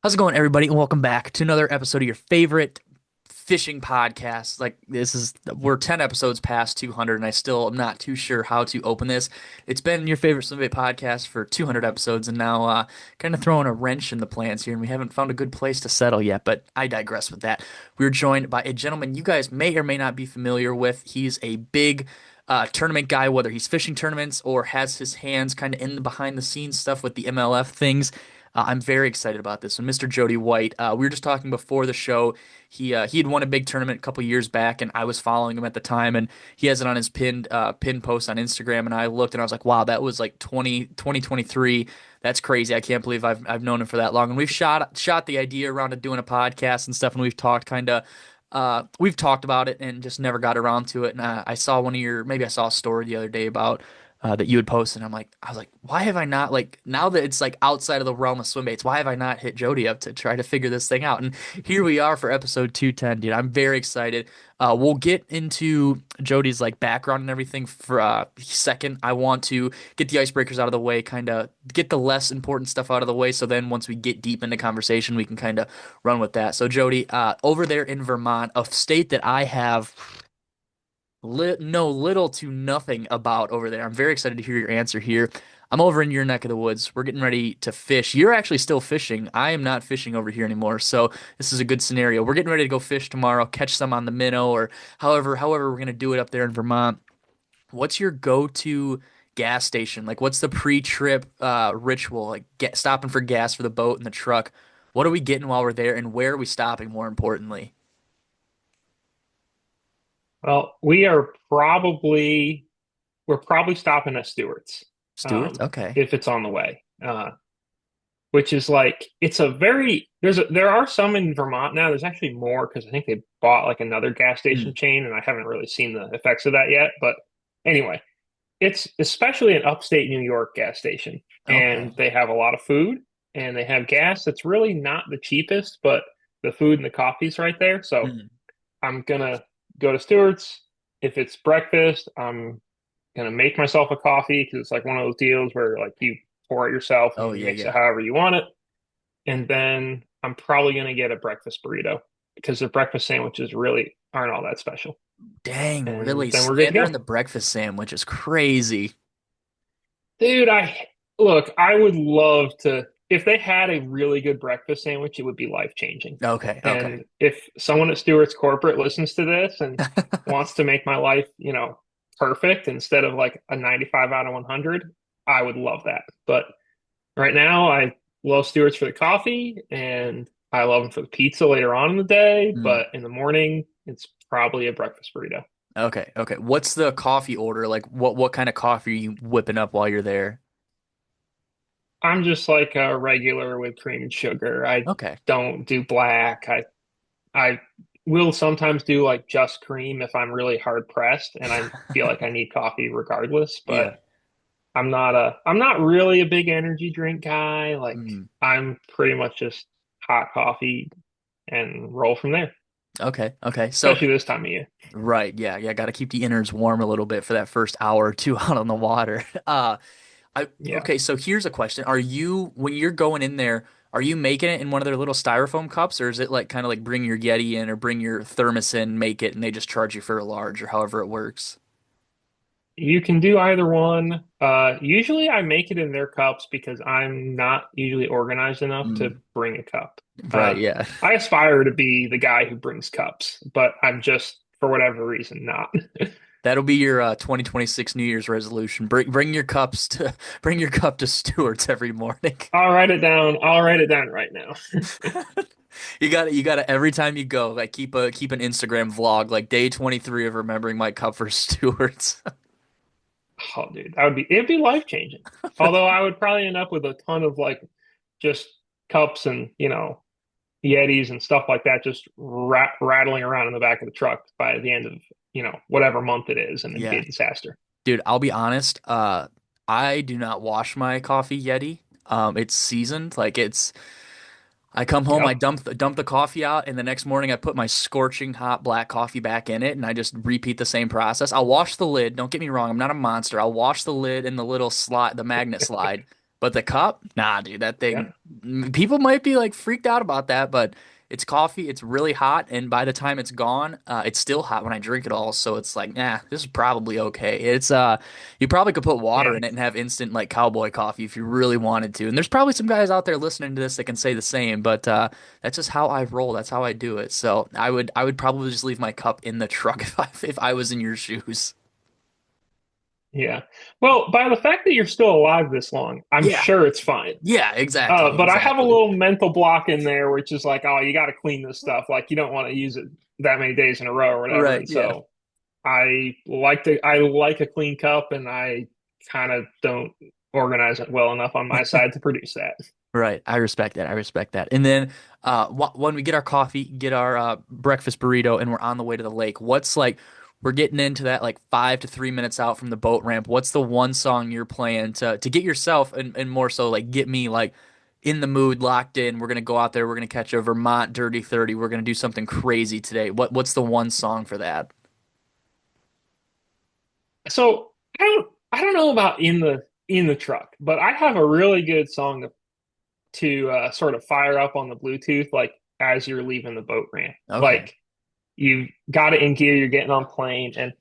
How's it going, everybody? And welcome back to another episode of your favorite fishing podcast. We're 10 episodes past 200, and I still am not too sure how to open this. It's been your favorite swimbait podcast for 200 episodes, and now kind of throwing a wrench in the plans here, and we haven't found a good place to settle yet, but I digress with that. We're joined by a gentleman you guys may or may not be familiar with. He's a big tournament guy, whether he's fishing tournaments or has his hands kind of in the behind the scenes stuff with the MLF things. I'm very excited about this. So, Mr. Jody White, we were just talking before the show. He had won a big tournament a couple years back, and I was following him at the time, and he has it on his pinned post on Instagram. And I looked, and I was like, wow, that was like 2023. That's crazy. I can't believe I've known him for that long. And we've shot the idea around to doing a podcast and stuff, and we've talked about it and just never got around to it. And I saw maybe I saw a story the other day about that you had posted. And I was like, why have I not, like, now that it's like outside of the realm of swim baits, why have I not hit Jody up to try to figure this thing out? And here we are for episode 210, dude. I'm very excited. We'll get into Jody's like background and everything for second. I want to get the icebreakers out of the way, kind of get the less important stuff out of the way. So then once we get deep into conversation, we can kind of run with that. So Jody, over there in Vermont, a state that I have know little to nothing about over there. I'm very excited to hear your answer here. I'm over in your neck of the woods. We're getting ready to fish. You're actually still fishing. I am not fishing over here anymore. So this is a good scenario. We're getting ready to go fish tomorrow, catch some on the minnow or however we're gonna do it up there in Vermont. What's your go-to gas station? Like what's the pre-trip ritual? Like stopping for gas for the boat and the truck. What are we getting while we're there and where are we stopping more importantly? Well, we're probably stopping at Stewart's, Stewart's? Okay. if it's on the way. Which is like it's a very there are some in Vermont now. There's actually more because I think they bought like another gas Hmm. station chain, and I haven't really seen the effects of that yet. But anyway, it's especially an upstate New York gas station, and Okay. they have a lot of food and they have gas that's really not the cheapest, but the food and the coffee's right there. So Hmm. I'm gonna go to Stewart's. If it's breakfast, I'm gonna make myself a coffee because it's like one of those deals where like you pour it yourself and Oh you yeah, mix it yeah. however you want it. And then I'm probably gonna get a breakfast burrito because the breakfast sandwiches really aren't all that special. Dang, And really? then we're good to Slandering go. the breakfast sandwich is crazy. Dude, I would love to if they had a really good breakfast sandwich, it would be life changing. Okay, okay. And if someone at Stewart's Corporate listens to this and wants to make my life, perfect instead of like a 95 out of 100, I would love that. But right now, I love Stewart's for the coffee and I love them for the pizza later on in the day. Hmm. But in the morning, it's probably a breakfast burrito. Okay, okay. What's the coffee order? Like what kind of coffee are you whipping up while you're there? I'm just like a regular with cream and sugar. I Okay. don't do black. I will sometimes do like just cream if I'm really hard pressed and I feel like I need coffee regardless, but Yeah. I'm not really a big energy drink guy. Like Mm. I'm pretty much just hot coffee and roll from there, Okay, okay. So, especially this time of year. right, yeah, yeah, got to keep the innards warm a little bit for that first hour or two out on the water. Yeah. Okay, so here's a question. When you're going in there, are you making it in one of their little styrofoam cups, or is it like kind of like bring your Yeti in or bring your thermos in, make it, and they just charge you for a large or however it works? You can do either one. Usually I make it in their cups because I'm not usually organized enough to Mm, bring a cup. right, yeah. I aspire to be the guy who brings cups, but I'm just, for whatever reason, not. That'll be your 2026 New Year's resolution. Bring your cups to bring your cup to Stewart's every morning. I'll write it down. I'll write it down right now. You gotta every time you go, like keep an Instagram vlog, like day 23 of remembering my cup for Stewart's. Oh, dude, it'd be life changing. Although I would probably end up with a ton of like just cups and, Yetis and stuff like that, just rattling around in the back of the truck by the end of, whatever month it is, and it'd be Yeah. a disaster. Dude, I'll be honest, I do not wash my coffee Yeti. It's seasoned, like it's I come home, I Yep. dump the coffee out, and the next morning I put my scorching hot black coffee back in it, and I just repeat the same process. I'll wash the lid. Don't get me wrong, I'm not a monster. I'll wash the lid and the little slide, the magnet slide, But the cup, nah, dude, that Yeah. thing, people might be like freaked out about that, but it's coffee. It's really hot, and by the time it's gone, it's still hot when I drink it all. So it's like, nah, this is probably okay. You probably could put water Yeah. in it and have instant like cowboy coffee if you really wanted to. And there's probably some guys out there listening to this that can say the same, but that's just how I roll. That's how I do it. So I would probably just leave my cup in the truck if I was in your shoes. Yeah. Well, by the fact that you're still alive this long, I'm Yeah. sure it's fine. Yeah, exactly, But I have a exactly. little mental block in there, which is like, oh, you got to clean this stuff. Like, you don't want to use it that many days in a row or whatever. Right, And yeah. so I like a clean cup, and I kind of don't organize it well enough on my side to produce that. Right. I respect that. I respect that. And then when we get our coffee, get our breakfast burrito, and we're on the way to the lake, what's like, we're getting into that like 5 to 3 minutes out from the boat ramp. What's the one song you're playing to get yourself and more so like get me like in the mood, locked in? We're gonna go out there. We're gonna catch a Vermont Dirty 30. We're gonna do something crazy today. What's the one song for that? So I don't know about in the truck, but I have a really good song to sort of fire up on the Bluetooth like as you're leaving the boat ramp. Okay. Like you got it in gear, you're getting on plane, and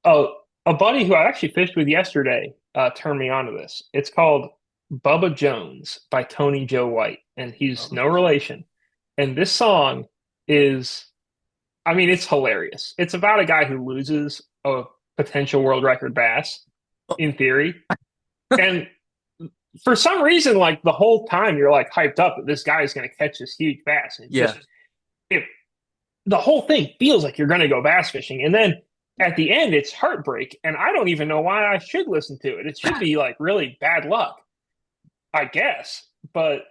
oh, a buddy who I actually fished with yesterday turned me on to this. It's called Bubba Jones by Tony Joe White, and he's Oh, no relation. And this song is, I mean, it's hilarious. It's about a guy who loses a potential world record bass, in theory, and for some reason, like the whole time, you're like hyped up that this guy is going to catch this huge bass, and yeah. it the whole thing feels like you're going to go bass fishing. And then at the end, it's heartbreak. And I don't even know why I should listen to it. It should be like really bad luck, I guess. But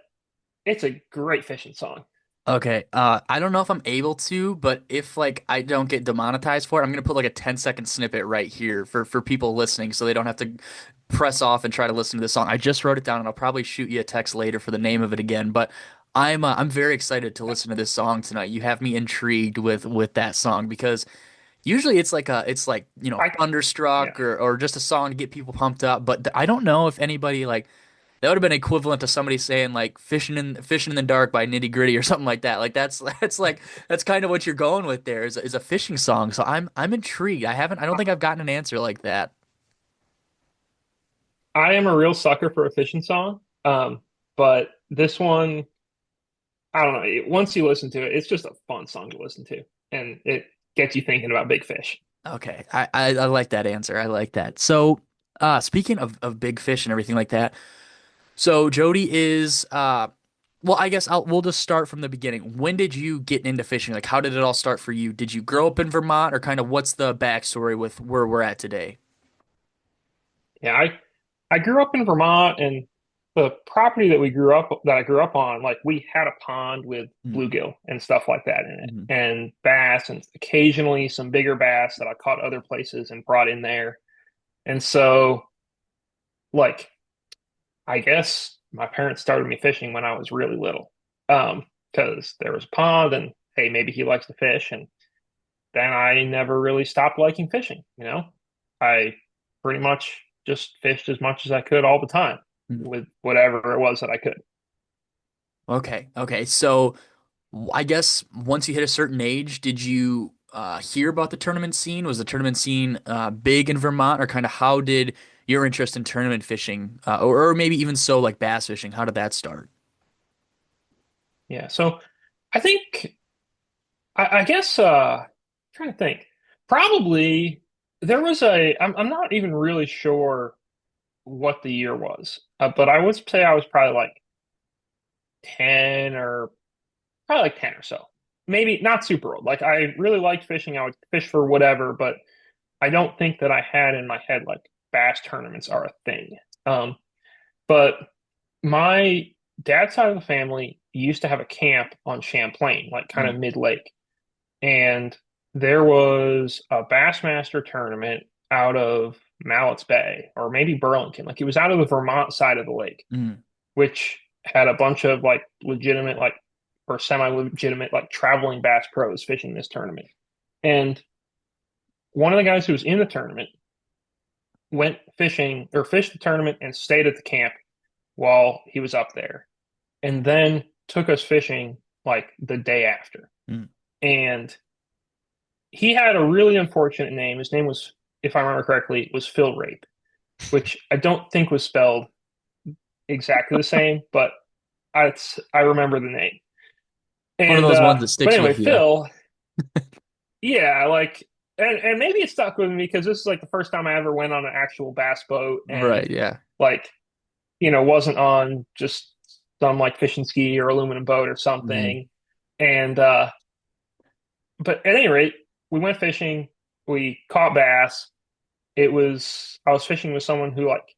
it's a great fishing song. Okay. I don't know if I'm able to, but if like I don't get demonetized for it, I'm gonna put like a 10-second snippet right here for people listening so they don't have to press off and try to listen to this song. I just wrote it down and I'll probably shoot you a text later for the name of it again, but I'm very excited to listen to this song tonight. You have me intrigued with that song because usually it's like, I, yeah. Thunderstruck or just a song to get people pumped up, but I don't know if anybody like that would have been equivalent to somebody saying like fishing in the dark by Nitty Gritty or something like that. Like that's kind of what you're going with there is a fishing song. So I'm intrigued. I don't think I've gotten an answer like that. I am a real sucker for a fishing song. But this one, I don't know. Once you listen to it, it's just a fun song to listen to. And it gets you thinking about big fish. Okay. I like that answer. I like that. So speaking of big fish and everything like that, so Jody is well, I guess we'll just start from the beginning. When did you get into fishing? Like how did it all start for you? Did you grow up in Vermont or kind of what's the backstory with where we're at today? Yeah, I grew up in Vermont, and the property that I grew up on, like we had a pond with bluegill and stuff like that in it, Mm-hmm. and bass, and occasionally some bigger bass that I caught other places and brought in there. And so, like, I guess my parents started me fishing when I was really little, because there was a pond, and hey, maybe he likes to fish, and then I never really stopped liking fishing, you know? I pretty much just fished as much as I could all the time with whatever it was that I could. Okay. Okay. So I guess once you hit a certain age, did you hear about the tournament scene? Was the tournament scene big in Vermont, or kind of how did your interest in tournament fishing, or maybe even so like bass fishing, how did that start? Yeah. So I think, I guess, trying to think, probably there was I'm not even really sure what the year was, but I would say I was probably like 10 or probably like 10 or so. Maybe not super old. Like I really liked fishing. I would fish for whatever, but I don't think that I had in my head like bass tournaments are a thing. But my dad's side of the family used to have a camp on Champlain, like kind of Mm, mid-lake. And there was a Bassmaster tournament out of Mallett's Bay or maybe Burlington. Like it was out of the Vermont side of the lake, mm, which had a bunch of like legitimate, like or semi-legitimate, like traveling bass pros fishing this tournament. And one of the guys who was in the tournament went fishing or fished the tournament and stayed at the camp. while he was up there, and then took us fishing like the day after. Mm. And he had a really unfortunate name. His name was, if I remember correctly, was Phil Rape, which I don't think was spelled exactly the same, but I remember the name. It's one of And those ones that but sticks anyway, with you. Phil, yeah, like and maybe it stuck with me because this is like the first time I ever went on an actual bass boat and Right, yeah. like, wasn't on just some like fishing ski or aluminum boat or Hmm. something. And but at any rate, we went fishing, we caught bass. I was fishing with someone who like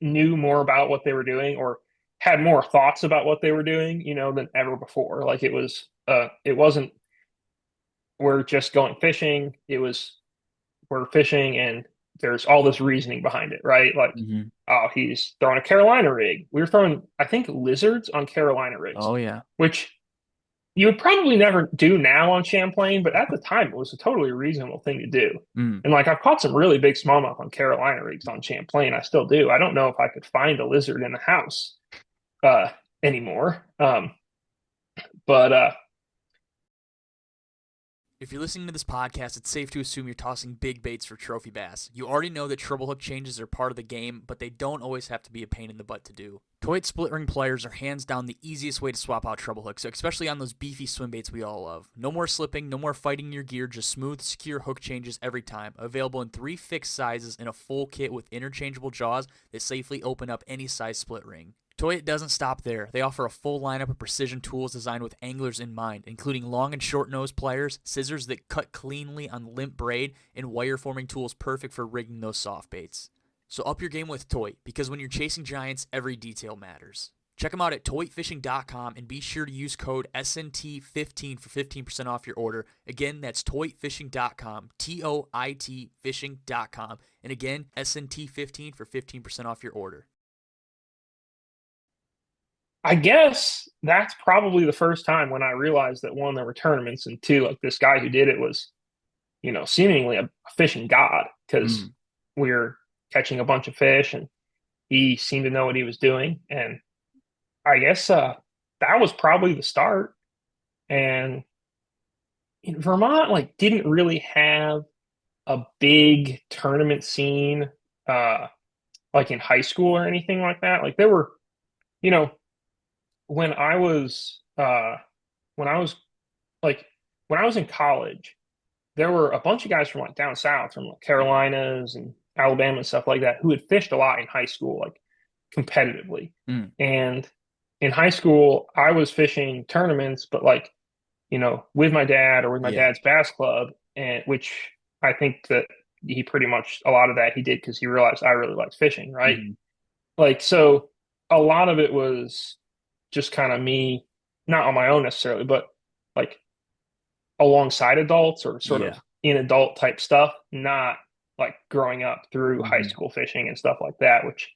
knew more about what they were doing or had more thoughts about what they were doing, than ever before. Like it wasn't we're just going fishing. It was we're fishing and there's all this reasoning behind it, right? Like, Hmm. oh, he's throwing a Carolina rig. We were throwing, I think, lizards on Carolina rigs, Oh yeah. which you would probably never do now on Champlain, but at the time it was a totally reasonable thing to do. Mm. And like I've caught some really big smallmouth on Carolina rigs on Champlain. I still do. I don't know if I could find a lizard in the house uh anymore. But If you're listening to this podcast, it's safe to assume you're tossing big baits for trophy bass. You already know that treble hook changes are part of the game, but they don't always have to be a pain in the butt to do. Toit split ring pliers are hands down the easiest way to swap out treble hooks, especially on those beefy swim baits we all love. No more slipping, no more fighting your gear, just smooth, secure hook changes every time. Available in 3 fixed sizes in a full kit with interchangeable jaws that safely open up any size split ring. Toyota doesn't stop there. They offer a full lineup of precision tools designed with anglers in mind, including long and short nose pliers, scissors that cut cleanly on limp braid, and wire forming tools perfect for rigging those soft baits. So up your game with Toy, because when you're chasing giants, every detail matters. Check them out at toyfishing.com and be sure to use code SNT15 for 15% off your order. Again, that's toyfishing.com, TOIT fishing.com. And again, SNT15 for 15% off your order. I guess that's probably the first time when I realized that one, there were tournaments, and two, like this guy who did it was, seemingly a fishing god because Mm. we were catching a bunch of fish and he seemed to know what he was doing. And I guess that was probably the start. And Vermont like didn't really have a big tournament scene uh like in high school or anything like that. Like there were, you know, when I was when I was like when I was in college, there were a bunch of guys from like down south, from like Carolinas and Alabama and stuff like that, who had fished a lot in high school, like competitively. Mm. And in high school, I was fishing tournaments, but like, with my dad or with my Yeah. dad's bass club, and which I think that he pretty much a lot of that he did because he realized I really liked fishing, right? Hmm. Like, so a lot of it was just kind of me, not on my own necessarily, but like alongside adults or sort of Yeah. in adult type stuff, not like growing up through high Hmm. school fishing and stuff like that, which,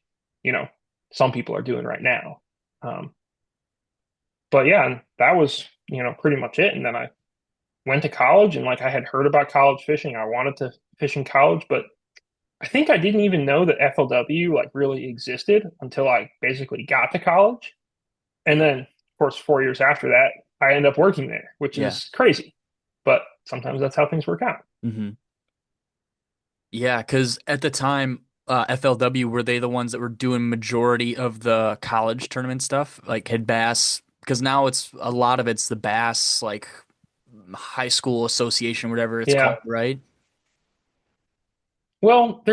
you know, some people are doing right now. Um, but yeah, and that was, pretty much it. And then I went to college and like I had heard about college fishing. I wanted to fish in college, but I think I didn't even know that FLW like really existed until I basically got to college. And then, of course, 4 years after that, I end up working there, which Yeah. is crazy. But sometimes that's how things work out. Hmm. Yeah, because at the time, FLW, were they the ones that were doing majority of the college tournament stuff? Like had Bass, because now it's a lot of it's the Bass like high school association, whatever it's called, Yeah. right? Well,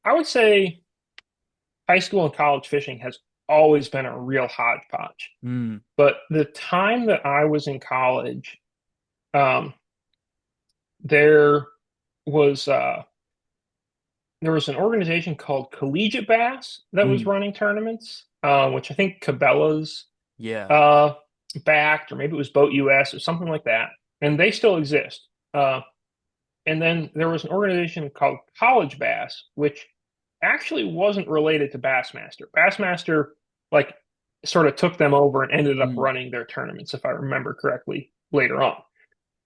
I would say high school and college fishing has always been a real hodgepodge. Mm. But the time that I was in college, um, there was uh, there was an organization called Collegiate Bass that was Mm. running tournaments, which I think Cabela's Yeah. uh, backed, or maybe it was Boat US or something like that, and they still exist. And then there was an organization called College Bass, which actually wasn't related to Bassmaster. Bassmaster, like, sort of took them over and ended up Mm. running their tournaments, if I remember correctly, later on.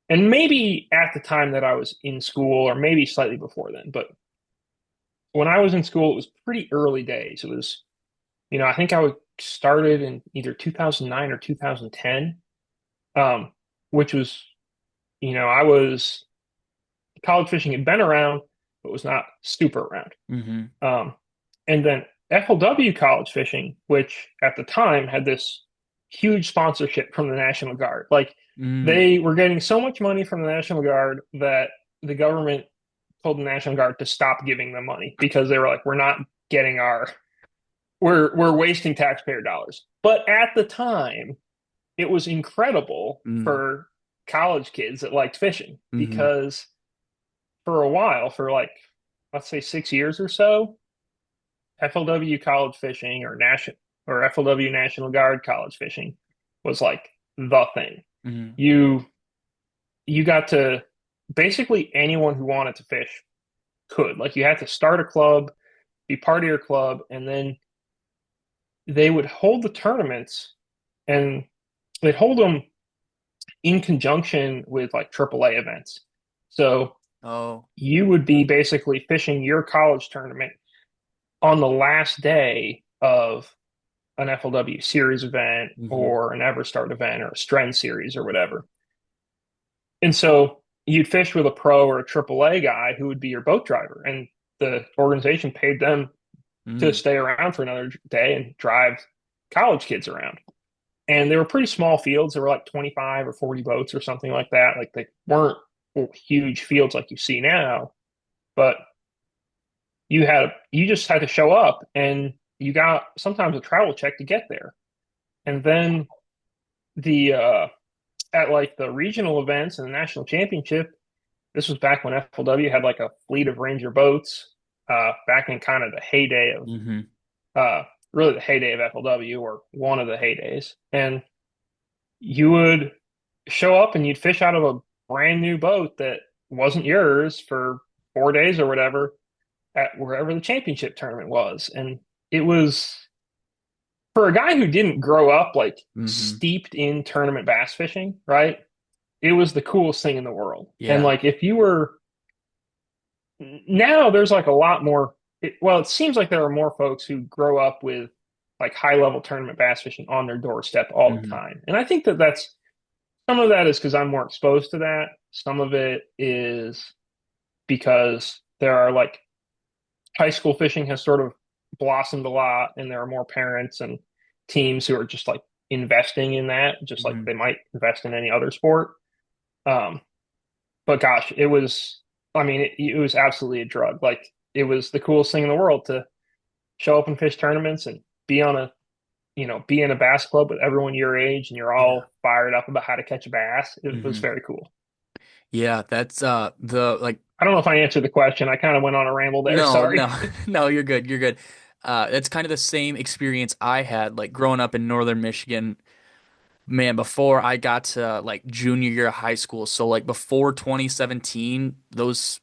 And maybe at the time that I was in school, or maybe slightly before then, but when I was in school, it was pretty early days. It was I think started in either 2009 or 2010, um, which was, I was college fishing had been around, but was not super around. Hmm. Um, and then FLW college fishing, which at the time had this huge sponsorship from the National Guard. Like Mm. they were getting so much money from the National Guard that the government told the National Guard to stop giving them money because they were like, we're not getting we're wasting taxpayer dollars. But at the time, it was incredible Mm. for college kids that liked fishing Hmm. because for a while, for like let's say 6 years or so, FLW college fishing or FLW National Guard college fishing was like the thing. Hmm. You you got to basically anyone who wanted to fish could. Like you had to start a club, be part of your club, and then they would hold the tournaments and they'd hold them in conjunction with like AAA events. So Oh. you would be basically fishing your college tournament on the last day of an FLW series event Hmm. or an Everstart event or a Stren series or whatever. And so you'd fish with a pro or a AAA guy who would be your boat driver, and the organization paid them to Mm. stay around for another day and drive college kids around. And they were pretty small fields. There were like 25 or 40 boats or something like that. Like they weren't huge fields like you see now, but you just had to show up and you got sometimes a travel check to get there. And then the at like the regional events and the national championship, this was back when FLW had like a fleet of Ranger boats, back in kind of the heyday of Hmm. uh really the heyday of FLW or one of the heydays. And you would show up and you'd fish out of a brand new boat that wasn't yours for 4 days or whatever at wherever the championship tournament was. And it was for a guy who didn't grow up like Hmm. steeped in tournament bass fishing, right? It was the coolest thing in the world. And Yeah. like if you were now there's like a lot more well, it seems like there are more folks who grow up with like high level tournament bass fishing on their doorstep all the Hmm. time. And I think that that's some of that is because I'm more exposed to that. Some of it is because there are like high school fishing has sort of blossomed a lot, and there are more parents and teams who are just like investing in that, just like Hmm. they might invest in any other sport. Um, but gosh, I mean, it was absolutely a drug. Like it was the coolest thing in the world to show up and fish tournaments and be in a bass club with everyone your age and you're Yeah. all fired up about how to catch a bass. It was Hmm. very cool. Yeah, that's the like I don't know if I answered the question. I kind of went on a ramble there. no, Sorry. no, no, you're good. You're good. That's kind of the same experience I had like growing up in northern Michigan. Man, before I got to like junior year of high school, so like before 2017, those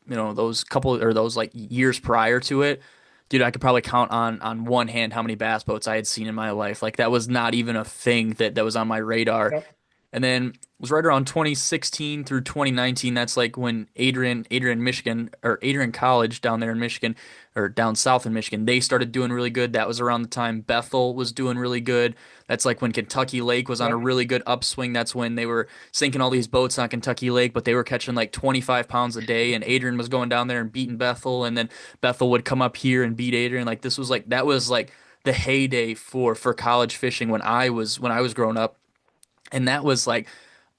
couple or those like years prior to it, dude, I could probably count on one hand how many bass boats I had seen in my life. Like that was not even a thing that was on my radar. Yep. And then it was right around 2016 through 2019. That's like when Adrian, Michigan, or Adrian College down there in Michigan, or down south in Michigan, they started doing really good. That was around the time Bethel was doing really good. That's like when Kentucky Lake was on a Yep. really good upswing. That's when they were sinking all these boats on Kentucky Lake, but they were catching like 25 pounds a day. And Adrian was going down there and beating Bethel, and then Bethel would come up here and beat Adrian. Like this was like that was like the heyday for college fishing when I was growing up, and that was like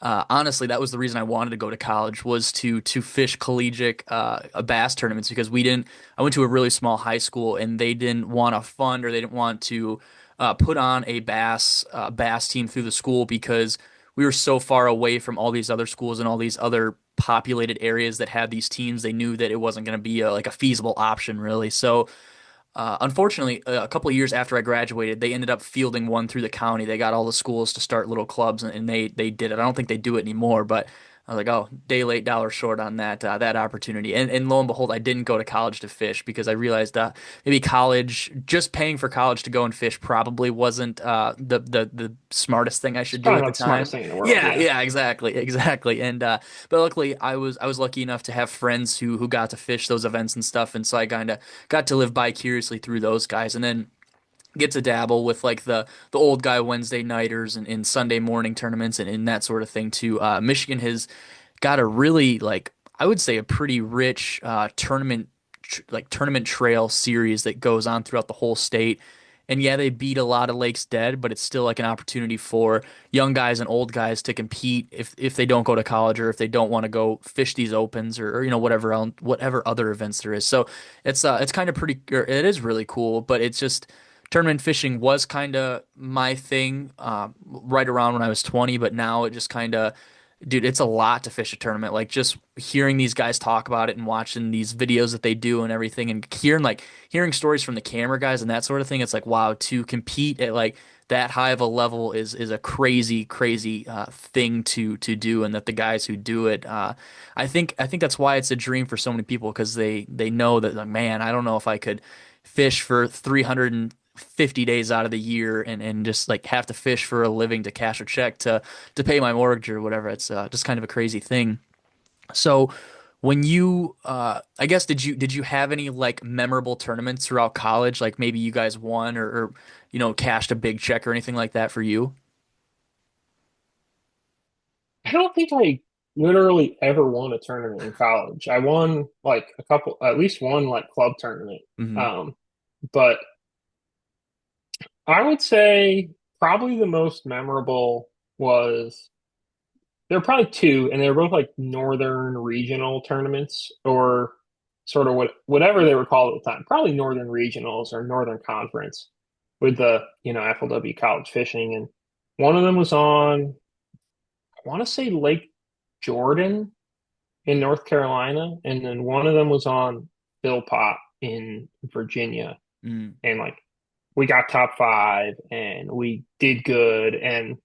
honestly, that was the reason I wanted to go to college was to fish collegiate bass tournaments because we didn't. I went to a really small high school and they didn't want to fund or they didn't want to put on a bass team through the school because we were so far away from all these other schools and all these other populated areas that had these teams. They knew that it wasn't going to be like a feasible option really. So unfortunately, a couple of years after I graduated, they ended up fielding one through the county. They got all the schools to start little clubs, and they did it. I don't think they do it anymore, but I was like, oh, day late, dollar short on that opportunity. And lo and behold, I didn't go to college to fish because I realized maybe college, just paying for college to go and fish, probably wasn't the smartest thing I It's should do probably at the not the time. smartest thing in the world. Yeah, Yeah. yeah, exactly. And but luckily, I was lucky enough to have friends who got to fish those events and stuff, and so I kind of got to live vicariously through those guys. And then get to dabble with like the old guy Wednesday nighters and Sunday morning tournaments and that sort of thing too. Michigan has got a really like I would say a pretty rich tournament trail series that goes on throughout the whole state. And yeah, they beat a lot of lakes dead, but it's still like an opportunity for young guys and old guys to compete if they don't go to college or if they don't want to go fish these opens or whatever else, whatever other events there is. So it's kind of pretty or it is really cool, but it's just tournament fishing was kind of my thing right around when I was 20, but now it just kind of dude, it's a lot to fish a tournament. Like just hearing these guys talk about it and watching these videos that they do and everything and hearing stories from the camera guys and that sort of thing. It's like, wow, to compete at like that high of a level is a crazy thing to do. And that the guys who do it, I think that's why it's a dream for so many people because they know that like, man, I don't know if I could fish for 350 days out of the year and just like have to fish for a living to cash a check to pay my mortgage or whatever. It's just kind of a crazy thing. So when you I guess did you have any like memorable tournaments throughout college? Like maybe you guys won or cashed a big check or anything like that for you? I don't think I literally ever won a tournament in college. I won like a couple, at least one like club tournament. Hmm. Um, but I would say probably the most memorable was there were probably two, and they were both like northern regional tournaments or sort of whatever they were called at the time. Probably northern regionals or northern conference with the, FLW college fishing. And one of them was on, I want to say Lake Jordan in North Carolina, and then one of them was on Philpott in Virginia. Mm. And like we got top five and we did good and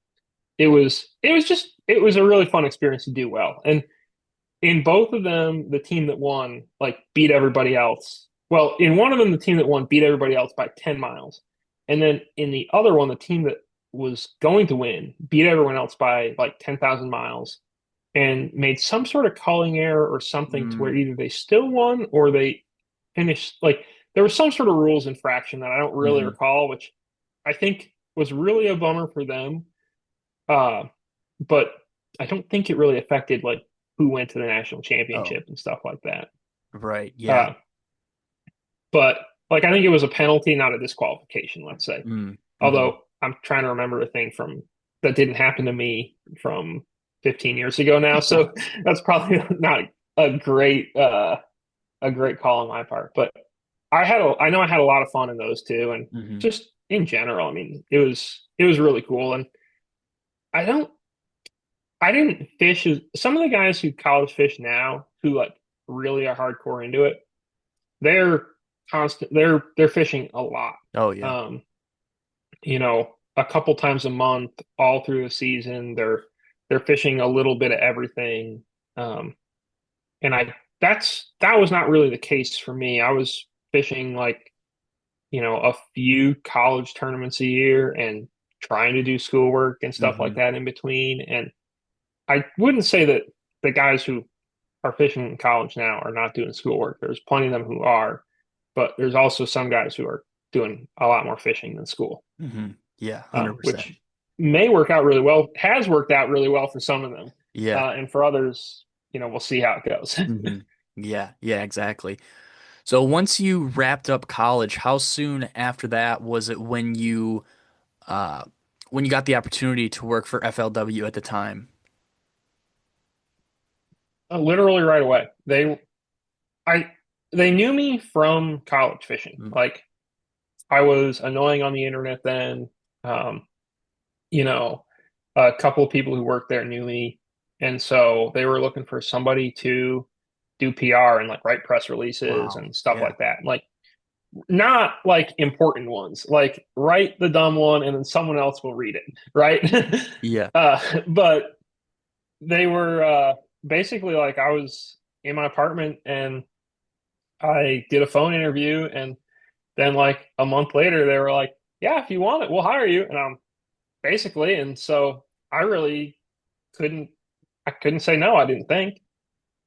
it was a really fun experience to do well. And in both of them, the team that won like beat everybody else. Well, in one of them, the team that won beat everybody else by 10 miles. And then in the other one, the team that was going to win beat everyone else by like 10,000 miles and made some sort of culling error or something to where Mm. either they still won or they finished like there was some sort of rules infraction that I don't really Hmm. recall, which I think was really a bummer for them. Uh, but I don't think it really affected like who went to the national Oh, championship and stuff like that. right. Yeah. Uh, but like I think it was a penalty, not a disqualification, let's say. Mm. Hmm. Although I'm trying to remember a thing from that didn't happen to me from 15 years ago now, so that's probably not a great a great call on my part. But I know I had a lot of fun in those two, and Hmm. just in general, I mean, it was really cool. And I don't I didn't fish as some of the guys who college fish now who like really are hardcore into it. They're they're fishing a lot. Oh yeah. Um, a couple times a month, all through the season. They're fishing a little bit of everything. Um, and that was not really the case for me. I was fishing like, a few college tournaments a year and trying to do schoolwork and stuff like Hmm. that in between. And I wouldn't say that the guys who are fishing in college now are not doing schoolwork. There's plenty of them who are, but there's also some guys who are doing a lot more fishing than school, Hmm. Yeah, 100%. which may work out really well, has worked out really well for some of them. Yeah. And for others, we'll see how it goes. Hmm. Yeah, yeah, exactly. So once you wrapped up college, how soon after that was it uh when you got the opportunity to work for FLW at the time? Literally right away. I, they knew me from college fishing. Mm. Like I was annoying on the internet then. Um, you know, a couple of people who worked there knew me. And so they were looking for somebody to do PR and like write press releases Wow. and stuff Yeah. like that. Like not like important ones, like write the dumb one and then someone else will read it, right? Yeah. But they were basically like I was in my apartment and I did a phone interview and then like a month later they were like, yeah, if you want it, we'll hire you. And I'm basically, and so I really couldn't I couldn't say no. I didn't think.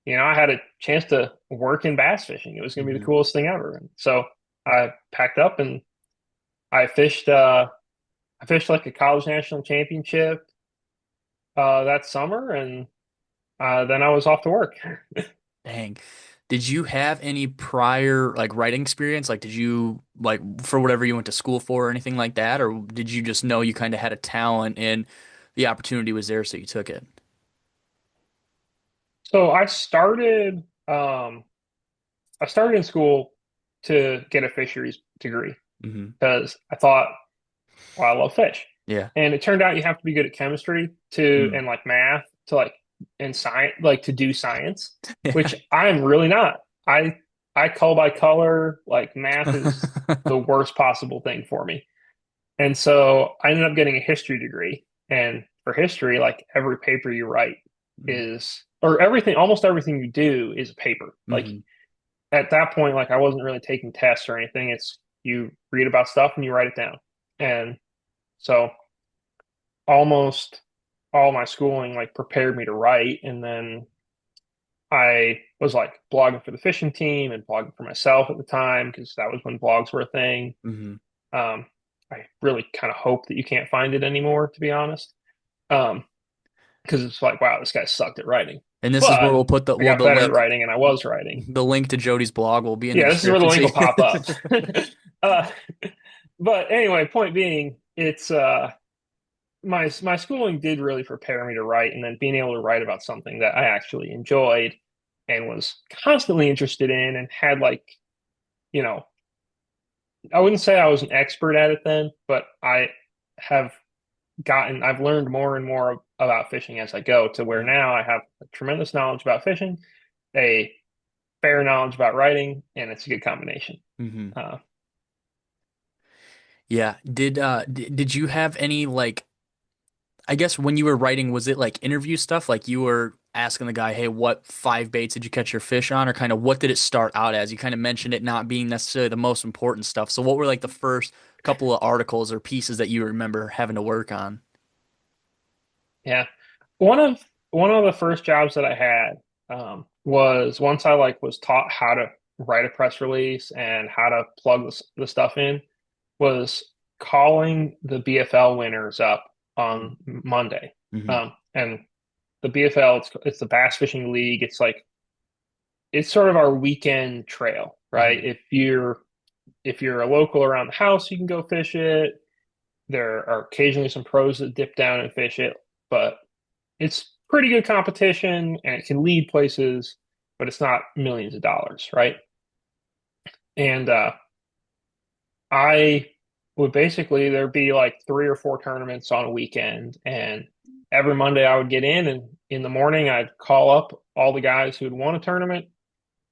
I had a chance to work in bass fishing. It was going to be the Hmm. coolest thing ever. And so I packed up and I fished like a college national championship that summer, and then I was off to work. Dang. Did you have any prior like writing experience? Like, did you like for whatever you went to school for or anything like that? Or did you just know you kind of had a talent and the opportunity was there, so you took it? So I started in school to get a fisheries degree Hmm. because I thought, well, I love fish. Yeah. And it turned out you have to be good at chemistry to Mm. and like math to like and science like to do science, Yeah. which I'm really not. I cull by color, like math is the worst possible thing for me. And so I ended up getting a history degree. And for history, like every paper you write is or everything, almost everything you do is a paper. Like Mm-hmm. at that point, like I wasn't really taking tests or anything. It's you read about stuff and you write it down. And so almost all my schooling like prepared me to write. And then I was like blogging for the fishing team and blogging for myself at the time because that was when blogs were a thing. Hmm. Um, I really kind of hope that you can't find it anymore, to be honest. Um, because it's like, wow, this guy sucked at writing. And this is where But we'll put I got the better at link writing and I was writing. to Jody's blog will be in the Yeah, this is where the description. So link you will pop up. uh, but anyway, point being, it's my schooling did really prepare me to write, and then being able to write about something that I actually enjoyed and was constantly interested in, and had like, you know, I wouldn't say I was an expert at it then, but have I've learned more and more about fishing as I go to where now I have a tremendous knowledge about fishing, a fair knowledge about writing, and it's a good combination. hmm. Uh, Yeah. Did you have any like I guess when you were writing, was it like interview stuff? Like you were asking the guy, hey, what five baits did you catch your fish on? Or kind of what did it start out as? You kind of mentioned it not being necessarily the most important stuff. So what were like the first couple of articles or pieces that you remember having to work on? yeah, one of the first jobs that I had was once I like was taught how to write a press release and how to plug the stuff in was calling the BFL winners up on Monday. Mm-hmm. And the BFL, it's the Bass Fishing League. It's like it's sort of our weekend trail, right? Hmm. If you're a local around the house, you can go fish it. There are occasionally some pros that dip down and fish it, but it's pretty good competition and it can lead places, but it's not millions of dollars, right? And I would basically there'd be like three or four tournaments on a weekend, and every Monday I would get in, and in the morning I'd call up all the guys who'd won a tournament,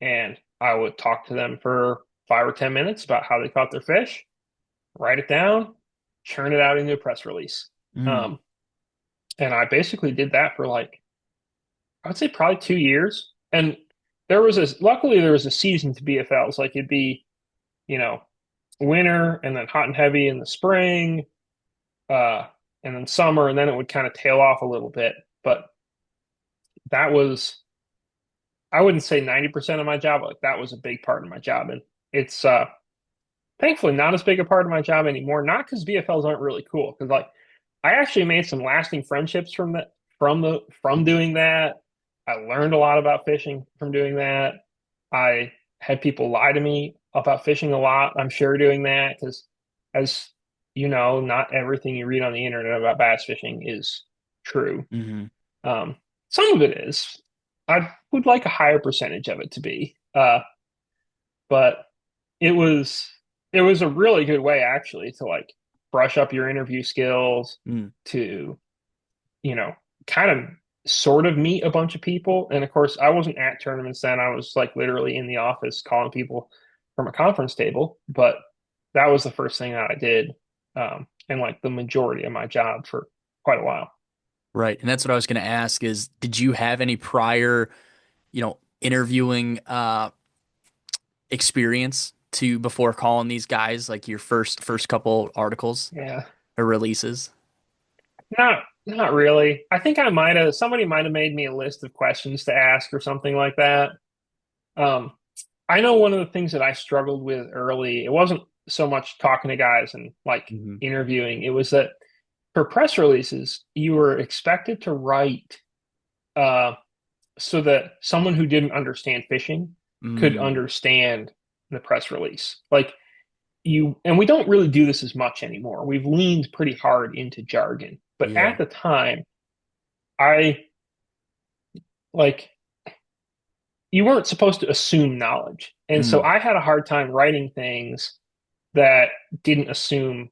and I would talk to them for 5 or 10 minutes about how they caught their fish, write it down, churn it out into a press release. Mm. Um, and I basically did that for like I would say probably 2 years. And luckily there was a season to BFLs. Like it'd be, you know, winter and then hot and heavy in the spring, uh, and then summer, and then it would kind of tail off a little bit. But that was, I wouldn't say 90% of my job, like that was a big part of my job. And it's thankfully not as big a part of my job anymore. Not because BFLs aren't really cool, because like I actually made some lasting friendships from doing that. I learned a lot about fishing from doing that. I had people lie to me about fishing a lot. I'm sure doing that because, as you know, not everything you read on the internet about bass fishing is true. Hmm. Um, some of it is. I would like a higher percentage of it to be. But it was it was a really good way actually to like brush up your interview skills, Mm. to you know kind of sort of meet a bunch of people. And of course I wasn't at tournaments then. I was like literally in the office calling people from a conference table, but that was the first thing that I did, and like the majority of my job for quite a while. Right. And that's what I was going to ask is, did you have any prior, interviewing experience to before calling these guys like your first couple articles Yeah, or releases? not really. I think I might have somebody might have made me a list of questions to ask or something like that. um I know one of the things that I struggled with early, it wasn't so much talking to guys and like Hmm. interviewing, it was that for press releases, you were expected to write uh, so that someone who didn't understand fishing could Mm, understand the press release. Like you, and we don't really do this as much anymore. We've leaned pretty hard into jargon. But yeah. at the time, I like you weren't supposed to assume knowledge. And so Mm, I had a hard time writing things that didn't assume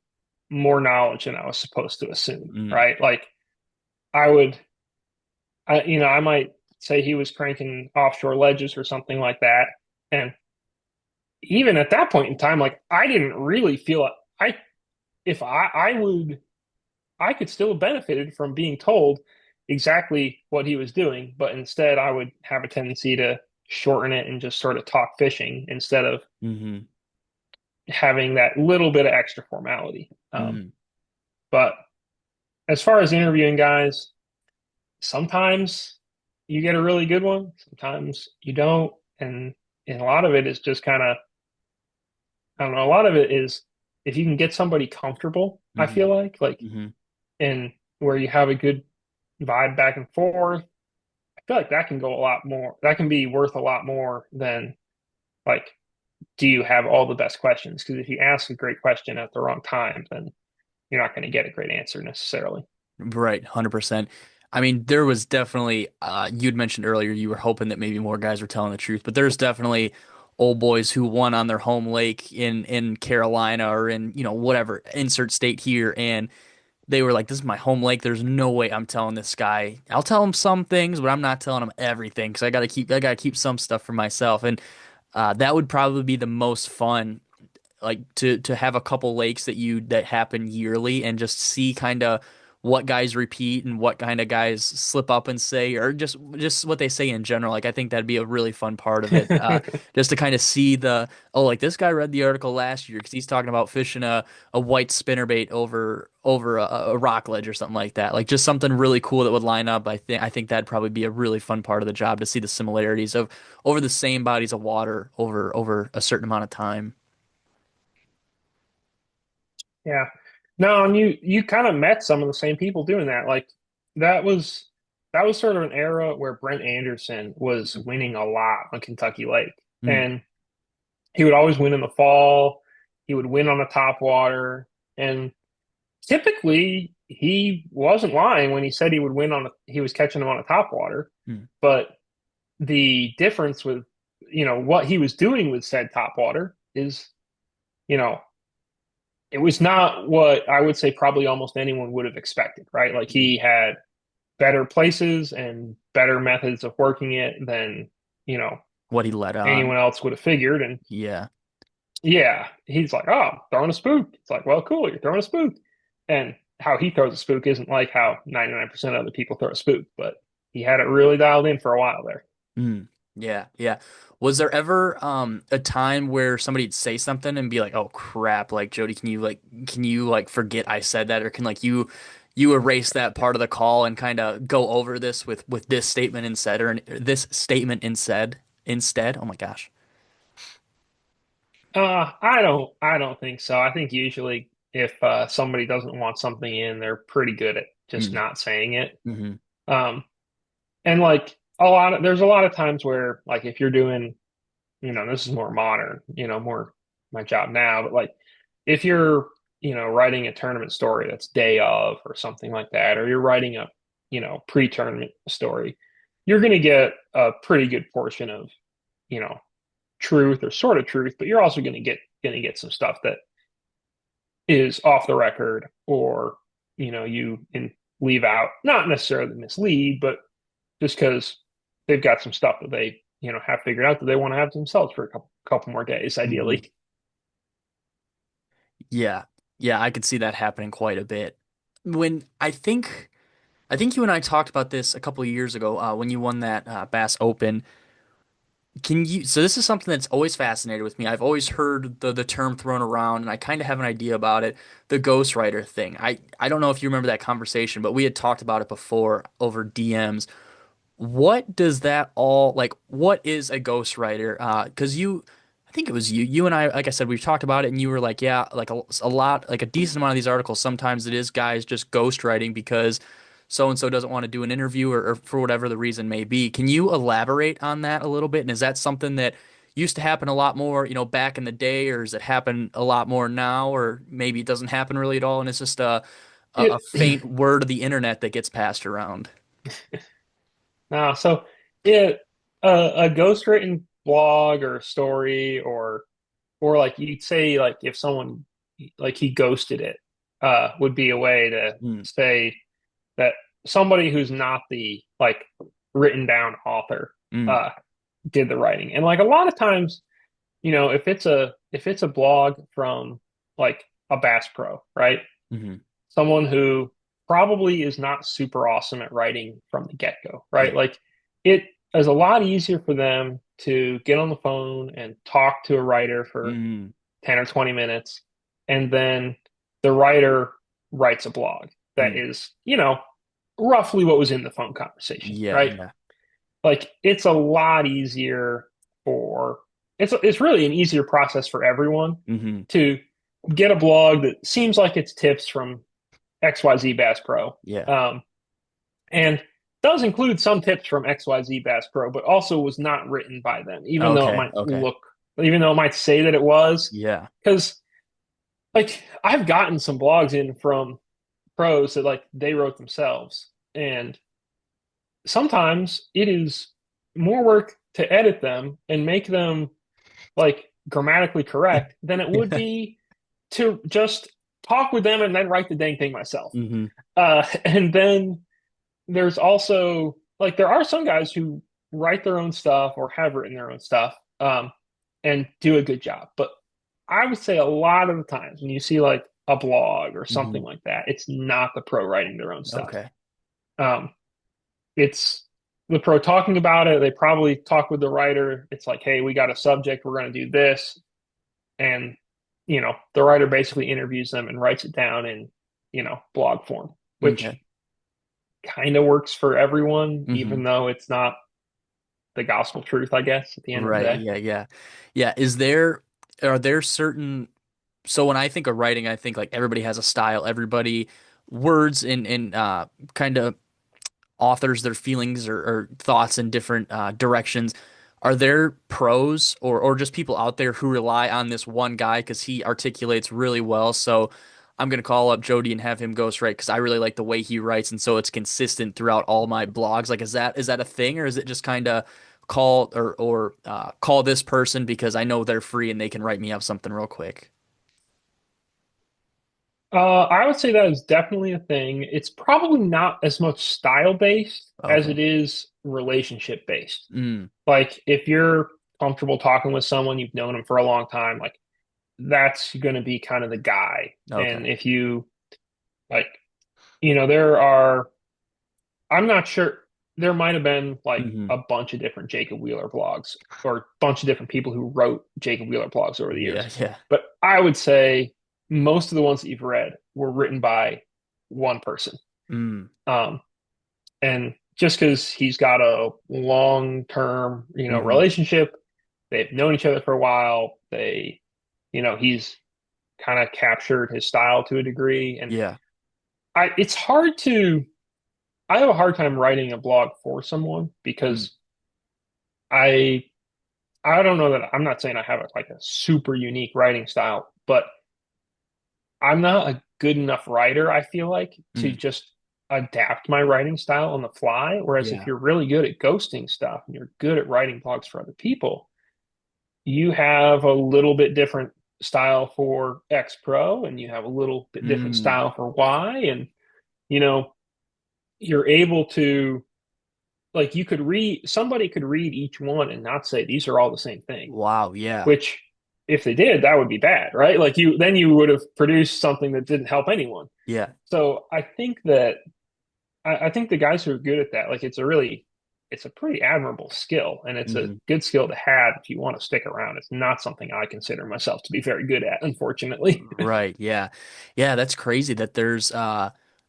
more knowledge than I was supposed to assume, mm, right? Like I would, I might say he was cranking offshore ledges or something like that. And even at that point in time, like I didn't really feel I if I would I could still have benefited from being told exactly what he was doing, but instead I would have a tendency to shorten it and just sort of talk fishing instead of hmm having that little bit of extra formality. mm. But as far as interviewing guys, sometimes you get a really good one, sometimes you don't, and a lot of it is just kind of I don't know. A lot of it is if you can get somebody comfortable, I Hmm. feel like Hmm. and where you have a good vibe back and forth. I feel like that can go a lot more. That can be worth a lot more than like, do you have all the best questions? Because if you ask a great question at the wrong time, then you're not going to get a great answer necessarily. Right, 100%. I mean, there was definitely, you'd mentioned earlier you were hoping that maybe more guys were telling the truth, but there's definitely old boys who won on their home lake in Carolina or in, whatever, insert state here, and they were like, "This is my home lake. There's no way I'm telling this guy. I'll tell him some things, but I'm not telling him everything because I gotta keep some stuff for myself." And that would probably be the most fun, like to have a couple lakes that happen yearly and just see kind of what guys repeat and what kind of guys slip up and say, or just what they say in general. Like I think that'd be a really fun part of it, just to kind of see like this guy read the article last year because he's talking about fishing a white spinnerbait over a rock ledge or something like that. Like just something really cool that would line up. I think that'd probably be a really fun part of the job to see the similarities of over the same bodies of water over a certain amount of time. Yeah. No, and you kind of met some of the same people doing that. Like that was that was sort of an era where Brent Anderson was winning a lot on Kentucky Lake. Mm. And he would always win in the fall. He would win on the top water. And typically he wasn't lying when he said he would win he was catching them on a top water. Mm. But the difference with, what he was doing with said top water is, you know, it was not what I would say probably almost anyone would have expected, right? Like Mm. he had better places and better methods of working it than, you know, What he let on. anyone else would have figured. And Yeah. yeah, he's like, oh, I'm throwing a spook. It's like, well, cool, you're throwing a spook. And how he throws a spook isn't like how 99% of the people throw a spook, but he had it really dialed in for a while there. Mm. Yeah. Yeah. Was there ever a time where somebody'd say something and be like, "Oh crap, like Jody, can you forget I said that or can like you erase that part of the call and kind of go over this with this statement instead or this statement instead?" Oh my gosh. I don't think so. I think usually if somebody doesn't want something in, they're pretty good at just Mm. not saying it. Hmm. Um, and like there's a lot of times where like if you're doing, this is more modern, more my job now, but like if you're, writing a tournament story that's day of or something like that, or you're writing a, pre-tournament story, you're going to get a pretty good portion of, you know, truth or sort of truth, but you're also going to get some stuff that is off the record or, leave out, not necessarily mislead, but just because they've got some stuff that they, have figured out that they want to have to themselves for a couple more days, Hmm. ideally. Yeah. Yeah, I could see that happening quite a bit. When I think you and I talked about this a couple of years ago when you won that Bass Open. So this is something that's always fascinated with me. I've always heard the term thrown around and I kind of have an idea about it, the ghostwriter thing. I don't know if you remember that conversation, but we had talked about it before over DMs. What does that all like what is a ghostwriter? 'Cause think it was you. You and I, like I said, we've talked about it, and you were like, yeah, like a lot, like a decent amount of these articles. Sometimes it is guys just ghostwriting because so and so doesn't want to do an interview or for whatever the reason may be. Can you elaborate on that a little bit? And is that something that used to happen a lot more, back in the day, or does it happen a lot more now, or maybe it doesn't happen really at all, and it's just a It, faint word of the internet that gets passed around? no, so it a ghostwritten blog or story or like you'd say like if someone like he ghosted it would be a way to Mm, say that somebody who's not the like written down author mm, uh did the writing. And like a lot of times, if it's a blog from like a Bass Pro, right? hmm Someone who probably is not super awesome at writing from the get-go, right? Yeah. Like it is a lot easier for them to get on the phone and talk to a writer for Mm, 10 or 20 minutes, and then the writer writes a blog that mm. is, roughly what was in the phone conversation, Yeah, right? yeah. Like it's a lot easier for it's really an easier process for everyone hmm to get a blog that seems like it's tips from XYZ Bass Pro. Yeah. Um, and does include some tips from XYZ Bass Pro, but also was not written by them, Okay, okay. even though it might say that it was. Yeah. Because like I've gotten some blogs in from pros that like they wrote themselves, and sometimes it is more work to edit them and make them like grammatically correct than it would be to just talk with them and then write the dang thing myself. hmm And then there's also like there are some guys who write their own stuff or have written their own stuff and do a good job. But I would say a lot of the times when you see like a blog or something hmm like that, it's not the pro writing their own stuff. Okay. Um, it's the pro talking about it. They probably talk with the writer. It's like, hey, we got a subject. We're going to do this. And, the writer basically interviews them and writes it down in, blog form, Okay. which kind of works for everyone, hmm even though it's not the gospel truth, I guess, at the end of the Right. day. Yeah, yeah. Yeah. Are there certain, so when I think of writing, I think like everybody has a style, everybody words and kind of authors their feelings or thoughts in different directions. Are there pros or just people out there who rely on this one guy because he articulates really well? So I'm gonna call up Jody and have him ghostwrite because I really like the way he writes, and so it's consistent throughout all my blogs. Like, is that a thing, or is it just kind of call or call this person because I know they're free and they can write me up something real quick? I would say that is definitely a thing. It's probably not as much style based as Okay. it is relationship based. Mm, Like if you're comfortable talking with someone, you've known them for a long time, like that's going to be kind of the guy. And okay. if you like, there are, I'm not sure, there might have been like hmm a bunch of different Jacob Wheeler blogs or a bunch of different people who wrote Jacob Wheeler blogs over the Yeah. years. Yeah. But I would say most of the ones that you've read were written by one person. Mm, Um, and just because he's got a long-term, hmm relationship, they've known each other for a while, he's kind of captured his style to a degree. And Yeah. it's hard to, I have a hard time writing a blog for someone Mm, because I, I don't know that I'm not saying I have like a super unique writing style, but I'm not a good enough writer, I feel like, to mm, just adapt my writing style on the fly. Whereas if yeah. you're really good at ghosting stuff and you're good at writing blogs for other people, you have a little bit different style for X Pro and you have a little bit different Mm, style for Y. And, you know, you're able to, like, somebody could read each one and not say these are all the same thing, wow. Yeah. which if they did, that would be bad, right? Like, then you would have produced something that didn't help anyone. Yeah. So I think the guys who are good at that, like it's a pretty admirable skill, and it's a hmm good skill to have if you want to stick around. It's not something I consider myself to be very good at, unfortunately. Right. Yeah. Yeah. That's crazy that there's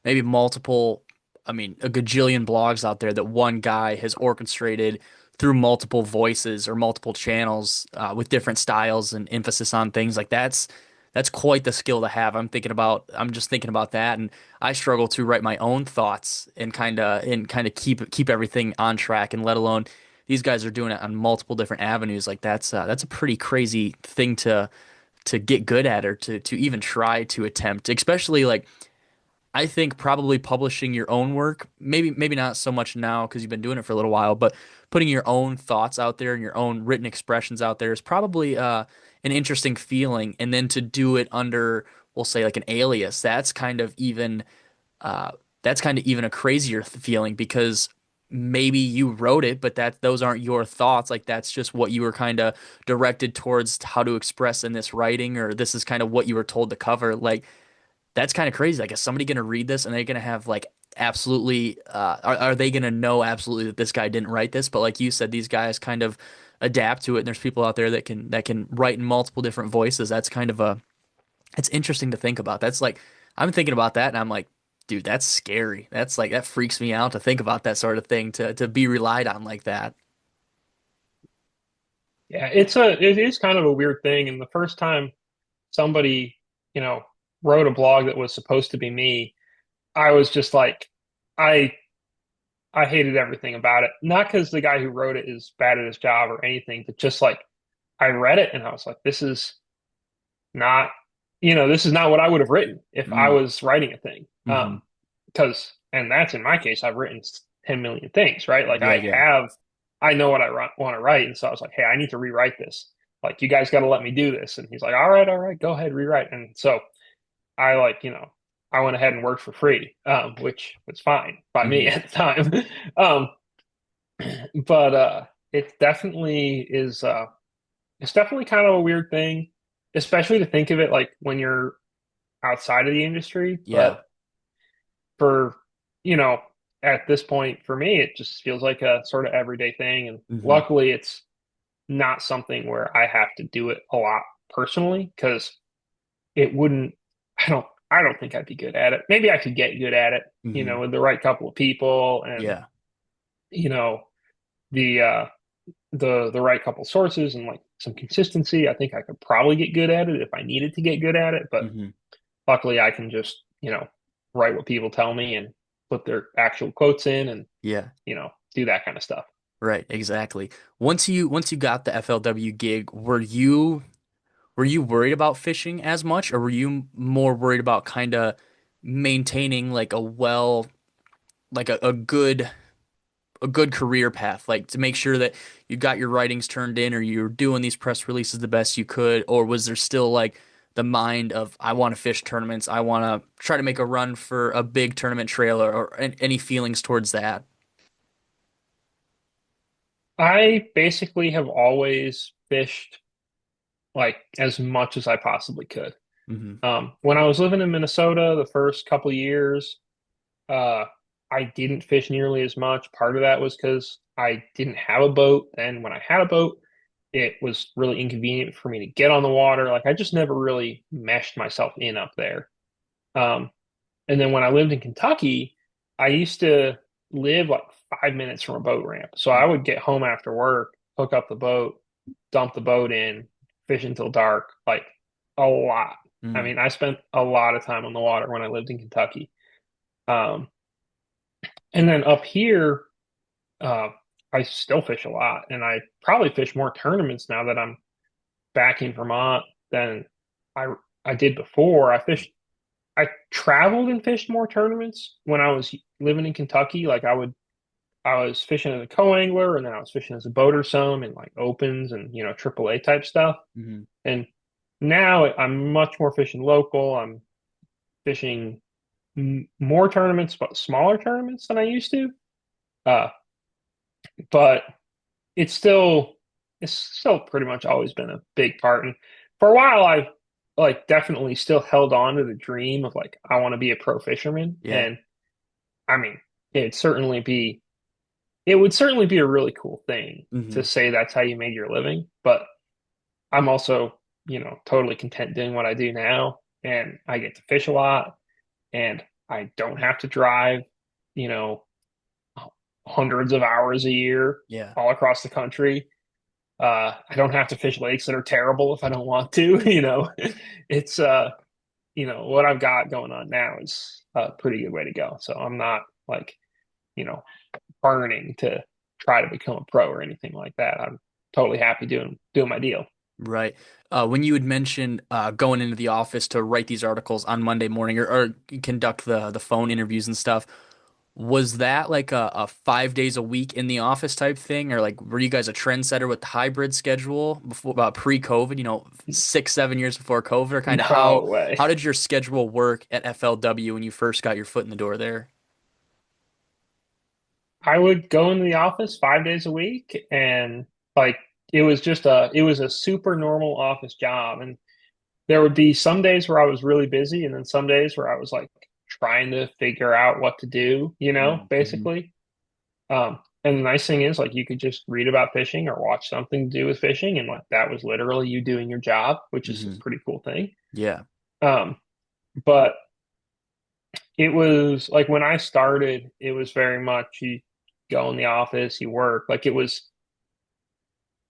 maybe multiple. I mean, a gajillion blogs out there that one guy has orchestrated through multiple voices or multiple channels with different styles and emphasis on things like that's quite the skill to have. I'm just thinking about that, and I struggle to write my own thoughts and kind of keep everything on track, and let alone these guys are doing it on multiple different avenues. Like that's a pretty crazy thing to get good at or to even try to attempt, especially like I think probably publishing your own work, maybe not so much now because you've been doing it for a little while, but putting your own thoughts out there and your own written expressions out there is probably an interesting feeling. And then to do it under, we'll say like an alias, uh, that's kind of even a crazier feeling because maybe you wrote it, but that those aren't your thoughts. Like that's just what you were kind of directed towards how to express in this writing, or this is kind of what you were told to cover. Like that's kind of crazy. Like, is somebody going to read this and they're going to have like absolutely, are they going to know absolutely that this guy didn't write this? But like you said, these guys kind of adapt to it. And there's people out there that can write in multiple different voices. It's interesting to think about. That's like, I'm thinking about that and I'm like, dude, that's scary. That's like, that freaks me out to think about that sort of thing to be relied on like that. Yeah, it is kind of a weird thing. And the first time somebody, you know, wrote a blog that was supposed to be me, I was just like, I I hated everything about it. Not because the guy who wrote it is bad at his job or anything, but just like I read it and I was like, this is not, this is not what I would have written if I Mm, was writing a thing. hmm Because, and that's in my case, I've written 10 million things, right? Like Yeah, yeah. I know what I want to write. And so I was like, hey, I need to rewrite this. Like, you guys got to let me do this. And he's like, all right, go ahead, rewrite. And so I I went ahead and worked for free, which was fine by me hmm at the time. Um, but it definitely is, it's definitely kind of a weird thing, especially to think of it like when you're outside of the industry. Yeah. But for, you know, at this point for me, it just feels like a sort of everyday thing. And hmm luckily, it's not something where I have to do it a lot personally because it wouldn't, I don't think I'd be good at it. Maybe I could get good at it, hmm with the right couple of people and, Yeah. you know, the, uh, the right couple sources and like some consistency. I think I could probably get good at it if I needed to get good at it. But hmm luckily, I can just, write what people tell me and put their actual quotes in and, Yeah. do that kind of stuff. Right, exactly. Once you got the FLW gig, were you worried about fishing as much, or were you more worried about kind of maintaining like a good career path, like to make sure that you got your writings turned in, or you're doing these press releases the best you could, or was there still like the mind of I want to fish tournaments, I want to try to make a run for a big tournament trailer, or any feelings towards that? I basically have always fished like as much as I possibly could. hmm When I was living in Minnesota the first couple of years, uh, I didn't fish nearly as much. Part of that was because I didn't have a boat. And when I had a boat, it was really inconvenient for me to get on the water. Like I just never really meshed myself in up there. Um, and then when I lived in Kentucky, I used to live like 5 minutes from a boat ramp. So I would get home after work, hook up the boat, dump the boat in, fish until dark, like a lot. I mm mean, I spent a lot of time on the water when I lived in Kentucky. Um, and then up here, uh, I still fish a lot, and I probably fish more tournaments now that I'm back in Vermont than I I did before. I traveled and fished more tournaments when I was living in Kentucky. Like I was fishing as a co-angler, and then I was fishing as a boater some and like opens and AAA type stuff. hmm And now I'm much more fishing local. I'm fishing more tournaments, but smaller tournaments than I used to. Uh, but it's still it's still pretty much always been a big part. And for a while, I've like definitely still held on to the dream of like I want to be a pro fisherman. Yeah. And I mean, it'd certainly be it would certainly be a really cool thing to hmm say that's how you made your living. But I'm also, totally content doing what I do now, and I get to fish a lot, and I don't have to drive. you know, hundreds of hours a year Yeah. all across the country. I don't have to fish lakes that are terrible if I don't want to, It's what I've got going on now is a pretty good way to go. So I'm not like, you know, burning to try to become a pro or anything like that. I'm totally happy doing my deal. Right. When you had mentioned going into the office to write these articles on Monday morning or conduct the phone interviews and stuff, was that like a 5 days a week in the office type thing, or like were you guys a trendsetter with the hybrid schedule before pre-COVID? 6, 7 years before COVID, or kind of No way. how did your schedule work at FLW when you first got your foot in the door there? I would go into the office 5 days a week and like it was a super normal office job. And there would be some days where I was really busy and then some days where I was like trying to figure out what to do, Mm-hmm. basically. And the nice thing is like you could just read about fishing or watch something to do with fishing and like that was literally you doing your job, which is a Hmm. pretty cool thing. Yeah. Um, but it was like when I started, it was very much you go in the office, you work. Like it was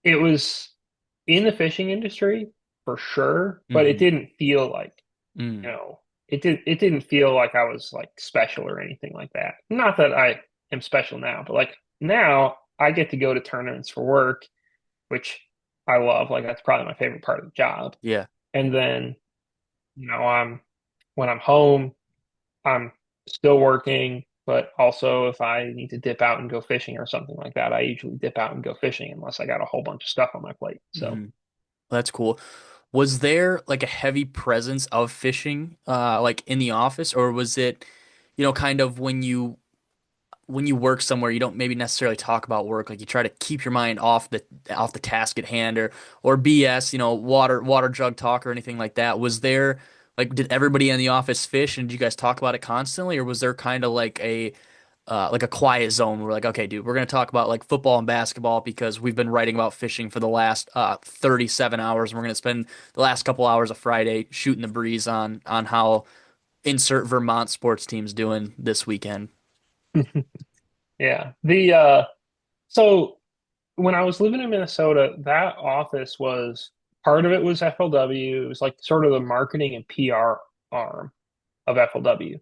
in the fishing industry for sure, but it Hmm. didn't feel like, Mm. it didn't feel like I was like special or anything like that. Not that I am special now, but like now I get to go to tournaments for work, which I love. Like that's probably my favorite part of the job. Yeah. And then, I'm when I'm home, I'm still working, but also if I need to dip out and go fishing or something like that, I usually dip out and go fishing unless I got a whole bunch of stuff on my plate. So Hmm. That's cool. Was there like a heavy presence of fishing like in the office, or was it, kind of when you work somewhere, you don't maybe necessarily talk about work. Like you try to keep your mind off the task at hand, or BS, water jug talk or anything like that. Was there like did everybody in the office fish, and did you guys talk about it constantly, or was there kind of like a quiet zone where we're like, okay, dude, we're gonna talk about like football and basketball because we've been writing about fishing for the last 37 hours, and we're gonna spend the last couple hours of Friday shooting the breeze on how insert Vermont sports team's doing this weekend. yeah, so when I was living in Minnesota, that office was part of it was FLW. It was like sort of the marketing and PR arm of FLW.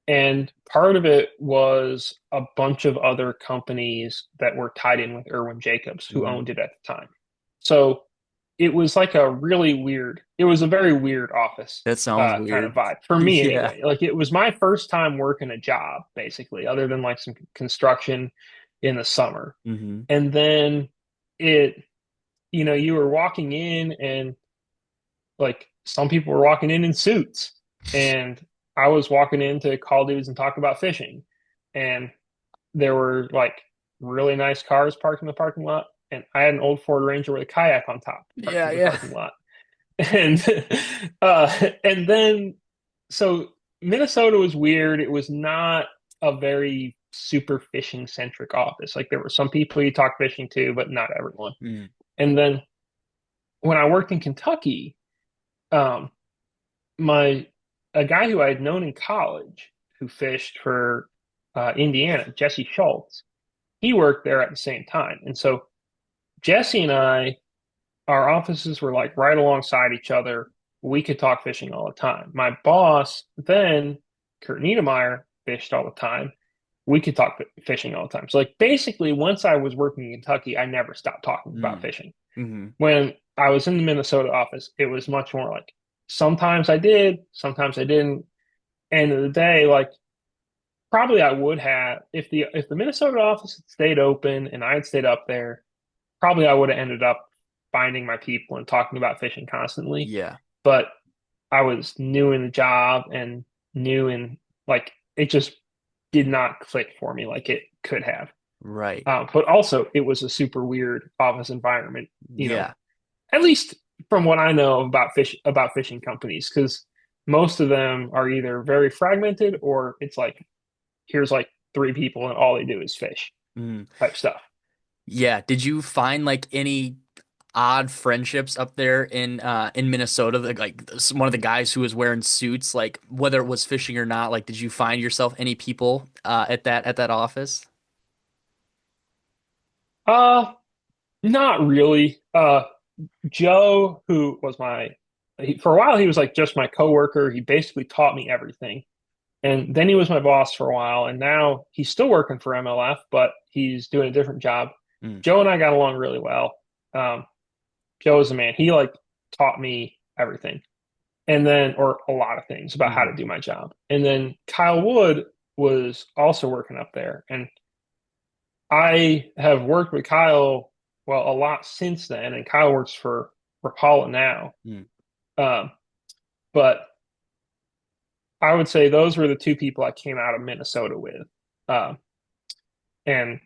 And part of it was a bunch of other companies that were tied in with Irwin Jacobs, who Hmm. owned it at the time. So it was a very weird office That sounds kind of weird. vibe for me Yeah. anyway. Like it was my first time working a job, basically, other than like some construction in the summer. Hmm. And then it, you were walking in and like some people were walking in suits, and I was walking in to call dudes and talk about fishing, and there were like really nice cars parked in the parking lot, and I had an old Ford Ranger with a kayak on top parked Yeah, in the yeah. parking lot, and and then so Minnesota was weird. It was not a very super fishing centric office. Like there were some people you talk fishing to, but not everyone. Mm. And then when I worked in Kentucky, um, my a guy who I had known in college who fished for Indiana, Jesse Schultz, he worked there at the same time. And so Jesse and I, our offices were like right alongside each other. We could talk fishing all the time. My boss then, Kurt Niedermeyer, fished all the time. We could talk fishing all the time. So like basically, once I was working in Kentucky, I never stopped talking about Mm. fishing. Hmm. When I was in the Minnesota office, it was much more like sometimes I did, sometimes I didn't. End of the day, like probably I would have if the Minnesota office had stayed open and I had stayed up there, probably I would have ended up finding my people and talking about fishing constantly. Yeah. But I was new in the job and new in like it just did not click for me like it could have. Right. But also, it was a super weird office environment, Yeah. at least from what I know about fishing companies, because most of them are either very fragmented or it's like here's like three people and all they do is fish Mm. type stuff. Yeah. Did you find like any? odd friendships up there in Minnesota? One of the guys who was wearing suits, like whether it was fishing or not, like did you find yourself any people at that office? Uh, Not really. Joe, who was for a while, he was like just my coworker. He basically taught me everything. And then he was my boss for a while. And now he's still working for MLF, but he's doing a different job. Mm, Joe and I got along really well. Um, Joe is a man. He like taught me everything. And then, or a lot of things about how mm, to do my job. And then Kyle Wood was also working up there. And I have worked with Kyle, well, a lot since then. And Kyle works for Rapala now. mm. Um, but I would say those were the two people I came out of Minnesota with. Um, and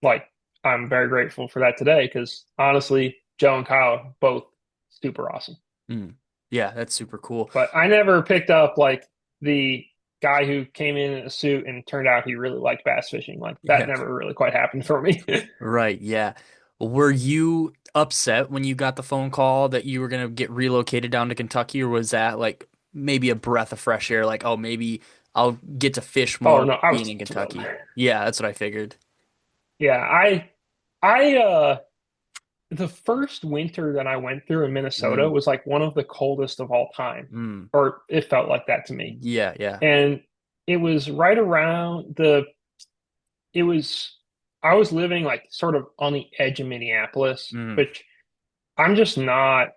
like, I'm very grateful for that today because honestly, Joe and Kyle both super awesome. Mm. Yeah, that's super cool. But I never picked up like the guy who came in a suit and turned out he really liked bass fishing. Like that Yeah. never really quite happened for me. Right, yeah. Were you upset when you got the phone call that you were gonna get relocated down to Kentucky, or was that like maybe a breath of fresh air, like, oh, maybe I'll get to fish Oh more no, I being was in thrilled. Kentucky? Yeah, that's what I figured. Yeah, I the first winter that I went through in Minnesota Mm, was like one of the coldest of all time, mm. or it felt like that to me. Yeah, yeah. And it was right around it was, I was living like sort of on the edge of Minneapolis, Mm, which I'm just not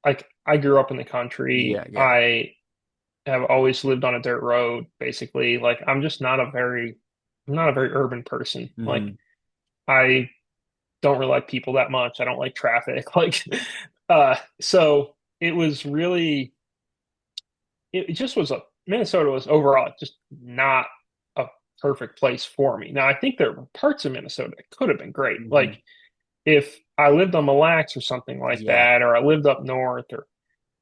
like, I grew up in the country. yeah, yeah. I have always lived on a dirt road, basically. Like I'm not a very urban person. Like Mm, I don't really like people that much. I don't like traffic. Like, so it was really, it just was Minnesota was overall just not a perfect place for me. Now, I think there were parts of Minnesota that could have been great. mhm. Like if I lived on Mille Lacs or something like Yeah. that, or I lived up north, or,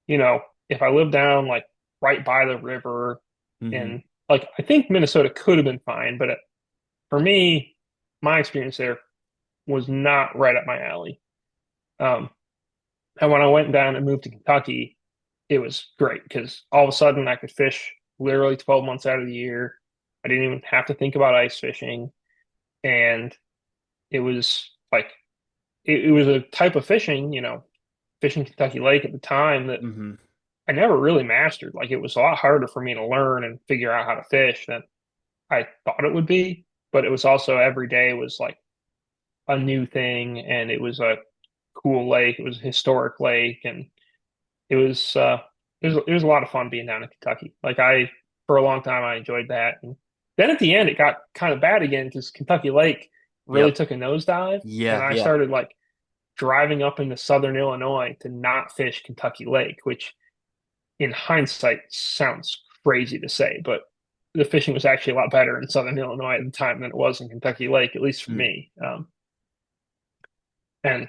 you know, if I lived down like right by the river Hmm. and like, I think Minnesota could have been fine, but for me, my experience there was not right up my alley. Um, and when I went down and moved to Kentucky, it was great because all of a sudden I could fish literally 12 months out of the year. I didn't even have to think about ice fishing. And it was like, it was a type of fishing, fishing Kentucky Lake at the time that Hmm. I never really mastered. Like it was a lot harder for me to learn and figure out how to fish than I thought it would be. But it was also every day was like a new thing. And it was a cool lake. It was a historic lake. And it was it was a lot of fun being down in Kentucky. Like for a long time I enjoyed that. And then at the end it got kind of bad again because Kentucky Lake really Yep. took a nosedive, and Yeah, I yeah. started like driving up into southern Illinois to not fish Kentucky Lake, which in hindsight sounds crazy to say, but the fishing was actually a lot better in southern Illinois at the time than it was in Kentucky Lake, at least for Mm. me. And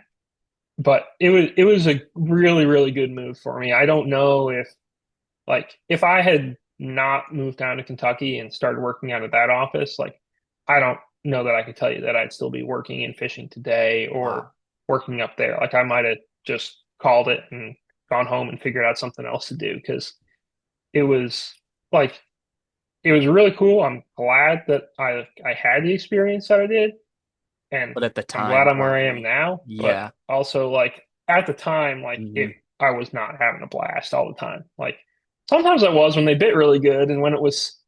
but it was a really really good move for me. I don't know if I had not moved down to Kentucky and started working out of that office, like I don't know that I could tell you that I'd still be working in fishing today or Wow. working up there. Like I might have just called it and gone home and figured out something else to do because it was like it was really cool. I'm glad that I had the experience that I did, and But at the I'm glad time, I'm where I am probably. now. But Yeah. also, like at the time, like Hmm. I was not having a blast all the time. Like sometimes I was when they bit really good, and when it was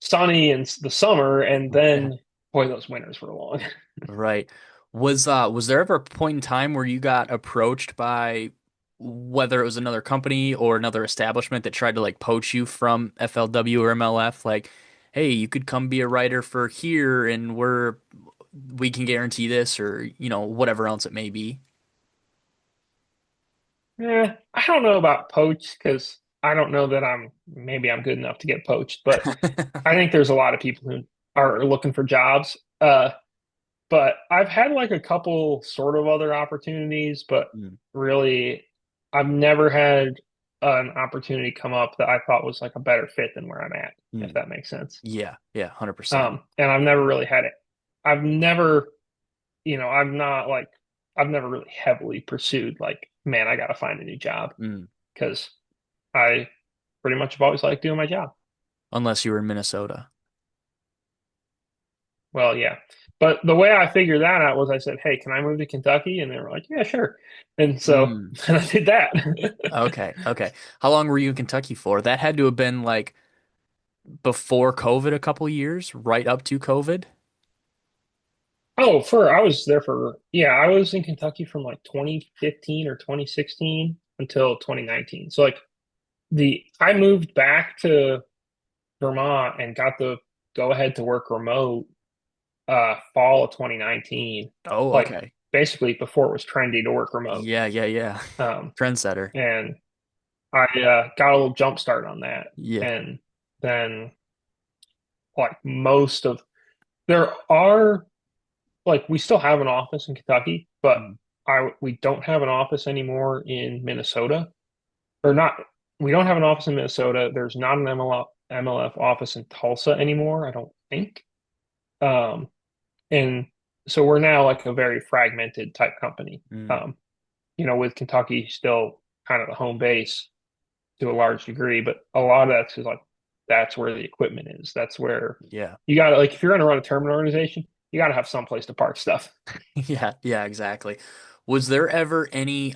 sunny and the summer, and then boy, those winters were long. Right. Was there ever a point in time where you got approached by whether it was another company or another establishment that tried to like poach you from FLW or MLF? Like, hey, you could come be a writer for here and we can guarantee this or, whatever else it may be. Yeah, I don't know about poached because I don't know that maybe I'm good enough to get poached, but I think there's a lot of people who are looking for jobs. But I've had like a couple sort of other opportunities, but Mm, really, I've never had an opportunity come up that I thought was like a better fit than where I'm at, if mm. that makes sense. Yeah, yeah, 100%. And I've never really had it. I've never, I'm not like I've never really heavily pursued like, man, I got to find a new job Mm. because I pretty much have always liked doing my job. Unless you were in Minnesota. Well, yeah. But the way I figured that out was I said, "Hey, can I move to Kentucky?" And they were like, "Yeah, sure." And so Mm. and I did that. Okay, okay. How long were you in Kentucky for? That had to have been like before COVID a couple years, right up to COVID. Oh, for I was there for yeah, I was in Kentucky from like 2015 or 2016 until 2019. So like the I moved back to Vermont and got the go ahead to work remote fall of 2019, Oh, like okay. basically before it was trendy to work remote. Yeah, yeah, yeah. Um, Trendsetter. and I got a little jump start on that. Yeah. And then like most of there are like we still have an office in Kentucky, but Mm. I we don't have an office anymore in Minnesota. Or not we don't have an office in Minnesota. There's not an MLF office in Tulsa anymore, I don't think. Um, and so we're now like a very fragmented type company. Mm. With Kentucky still kind of the home base to a large degree, but a lot of that's just like that's where the equipment is. That's where Yeah. you got to like if you're going to run a tournament organization, you got to have some place to park stuff. Yeah, yeah, exactly. Was there ever any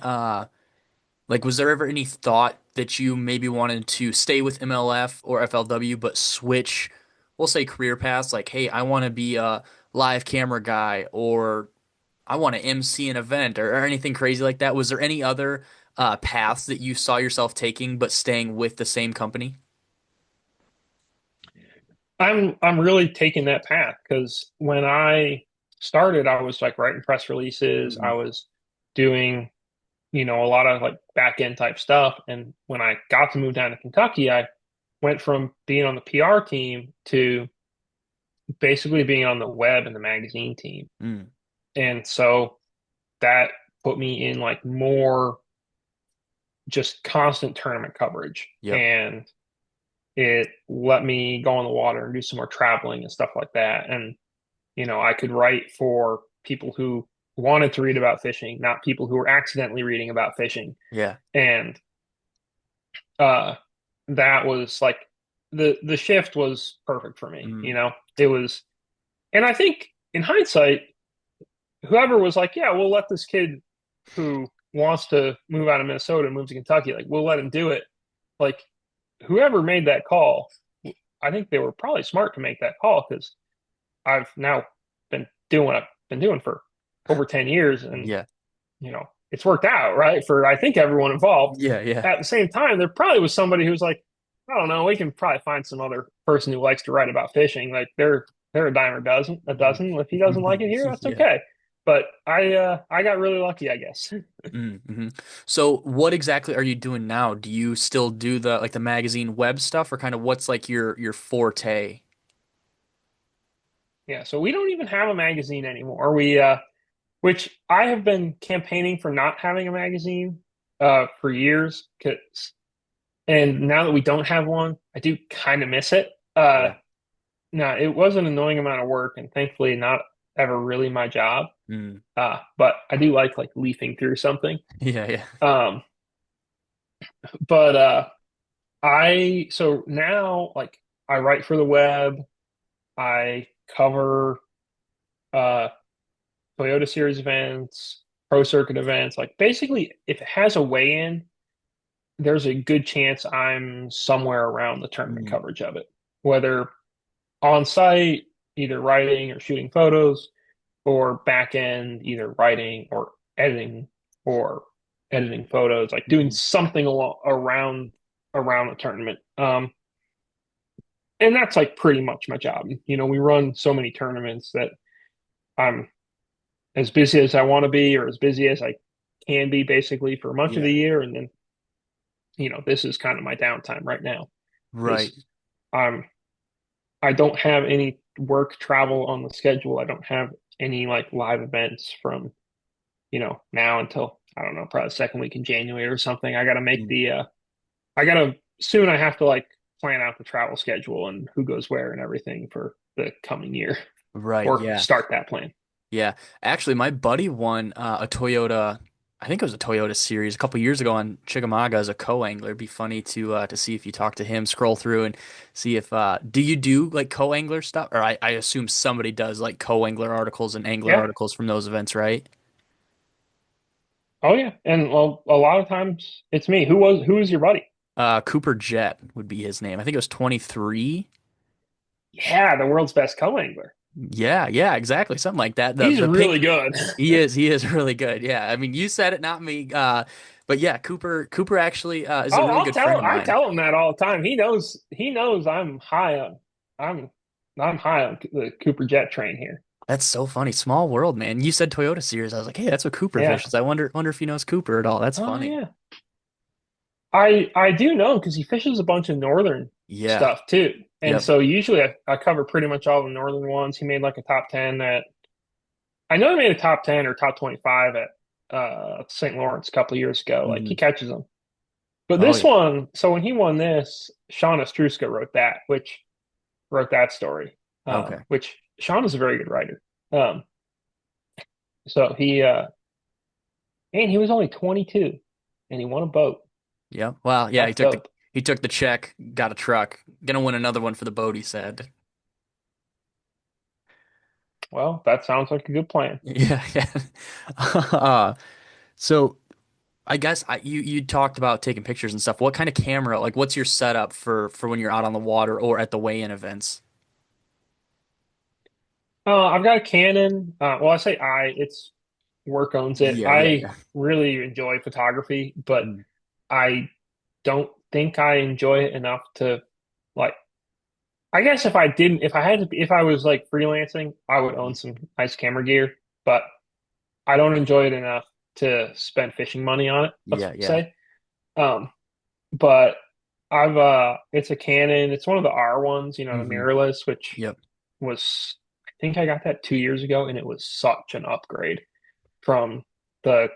like was there ever any thought that you maybe wanted to stay with MLF or FLW but switch, we'll say career paths like, hey, I want to be a live camera guy or I want to MC an event or anything crazy like that? Was there any other paths that you saw yourself taking but staying with the same company? I'm really taking that path because when I started, I was like writing press releases. I Mm. was doing, a lot of like back end type stuff. And when I got to move down to Kentucky, I went from being on the PR team to basically being on the web and the magazine team. Mm. And so that put me in like more just constant tournament coverage. Yep. And it let me go on the water and do some more traveling and stuff like that. And I could write for people who wanted to read about fishing, not people who were accidentally reading about fishing. Yeah. And uh, that was like the shift was perfect for me. Mm. It was, and I think in hindsight, whoever was like, yeah, we'll let this kid who wants to move out of Minnesota and move to Kentucky, like we'll let him do it. Like whoever made that call, I think they were probably smart to make that call because I've now been doing what I've been doing for over 10 years and Yeah. it's worked out, right? For I think everyone involved. Yeah, yeah. At the same time, there probably was somebody who's like, I don't know, we can probably find some other person who likes to write about fishing. Like they're a dime a dozen. If he doesn't like it here, that's Yeah. okay. But I got really lucky, I guess. Mm-hmm. So what exactly are you doing now? Do you still do the like the magazine web stuff or kind of what's like your forte? Yeah, so we don't even have a magazine anymore. We which I have been campaigning for not having a magazine for years. 'Cause now that we don't have one, I do kind of miss it. Yeah. No, it was an annoying amount of work, and thankfully not ever really my job. Mm. But I do like leafing through something. Yeah, yeah. Um, but I so now like I write for the web. I cover uh Toyota Series events, Pro Circuit events. Like basically, if it has a weigh-in, there's a good chance I'm somewhere around the tournament Mm. coverage of it, whether on site, either writing or shooting photos, or back end, either writing or editing or editing photos, like doing Mhm. something around the tournament. And that's like pretty much my job. We run so many tournaments that I'm as busy as I want to be, or as busy as I can be, basically for much of Yeah. the year. And then, this is kind of my downtime right now Right. because I'm I don't have any work travel on the schedule. I don't have any like live events from, now until I don't know, probably the second week in January or something. I got to make Mm. I got to soon I have to like plan out the travel schedule and who goes where and everything for the coming year Right. or Yeah. start that plan. Yeah, actually, my buddy won a Toyota. I think it was a Toyota Series a couple years ago on Chickamauga as a co-angler. It'd be funny to see if you talk to him, scroll through and see if do you do like co-angler stuff? Or I assume somebody does like co-angler articles and angler Yeah. articles from those events, right? Oh yeah. And well, a lot of times it's me. Who was your buddy? Cooper Jet would be his name. I think it was 23. Yeah, the world's best co-angler. Yeah, yeah, exactly, something like that. The He's the really pink. good. He is really good. Yeah, I mean, you said it, not me. But yeah, Cooper actually is a Oh, really good friend of I mine. tell him that all the time. He knows I'm I'm high on the Cooper Jet train here. That's so funny. Small world, man. You said Toyota Series. I was like, hey, that's what Cooper Yeah. fishes. I wonder if he knows Cooper at all. That's Oh funny. yeah. I do know because he fishes a bunch of northern Yeah. stuff too. And Yep. so usually I cover pretty much all the northern ones. He made like a top 10 at I know he made a top 10 or top 25 at St. Lawrence a couple of years ago. Like he Hmm. catches them. But Oh this yeah. one, so when he won this, Sean Ostruska wrote that story, Okay. which Sean is a very good writer. Um, so and he was only 22 and he won a boat. Yep. Well, yeah, That's dope. he took the check, got a truck. Gonna win another one for the boat, he said. Well, that sounds like a good plan. Yeah, yeah. Uh, so I guess you talked about taking pictures and stuff. What kind of camera, like what's your setup for when you're out on the water or at the weigh-in events? I've got a Canon. Well, I say it's work owns it. Yeah, yeah, I yeah. really enjoy photography, but Mm. I don't think I enjoy it enough to like. I guess if I didn't, if I had to, if I was like freelancing, I would own Mhm. some nice camera gear, but I don't enjoy it enough to spend fishing money on it, let's Yeah, yeah. say. Um, but it's a Canon. It's one of the R ones, the Hmm. mirrorless, which Yep. was, I think I got that 2 years ago, and it was such an upgrade from the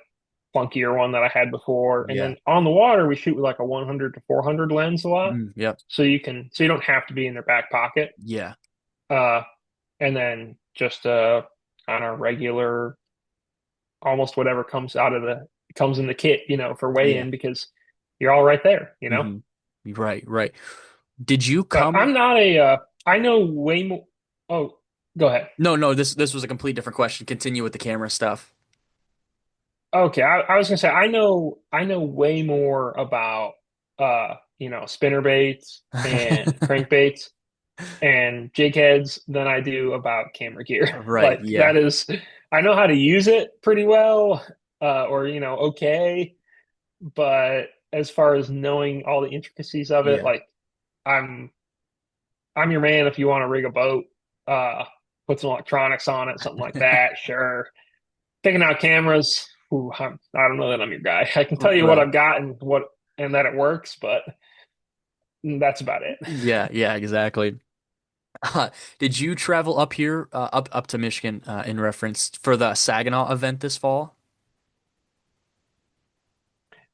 clunkier one that I had before. And Yeah. then on the water, we shoot with like a 100 to 400 lens a lot, Yep. so you don't have to be in their back pocket. Yeah. Uh, and then just on a regular, almost whatever comes in the kit, for Yeah. weigh-in because you're all right there. Hmm. Right, right. Did you But come? I'm not I know way more. Oh, go ahead. No, no, this was a complete different question. Continue with the camera stuff. Okay, I was gonna say I know way more about spinner baits and crankbaits and jig heads than I do about camera gear. Right, Like yeah. that is I know how to use it pretty well, or okay, but as far as knowing all the intricacies of it, Yeah. like I'm I'm your man if you want to rig a boat, uh, put some electronics on it, something like that. Sure. Picking out cameras, I don't know that I'm your guy. I can tell you what Right. I've got and that it works, but that's about it. Yeah, yeah, exactly. Did you travel up here, up to Michigan, in reference for the Saginaw event this fall?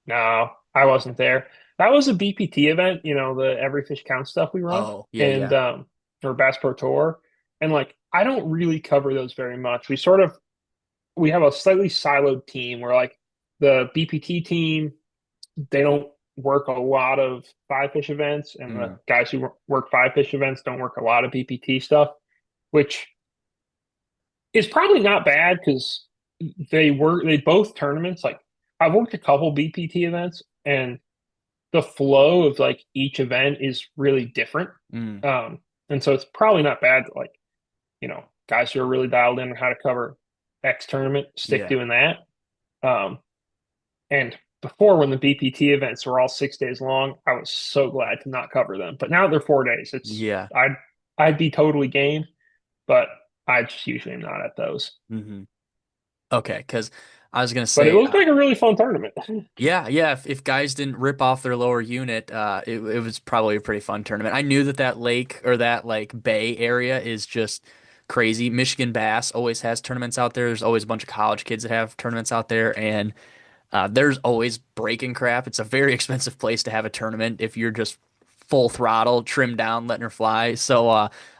No, I wasn't there. That was a BPT event, the Every Fish Counts stuff we run, Oh, yeah, and yeah. or Bass Pro Tour, and like I don't really cover those very much. We have a slightly siloed team where like the BPT team, they don't work a lot of five fish events, and the Mm, guys who work five fish events don't work a lot of BPT stuff, which is probably not bad because they both tournaments. Like I've worked a couple BPT events, and the flow of like each event is really different. mm, And so it's probably not bad that like, guys who are really dialed in on how to cover X tournament stick yeah, doing that. Um, and before when the BPT events were all 6 days long, I was so glad to not cover them. But now they're 4 days. yeah. I'd be totally game, but I just usually am not at those. Hmm. Okay, because I was gonna But it say, looked like a really fun tournament. yeah, yeah. If guys didn't rip off their lower unit, it was probably a pretty fun tournament. I knew that that lake or that like bay area is just crazy. Michigan Bass always has tournaments out there. There's always a bunch of college kids that have tournaments out there, and there's always breaking crap. It's a very expensive place to have a tournament if you're just full throttle, trimmed down, letting her fly. So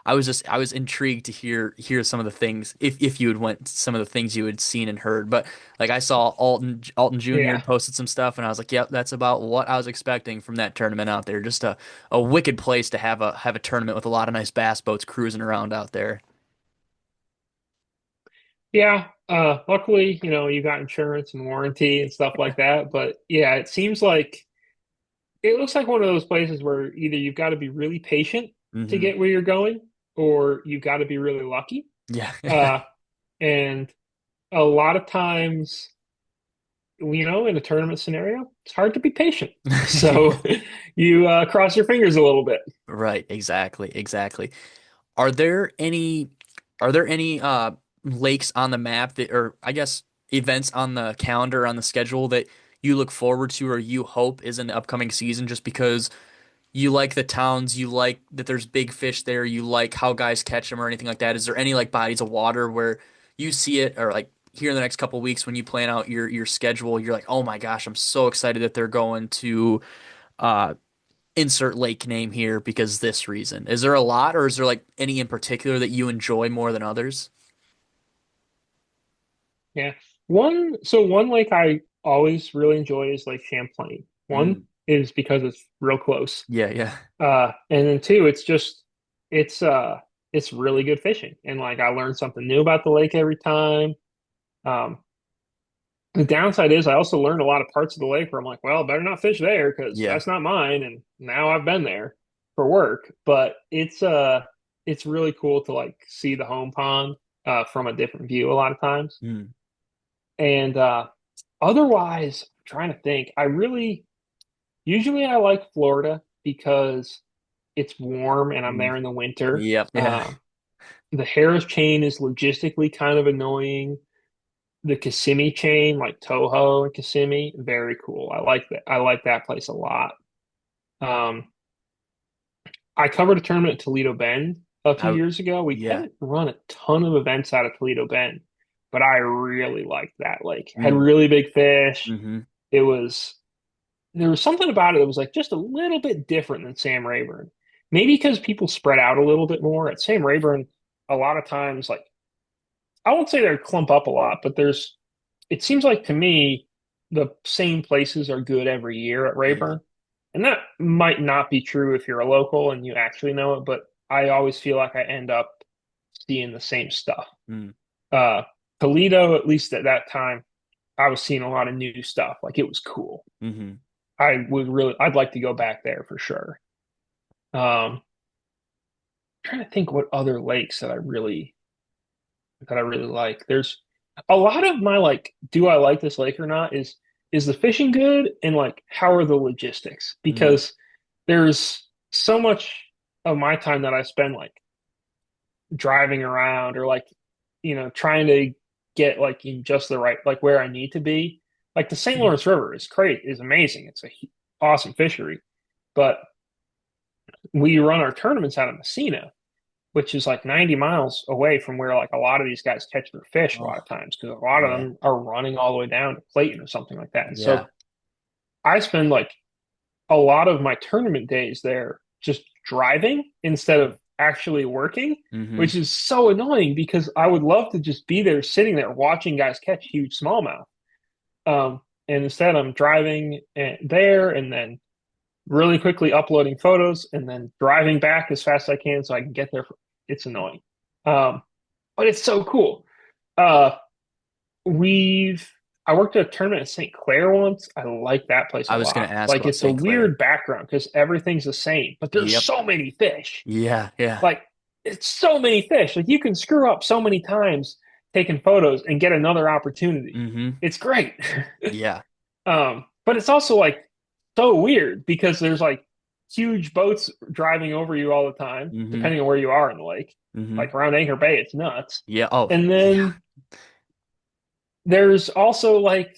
I was intrigued to hear some of the things if you had went some of the things you had seen and heard. But like I saw Alton Jr. Yeah. had posted some stuff, and I was like, yep, that's about what I was expecting from that tournament out there. Just a wicked place to have a tournament with a lot of nice bass boats cruising around out there. Yeah. Luckily, you got insurance and warranty and stuff like that. But yeah, it looks like one of those places where either you've got to be really patient to Hmm. get where you're going, or you've got to be really lucky. Yeah. Uh, and a lot of times, in a tournament scenario, it's hard to be patient. So you cross your fingers a little bit. Right, exactly, exactly. Are there any are there any lakes on the map that or I guess events on the calendar on the schedule that you look forward to or you hope is in the upcoming season just because you like the towns, you like that there's big fish there, you like how guys catch them or anything like that? Is there any like bodies of water where you see it or like here in the next couple of weeks when you plan out your schedule, you're like, "Oh my gosh, I'm so excited that they're going to uh insert lake name here because this reason." Is there a lot, or is there like any in particular that you enjoy more than others? Yeah. So one lake I always really enjoy is Lake Champlain. One Mm. is because it's real close. Yeah, yeah. And then two, it's uh it's really good fishing. And like I learn something new about the lake every time. Um, the downside is I also learned a lot of parts of the lake where I'm like, well, better not fish there because Yeah. that's not mine. And now I've been there for work. But it's really cool to like see the home pond from a different view a lot of times. Mm. And otherwise, I'm trying to think. Usually I like Florida because it's warm and I'm Mm. there in the winter. Yep. Yeah. The Harris chain is logistically kind of annoying. The Kissimmee chain, like Toho and Kissimmee, very cool. I like that. I like that place a lot. Um, I covered a tournament at Toledo Bend a few I years ago. We yeah. haven't run a ton of events out of Toledo Bend, but I really liked that lake. Had Mm. really big fish. Hmm. It was There was something about it that was like just a little bit different than Sam Rayburn. Maybe because people spread out a little bit more. At Sam Rayburn, a lot of times, like I won't say they clump up a lot, but it seems like to me the same places are good every year at Yeah. Rayburn. And that might not be true if you're a local and you actually know it, but I always feel like I end up seeing the same stuff. Mm. Uh, Toledo, at least at that time, I was seeing a lot of new stuff. Like it was cool. Hmm. I'd like to go back there for sure. Um, trying to think what other lakes that I really like. There's a lot of my like, do I like this lake or not? Is the fishing good and like how are the logistics? Mm. Because there's so much of my time that I spend like driving around or like, trying to get like in just the right like where I need to be. Like the St. Lawrence River is amazing. It's a awesome fishery, but we run our tournaments out of Messina, which is like 90 miles away from where like a lot of these guys catch their fish a lot Oh, of times because a lot of yeah. them are running all the way down to Clayton or something like that. And Yeah. so I spend like a lot of my tournament days there just driving instead of actually working, Hmm. which is so annoying because I would love to just be there sitting there watching guys catch huge smallmouth. And instead I'm driving there and then really quickly uploading photos and then driving back as fast as I can so I can get there. It's annoying. Um, but it's so cool. Uh, we've I worked at a tournament at St. Clair once. I like that place a I was gonna lot. ask Like about it's a St. Clair. weird background because everything's the same, but there's Yep. so many fish. Yeah. Yeah. Like it's so many fish. Like you can screw up so many times taking photos and get another opportunity. Hmm. It's great. Yeah. But it's also like so weird because there's like huge boats driving over you all the time, Hmm. depending on where you are in the lake. Hmm. Like around Anchor Bay, it's nuts. Yeah. Oh, And yeah. then there's also like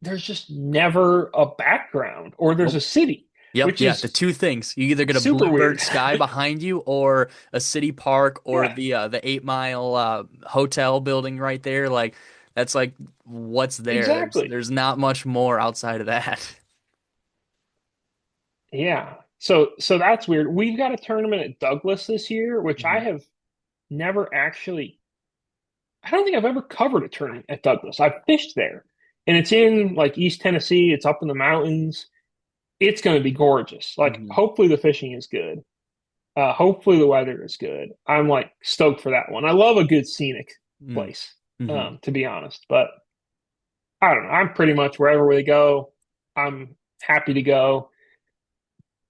there's just never a background or there's a Nope. city, Yep, which yeah, the is two things. You either get a super bluebird weird. sky behind you or a city park or Yeah, the 8 Mile hotel building right there. Like that's like what's there. exactly. There's not much more outside of that. Yeah. So that's weird. We've got a tournament at Douglas this year, which I Mhm. have never actually. I don't think I've ever covered a tournament at Douglas. I've fished there, and it's in like East Tennessee. It's up in the mountains. It's going to be gorgeous. Like, Mhm. hopefully the fishing is good. Hopefully the weather is good. I'm like stoked for that one. I love a good scenic Mm. place, Mhm. to be honest. But I don't know. I'm pretty much wherever we go, I'm happy to go.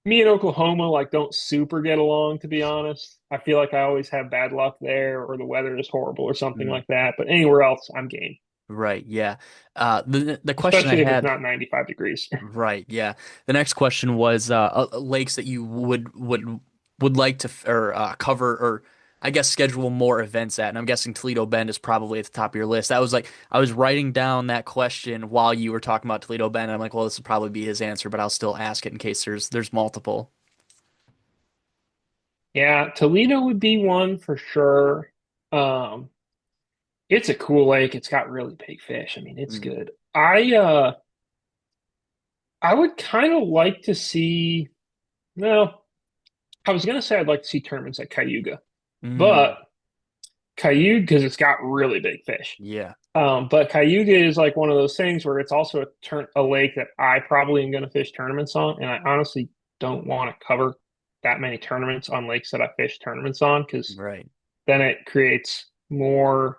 Me and Oklahoma like don't super get along, to be honest. I feel like I always have bad luck there, or the weather is horrible, or something Mm. like that. But anywhere else, I'm game, Right. Yeah. The question I especially if it's had. not 95 degrees. Right. Yeah. The next question was lakes that you would like to or cover or I guess schedule more events at. And I'm guessing Toledo Bend is probably at the top of your list. That was like I was writing down that question while you were talking about Toledo Bend. And I'm like, well, this would probably be his answer, but I'll still ask it in case there's multiple. Yeah, Toledo would be one for sure. Um, it's a cool lake. It's got really big fish. I mean, it's Mm. good. I would kind of like to see, no, I was gonna say I'd like to see tournaments at Cayuga, Mm. but Cayuga, because it's got really big fish. Yeah. But Cayuga is like one of those things where it's also a lake that I probably am gonna fish tournaments on, and I honestly don't want to cover that many tournaments on lakes that I fish tournaments on, because Right. then it creates more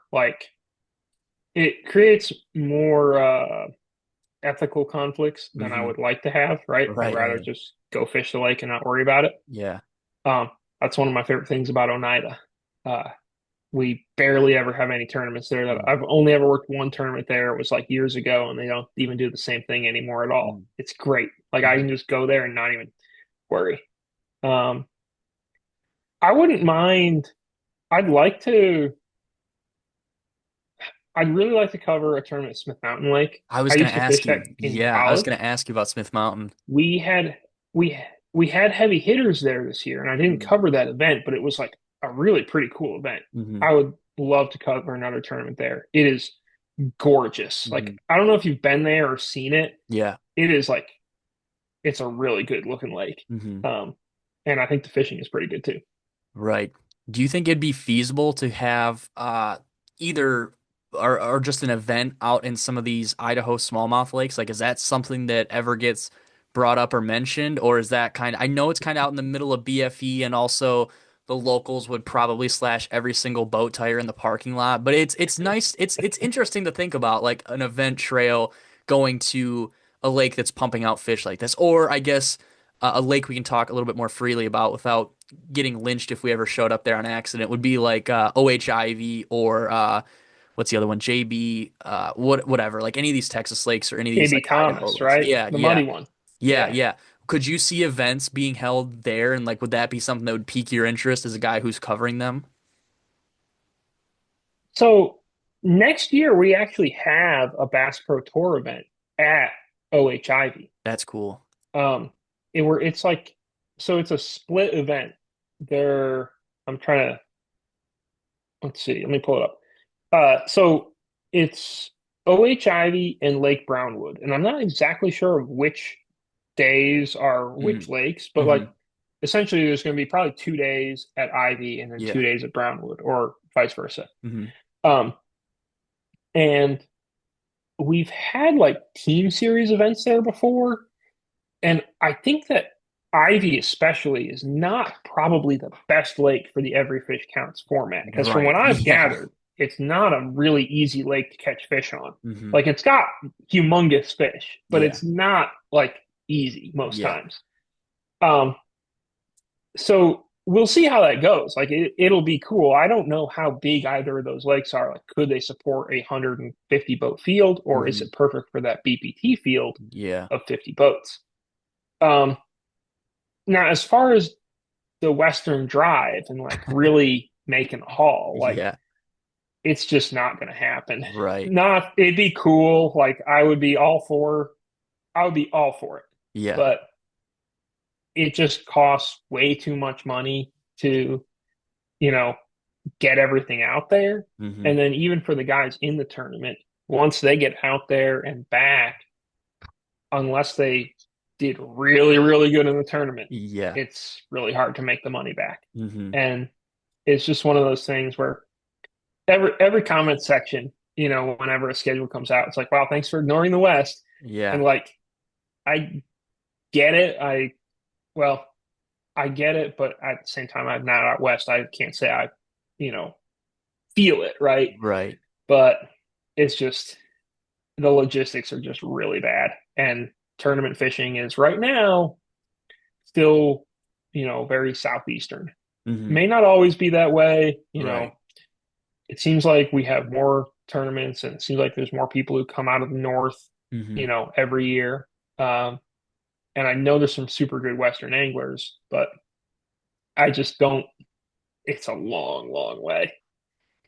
ethical conflicts than I Hmm. would like to have, right? I'd Right. rather Right. just go fish the lake and not worry about it. Yeah. Um, that's one of my favorite things about Oneida. Uh, we barely ever have any tournaments there. That Mm. I've only ever worked one tournament there. It was like years ago, and they don't even do the same thing anymore at all. Mm. It's great. Like, I Mhm. can just go there and not even worry. Um, I wouldn't mind. I'd like to. I'd really like to cover a tournament at Smith Mountain Lake. I was I gonna used to ask fish you. that in Yeah, I was college. gonna ask you about Smith Mountain. We had we we had heavy hitters there this year, and I didn't Mm. cover that event, but it was like a really pretty cool event. Hmm. I would love to cover another tournament there. It is gorgeous. Like, Hmm. I don't know if you've been there or seen it. Yeah. It is like it's a really good looking lake. Hmm. Um, and I think the fishing is pretty good too. Right. Do you think it'd be feasible to have either or just an event out in some of these Idaho smallmouth lakes? Like, is that something that ever gets brought up or mentioned, or is that kind of, I know it's kind of out in the middle of BFE and also the locals would probably slash every single boat tire in the parking lot, but it's nice. It's interesting to think about like an event trail going to a lake that's pumping out fish like this, or I guess a lake we can talk a little bit more freely about without getting lynched if we ever showed up there on accident would be like OHIV or what's the other one? JB, whatever. Like any of these Texas lakes or any of these KB like Idaho Thomas, lakes. right? Yeah, The yeah, muddy one. yeah, Yeah. yeah. Could you see events being held there, and like would that be something that would pique your interest as a guy who's covering them? So next year we actually have a Bass Pro Tour event at OHIV. That's cool. Um, it's like, so it's a split event. There, I'm trying to, let's see, let me pull it up. So it's OHIV and Lake Brownwood, and I'm not exactly sure of which days are which Hmm. lakes, but like Hmm. essentially there's going to be probably 2 days at Ivy and then Yeah. 2 days at Brownwood, or vice versa. Hmm. Um, and we've had like team series events there before, and I think that Ivy especially is not probably the best lake for the every fish counts format, because from Right. what I've Yeah. gathered, it's not a really easy lake to catch fish on. Hmm. Like, it's got humongous fish, but Yeah. it's not like easy most Yeah. times. Um, so we'll see how that goes. Like, it'll be cool. I don't know how big either of those lakes are. Like, could they support a 150 boat field, or is Hmm. it perfect for that BPT field Yeah. of 50 boats? Um, Now, as far as the Western Drive and like really making a haul, like, Yeah. it's just not going to happen. Right. Not, it'd be cool. Like, I would be all for it, Yeah. but it just costs way too much money to, you know, get everything out there. Hmm. And then even for the guys in the tournament, once they get out there and back, unless they did really, really good in the tournament, Yeah. it's really hard to make the money back. Hmm. And it's just one of those things where every comment section, whenever a schedule comes out, it's like, wow, thanks for ignoring the West. Yeah. And like, I get it. Well, I get it, but at the same time, I'm not out West. I can't say I, you know, feel it, right? Right. But it's just the logistics are just really bad. And tournament fishing is right now still, very southeastern. Hmm. May not always be that way. Right. It seems like we have more tournaments and it seems like there's more people who come out of the north, Hmm. every year. Um, and I know there's some super good Western anglers, but I just don't, it's a long, long way. I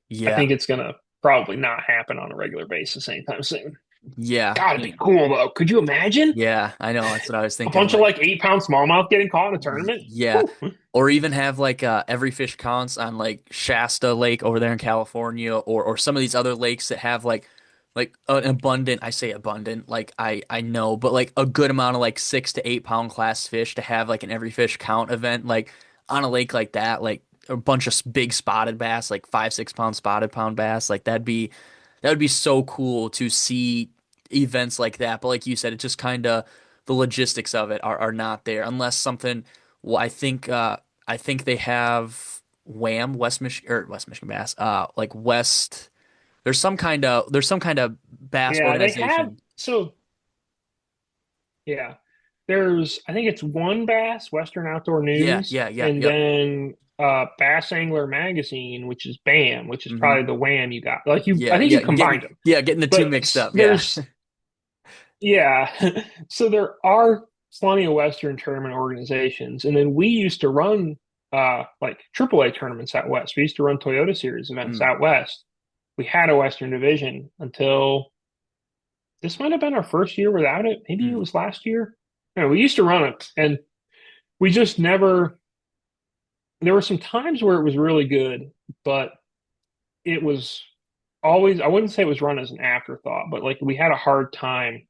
Yeah. think it's gonna probably not happen on a regular basis anytime soon. Yeah. God, it'd be cool though. Could you imagine Yeah. I know. That's what I was a thinking. bunch of Like, like 8 pound smallmouth getting caught in a tournament? yeah. Whew. Or even have like every fish counts on like Shasta Lake over there in California, or some of these other lakes that have like an abundant, I say abundant, like I know, but like a good amount of like 6 to 8 pound class fish to have like an every fish count event like on a lake like that, like a bunch of big spotted bass, like 5 6 pound spotted pound bass, like that would be so cool to see events like that. But like you said, it just kind of the logistics of it are not there unless something. Well, I think they have Wham West Michigan Bass. Like West. There's some kind of bass Yeah, they have. organization. So yeah, there's I think it's One Bass, Western Outdoor Yeah, News, yeah, yeah, and yep. then Bass Angler Magazine, which is BAM, which is Hmm. probably the Wham you got. Like I Yeah, think yeah, you combined them. getting the two But mixed up. Yeah. there's yeah, so there are plenty of Western tournament organizations, and then we used to run like AAA tournaments out west. We used to run Toyota Series events Mm, out west. We had a Western division until this might have been our first year without it. Maybe it mm, was last year. No, we used to run it, and we just never. There were some times where it was really good, but it was always. I wouldn't say it was run as an afterthought, but like we had a hard time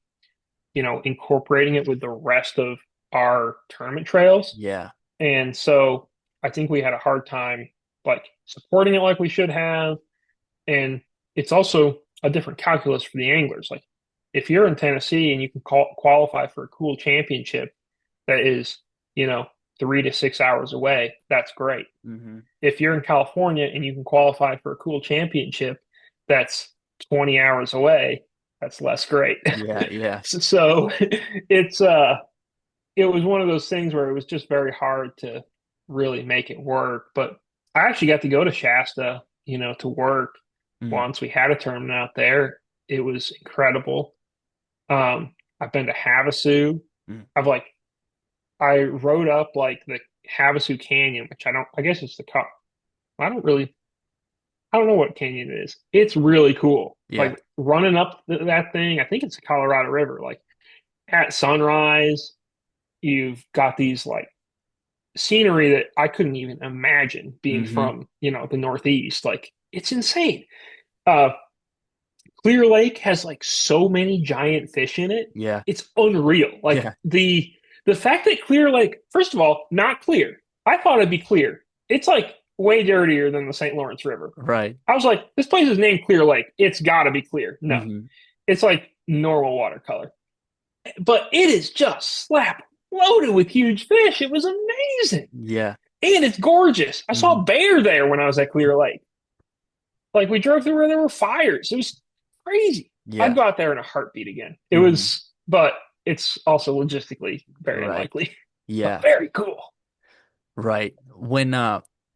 incorporating it with the rest of our tournament trails. yeah. And so I think we had a hard time like supporting it like we should have. And it's also a different calculus for the anglers. Like if you're in Tennessee and you can qualify for a cool championship that is, you know, 3 to 6 hours away, that's great. Hmm. If you're in California and you can qualify for a cool championship that's 20 hours away, that's less great. Yeah, yeah. So it's it was one of those things where it was just very hard to really make it work. But I actually got to go to Shasta, to work Mm, once. We had a tournament out there. It was incredible. I've been to Havasu. mm. I've like I rode up like the Havasu Canyon, which I guess it's the cup. I don't really I don't know what canyon it is. It's really cool. Yeah. Like running up that thing, I think it's the Colorado River. Like at sunrise, you've got these like scenery that I couldn't even imagine being Hmm. from, the Northeast. Like it's insane. Uh, Clear Lake has like so many giant fish in it. Yeah. It's unreal. Like Yeah. the fact that Clear Lake, first of all, not clear. I thought it'd be clear. It's like way dirtier than the St. Lawrence River. Right. I was like, this place is named Clear Lake. It's got to be clear. No, Hmm. it's like normal watercolor, but it is just slap loaded with huge fish. It was amazing. Yeah. And it's gorgeous. I saw Hmm. a bear there when I was at Clear Lake. Like we drove through where there were fires. It was crazy. I'd Yeah. go out there in a heartbeat again. It Hmm. was, but it's also logistically very Right. unlikely, but Yeah. very cool. Right. When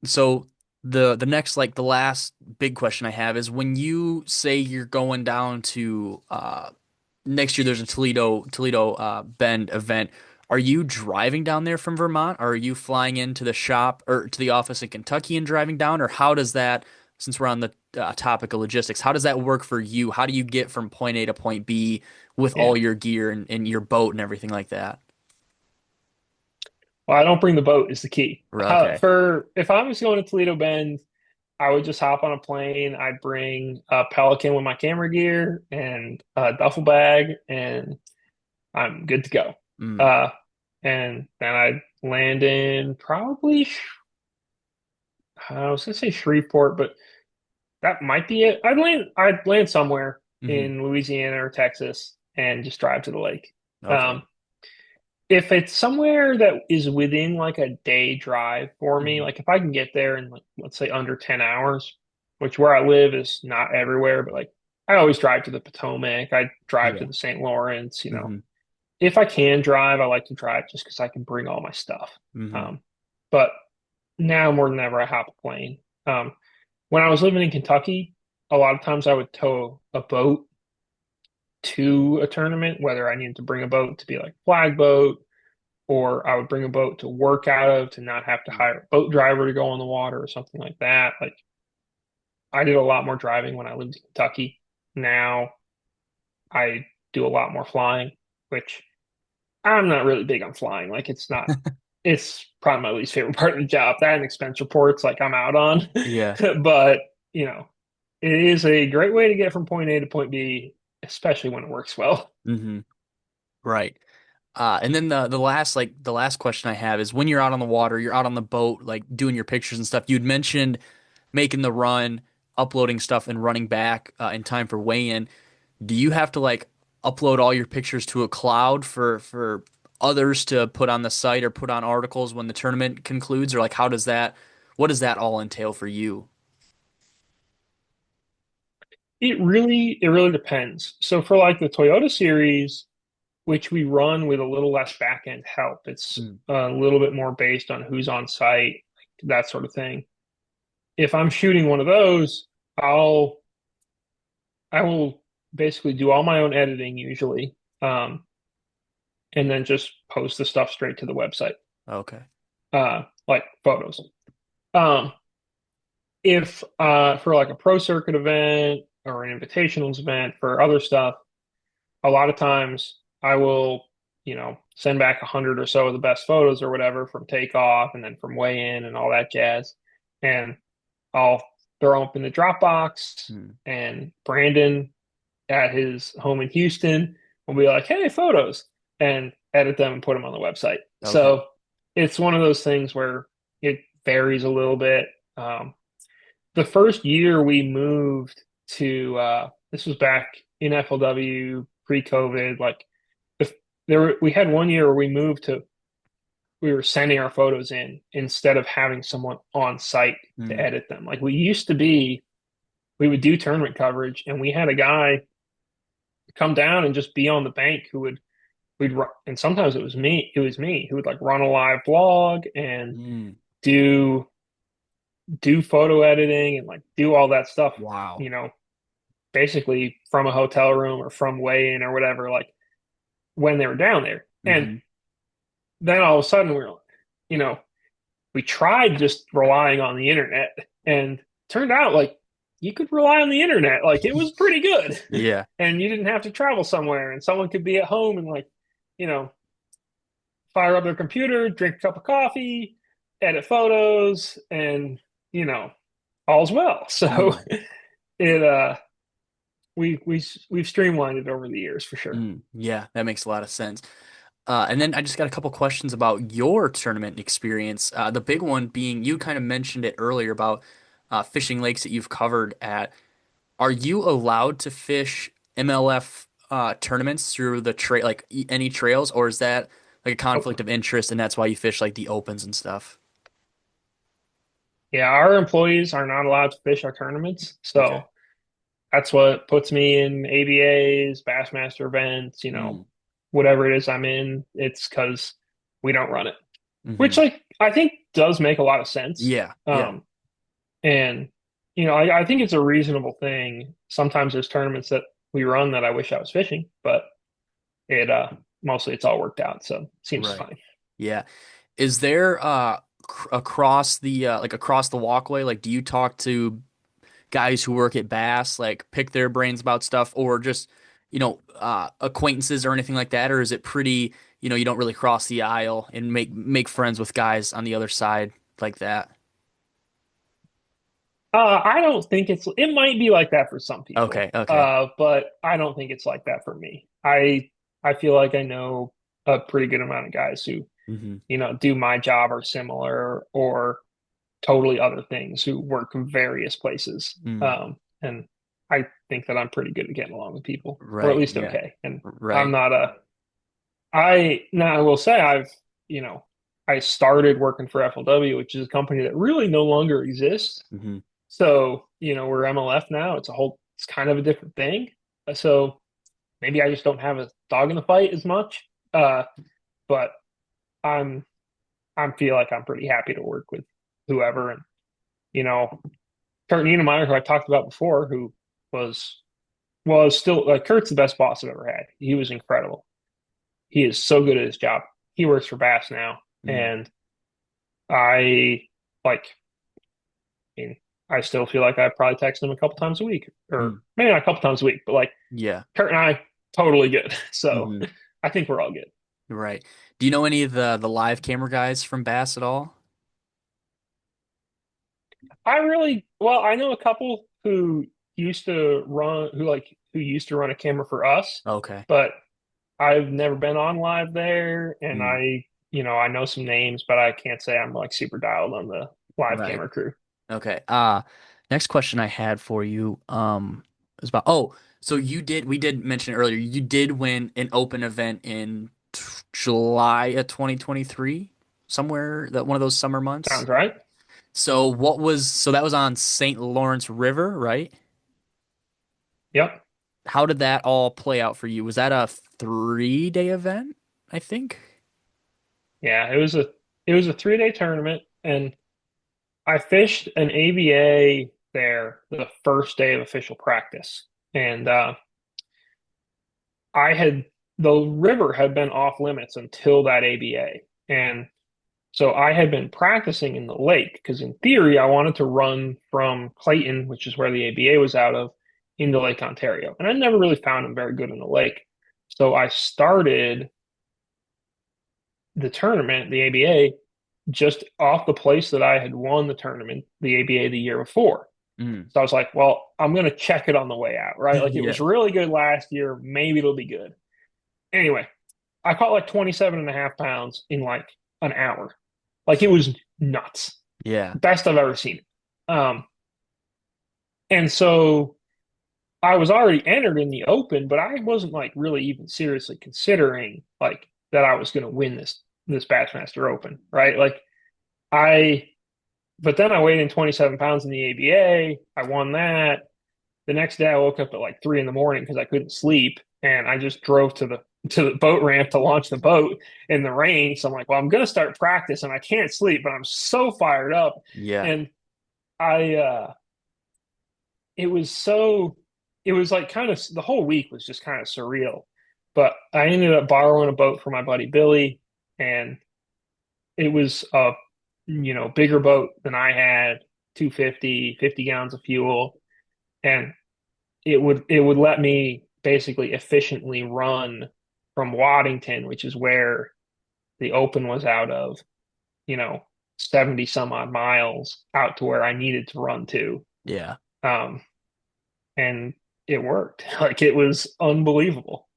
so the next like the last big question I have is when you say you're going down to next year there's a Toledo Bend event. Are you driving down there from Vermont or are you flying into the shop or to the office in Kentucky and driving down or how does that since we're on the topic of logistics, how does that work for you? How do you get from point A to point B with all Yeah. your gear and your boat and everything like that? Well, I don't bring the boat is the key. Okay. For if I was going to Toledo Bend, I would just hop on a plane. I'd bring a Pelican with my camera gear and a duffel bag, and I'm good to go. Mm. Uh, and then I'd land in probably, I was gonna say Shreveport, but that might be it. I'd land somewhere Hmm. in Louisiana or Texas and just drive to the lake. Okay. Um, if it's somewhere that is within like a day drive for me, Hmm. like if I can get there in like let's say under 10 hours, which where I live is not everywhere, but like I always drive to the Potomac, I drive to Yeah. the St. Lawrence, you know. Hmm. If I can drive, I like to drive just because I can bring all my stuff. Hmm. Um, but now more than ever, I hop a plane. When I was living in Kentucky, a lot of times I would tow a boat to a tournament, whether I needed to bring a boat to be like flag boat, or I would bring a boat to work out of to not have to hire a boat driver to go on the water or something like that. Like I did a lot more driving when I lived in Kentucky. Now I do a lot more flying, which I'm not really big on flying. Like it's probably my least favorite part of the job. That and expense reports, like I'm out on. Yeah. But, you know, it is a great way to get from point A to point B, especially when it works well. Hmm. Right. And then the last question I have is when you're out on the water, you're out on the boat, like doing your pictures and stuff. You'd mentioned making the run, uploading stuff, and running back in time for weigh-in. Do you have to like upload all your pictures to a cloud for others to put on the site or put on articles when the tournament concludes, or like how does that what does that all entail for you? It really depends. So for like the Toyota series, which we run with a little less back end help, it's Mm. a little bit more based on who's on site, that sort of thing. If I'm shooting one of those, I'll I will basically do all my own editing usually, and then just post the stuff straight to the website, Okay. like photos. Um, if for like a pro circuit event or an invitationals event for other stuff, a lot of times I will, send back 100 or so of the best photos or whatever from takeoff and then from weigh in and all that jazz. And I'll throw them up in the Dropbox, Mm. and Brandon at his home in Houston will be like, "Hey, photos," and edit them and put them on the website. Okay. So it's one of those things where it varies a little bit. The first year we moved to this was back in FLW pre-COVID. Like if we had one year where we were sending our photos in instead of having someone on site to Mm. edit them. Like we would do tournament coverage, and we had a guy come down and just be on the bank who would we'd run, and sometimes it was me who would like run a live blog and Mm. do do photo editing and like do all that stuff, Wow. you know, basically from a hotel room or from weigh-in or whatever, like when they were down there. And Hmm. then all of a sudden you know, we tried just relying on the internet, and turned out like you could rely on the internet. Like it was pretty good. Yeah. And you didn't have to travel somewhere, and someone could be at home and like, you know, fire up their computer, drink a cup of coffee, edit photos, and you know, all's well. So Mm. it we've streamlined it over the years for sure. Mm. Yeah, that makes a lot of sense. And then I just got a couple questions about your tournament experience. The big one being you kind of mentioned it earlier about fishing lakes that you've covered at. Are you allowed to fish MLF tournaments through the trail, like any trails, or is that like a conflict Nope. of interest and that's why you fish like the opens and stuff? Yeah, our employees are not allowed to fish our tournaments. Okay. So that's what puts me in ABAs, Bassmaster events, Mm. whatever it is I'm in, it's because we don't run it. Hmm. Which like I think does make a lot of sense. Yeah. Yeah. And I think it's a reasonable thing. Sometimes there's tournaments that we run that I wish I was fishing, but it mostly it's all worked out, so it seems Right. fine. Yeah. Is there across the like across the walkway, like do you talk to guys who work at Bass, like pick their brains about stuff, or just, acquaintances or anything like that? Or is it pretty, you don't really cross the aisle and make friends with guys on the other side like that? I don't think it might be like that for some people. Okay, okay. But I don't think it's like that for me. I feel like I know. a pretty good amount of guys who, Hmm. do my job or similar or totally other things who work in various places. Mm. And I think that I'm pretty good at getting along with people, or at Right. least Yeah. okay. And I'm Right. not a, now I will say you know, I started working for FLW, which is a company that really no longer exists. Hmm. So, we're MLF now. It's kind of a different thing. So maybe I just don't have a dog in the fight as much. But I'm, I feel like I'm pretty happy to work with whoever. And, you know, Kurt Niedermeyer, who I talked about before, who was, still like Kurt's the best boss I've ever had. He was incredible. He is so good at his job. He works for Bass now. Mm. And I like, mean, I still feel like I probably text him a couple times a week, or Mm. maybe not a couple times a week, but like Yeah. Kurt and I, totally good. So Hmm. I think we're all good. Right. Do you know any of the live camera guys from Bass at all? I know a couple who used to run a camera for us, Okay. but I've never been on live there. And Mm. I know some names, but I can't say I'm like super dialed on the live Right. camera crew. Okay. Next question I had for you, is about, so we did mention earlier, you did win an open event in July of 2023, somewhere that one of those summer months. Sounds right. So that was on St. Lawrence River, right? Yep. How did that all play out for you? Was that a 3-day event, I think? Yeah, it was a 3-day tournament, and I fished an ABA there the first day of official practice. And I had the river had been off limits until that ABA. And so I had been practicing in the lake because in theory I wanted to run from Clayton, which is where the ABA was out of, into Lake Ontario. And I never really found him very good in the lake. So I started the tournament, the ABA, just off the place that I had won the tournament, the ABA the year before. Mm. So I was like, well, I'm going to check it on the way out, right? Like it was Yeah. really good last year. Maybe it'll be good. Anyway, I caught like 27 and a half pounds in like an hour. Like it was nuts. Yeah. Best I've ever seen. Um, and so I was already entered in the open, but I wasn't like really even seriously considering like that I was going to win this Bassmaster Open, right? I, but then I weighed in 27 pounds in the ABA. I won that. The next day I woke up at like 3 in the morning because I couldn't sleep, and I just drove to the boat ramp to launch the boat in the rain. So I'm like, well, I'm gonna start practice, and I can't sleep, but I'm so fired up. Yeah. And I it was so it was like kind of the whole week was just kind of surreal. But I ended up borrowing a boat from my buddy Billy, and it was a bigger boat than I had, 250, 50 gallons of fuel, and it would let me basically efficiently run from Waddington, which is where the Open was out of, you know, 70 some odd miles out to where I needed to run to. Yeah. Um, and it worked. Like it was unbelievable.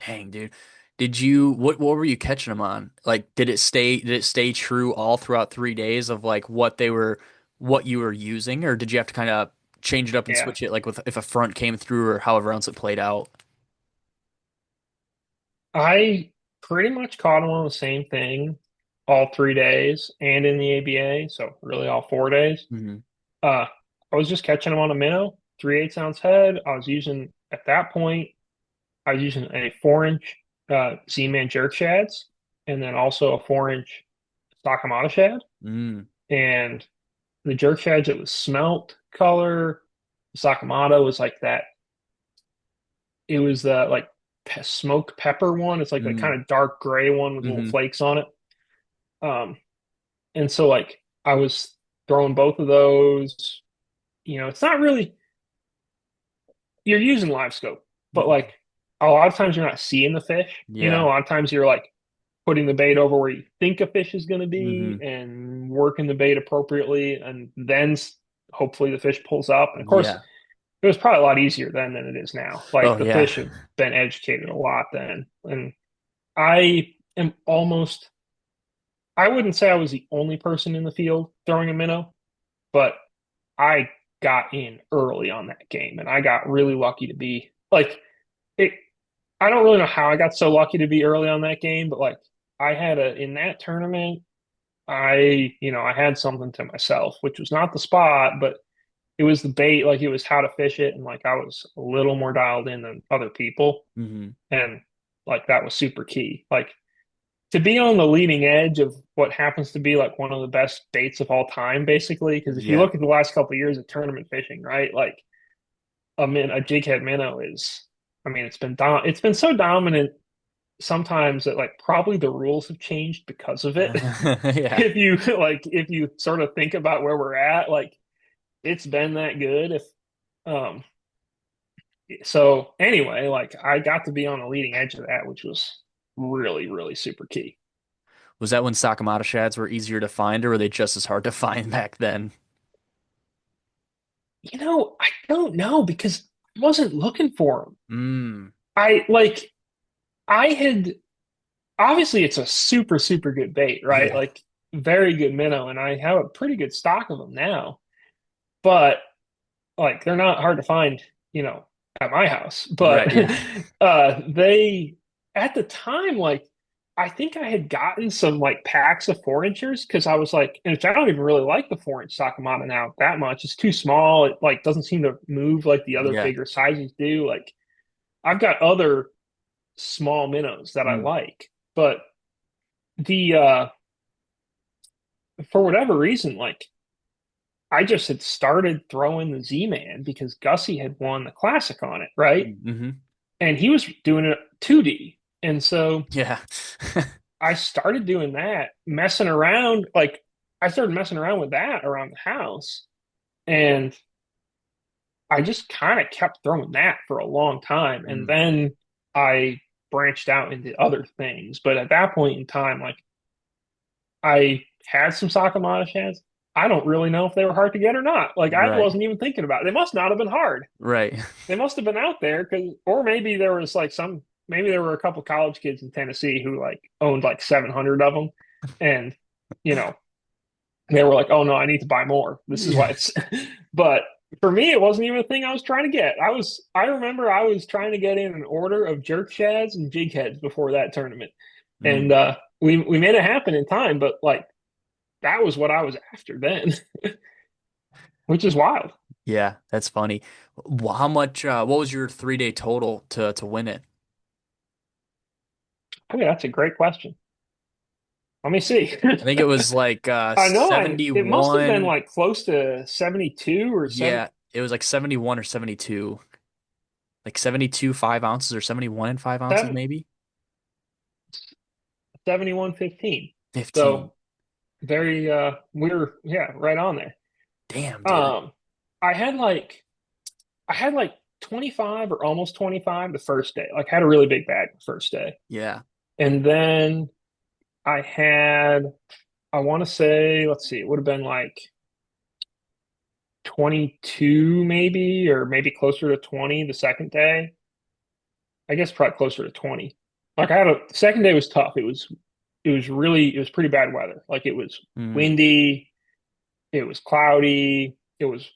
Dang, dude. What were you catching them on? Like, did it stay true all throughout 3 days of like what you were using, or did you have to kind of change it up and Yeah. switch it like with if a front came through or however else it played out? I pretty much caught them on the same thing all 3 days and in the ABA. So really all 4 days. Hmm. Uh, I was just catching them on a minnow, 3/8 ounce head. At that point, I was using a 4 inch Z-Man jerk shads, and then also a 4 inch Sakamata shad. Mm. And the jerk shads, it was smelt color. The Sakamata was like that. It was the like smoked pepper one. It's like a Mm. kind of dark gray one with little Hmm. flakes on it. Um, and so like I was throwing both of those. It's not really you're using live scope, but Hmm. like a lot of times you're not seeing the fish. A Yeah. lot of times you're like putting the bait over where you think a fish is going to be Hmm. and working the bait appropriately, and then hopefully the fish pulls up. And of course, Yeah. it was probably a lot easier then than it is now. Oh Like the yeah. fish have been educated a lot then, and I am almost, I wouldn't say I was the only person in the field throwing a minnow, but I got in early on that game and I got really lucky to be like it. I don't really know how I got so lucky to be early on that game, but like I had in that tournament, I had something to myself, which was not the spot, but it was the bait, like it was how to fish it. And like I was a little more dialed in than other people. Hmm. And like that was super key. Like to be on the leading edge of what happens to be like one of the best baits of all time, basically. Because if you Yeah. look at the last couple of years of tournament fishing, right? Like a jig head minnow is, I mean, it's been so dominant sometimes that like probably the rules have changed because of it. Yeah. If you sort of think about where we're at, like it's been that good. If um so anyway, like I got to be on the leading edge of that, which was really, really super key. Was that when Sakamata shads were easier to find, or were they just as hard to find back then? I don't know because I wasn't looking for them. Mm. I like I had obviously it's a super, super good bait, right? Yeah. Like very good minnow, and I have a pretty good stock of them now. But like they're not hard to find, at my house. But Right. Yeah. they at the time, like I think I had gotten some like packs of 4 inchers because I was like, and I don't even really like the 4 inch Sakamata now that much. It's too small. It like doesn't seem to move like the other Yeah. bigger sizes do. Like I've got other small minnows that I Mm. like, but the for whatever reason, like I just had started throwing the Z-Man because Gussie had won the classic on it, right? Hmm. And he was doing it 2D. And so Yeah. I started doing that, messing around. Like I started messing around with that around the house. And I just kind of kept throwing that for a long time. And Mm. then I branched out into other things. But at that point in time, like I had some Sakamana shads. I don't really know if they were hard to get or not. Like I Right. wasn't even thinking about it. They must not have been hard. Right. They must have been out there or maybe there was like maybe there were a couple college kids in Tennessee who like owned like 700 of them. And, you know, they were like, oh no, I need to buy more. This is why Yeah. it's, but for me, it wasn't even a thing I was trying to get. I remember I was trying to get in an order of jerk shads and jig heads before that tournament. And, Mm. we made it happen in time, but like that was what I was after then, which is wild. Yeah, that's funny. How much, what was your 3 day total to win it? I mean, that's a great question. Let me see. I think it was like I know it must have been 71. like close to 72 or 7 Yeah, it was like 71 or 72. Like 72 5 ounces or 71 and 5 ounces 7 maybe. 71.15. 15. So very we were yeah, right on there. Damn, dude. Um I had like 25 or almost 25 the first day. Like I had a really big bag the first day. Yeah. And then I had I want to say, let's see, it would have been like 22 maybe or maybe closer to 20 the second day. I guess probably closer to 20. Like the second day was tough. It was pretty bad weather. Like it was Mm, windy, it was cloudy, it was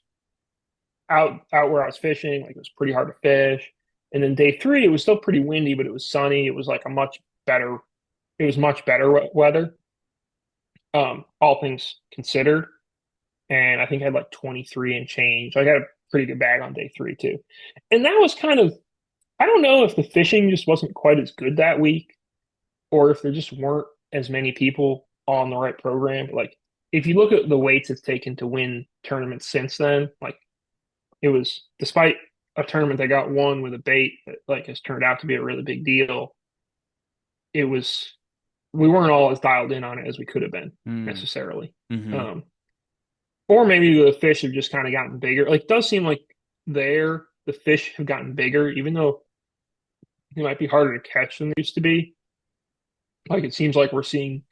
out where I was fishing, like it was pretty hard to fish. And then day three, it was still pretty windy, but it was sunny. It was like it was much better weather, all things considered. And I think I had like 23 and change. I got a pretty good bag on day three too. And that was kind of, I don't know if the fishing just wasn't quite as good that week or if there just weren't as many people on the right program. But like, if you look at the weights it's taken to win tournaments since then, like it was despite a tournament that got won with a bait that like has turned out to be a really big deal. It was we weren't all as dialed in on it as we could have been mm, necessarily. hmm. Um, or maybe the fish have just kind of gotten bigger. Like, it does seem like the fish have gotten bigger, even though they might be harder to catch than they used to be. Like, it seems like we're seeing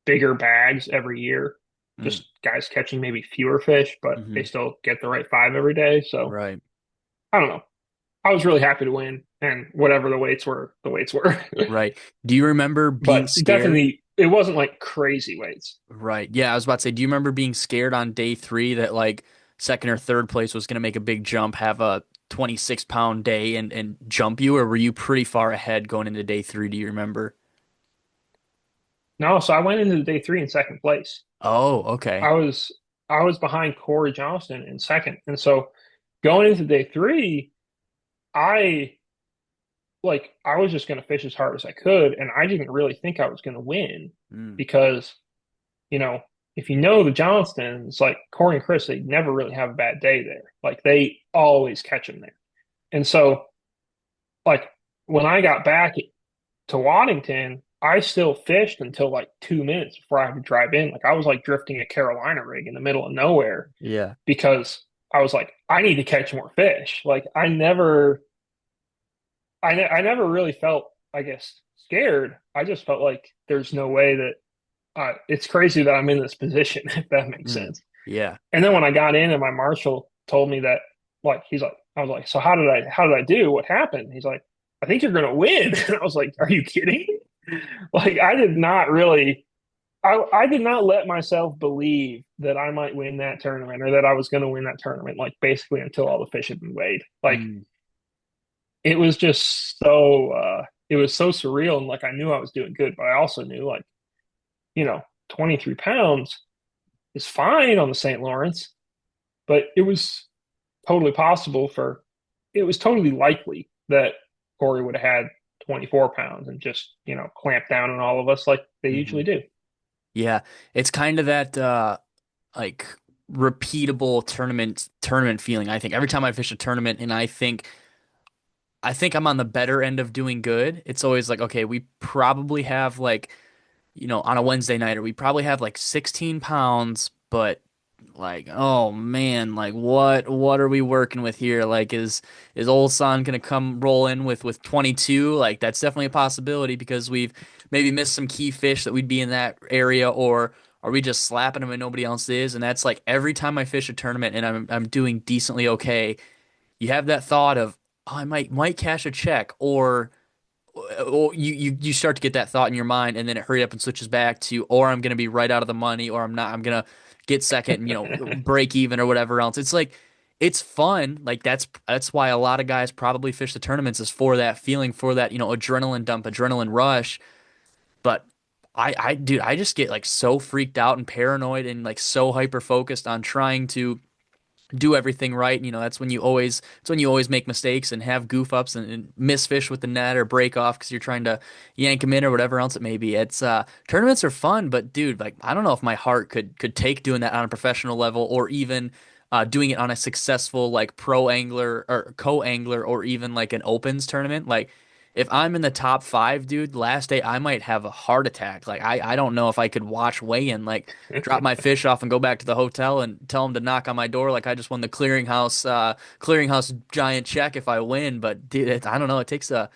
bigger bags every year. Mm, Just guys catching maybe fewer fish, but they hmm. still get the right five every day. So Right. I don't know. I was really happy to win, and whatever the weights were. Right. Do you remember being But scared? definitely, it wasn't like crazy weights. Right. Yeah, I was about to say, do you remember being scared on day three that like second or third place was going to make a big jump, have a 26-pound day and jump you, or were you pretty far ahead going into day three? Do you remember? No, so I went into the day three in second place. Oh, okay. I was I was behind Corey Johnston in second, and so going into day three, I I was just going to fish as hard as I could, and I didn't really think I was going to win Mm, because you know if you know the Johnstons, like Corey and Chris, they never really have a bad day there. Like they always catch them there, and so like when I got back to Waddington, I still fished until like 2 minutes before I had to drive in. Like I was like drifting a Carolina rig in the middle of nowhere yeah. because I was like, I need to catch more fish. Like I never really felt, I guess, scared. I just felt like there's no way that it's crazy that I'm in this position, if that makes Mm, sense. yeah. And then when I got in and my marshal told me that, like, he's like, I was like, so how did I do? What happened? He's like, I think you're gonna win. And I was like, are you kidding? Like, I did not really, I did not let myself believe that I might win that tournament or that I was going to win that tournament, like, basically until all the fish had been weighed. Like, Mm, it was just so, it was so surreal. And, like, I knew I was doing good, but I also knew, like, 23 pounds is fine on the St. Lawrence, but it was totally likely that Corey would have had 24 pounds and just, clamped down on all of us like they hmm. usually do. Yeah. It's kind of that like repeatable tournament feeling. I think every time I fish a tournament and I think I'm on the better end of doing good. It's always like, okay, we probably have like, on a Wednesday night, or we probably have like 16 pounds, but like, oh man, like what are we working with here? Like, is old son gonna come roll in with 22? Like, that's definitely a possibility because we've maybe missed some key fish that we'd be in that area, or are we just slapping them and nobody else is? And that's like every time I fish a tournament and I'm doing decently okay, you have that thought of, oh, I might cash a check, or you start to get that thought in your mind, and then it hurry up and switches back to, or I'm gonna be right out of the money, or I'm not. I'm gonna get second and break even or whatever else. It's like it's fun. Like that's why a lot of guys probably fish the tournaments is for that feeling, for that adrenaline dump, adrenaline rush. But dude, I just get like so freaked out and paranoid and like so hyper focused on trying to do everything right. That's when you always make mistakes and have goof ups and miss fish with the net or break off because you're trying to yank them in or whatever else it may be. It's tournaments are fun, but dude, like I don't know if my heart could take doing that on a professional level, or even doing it on a successful like pro angler or co-angler, or even like an opens tournament. Like if I'm in the top five, dude, last day I might have a heart attack. Like I don't know if I could watch weigh in. Like drop my fish off and go back to the hotel and tell them to knock on my door like I just won the clearinghouse giant check if I win. But dude, I don't know. It takes a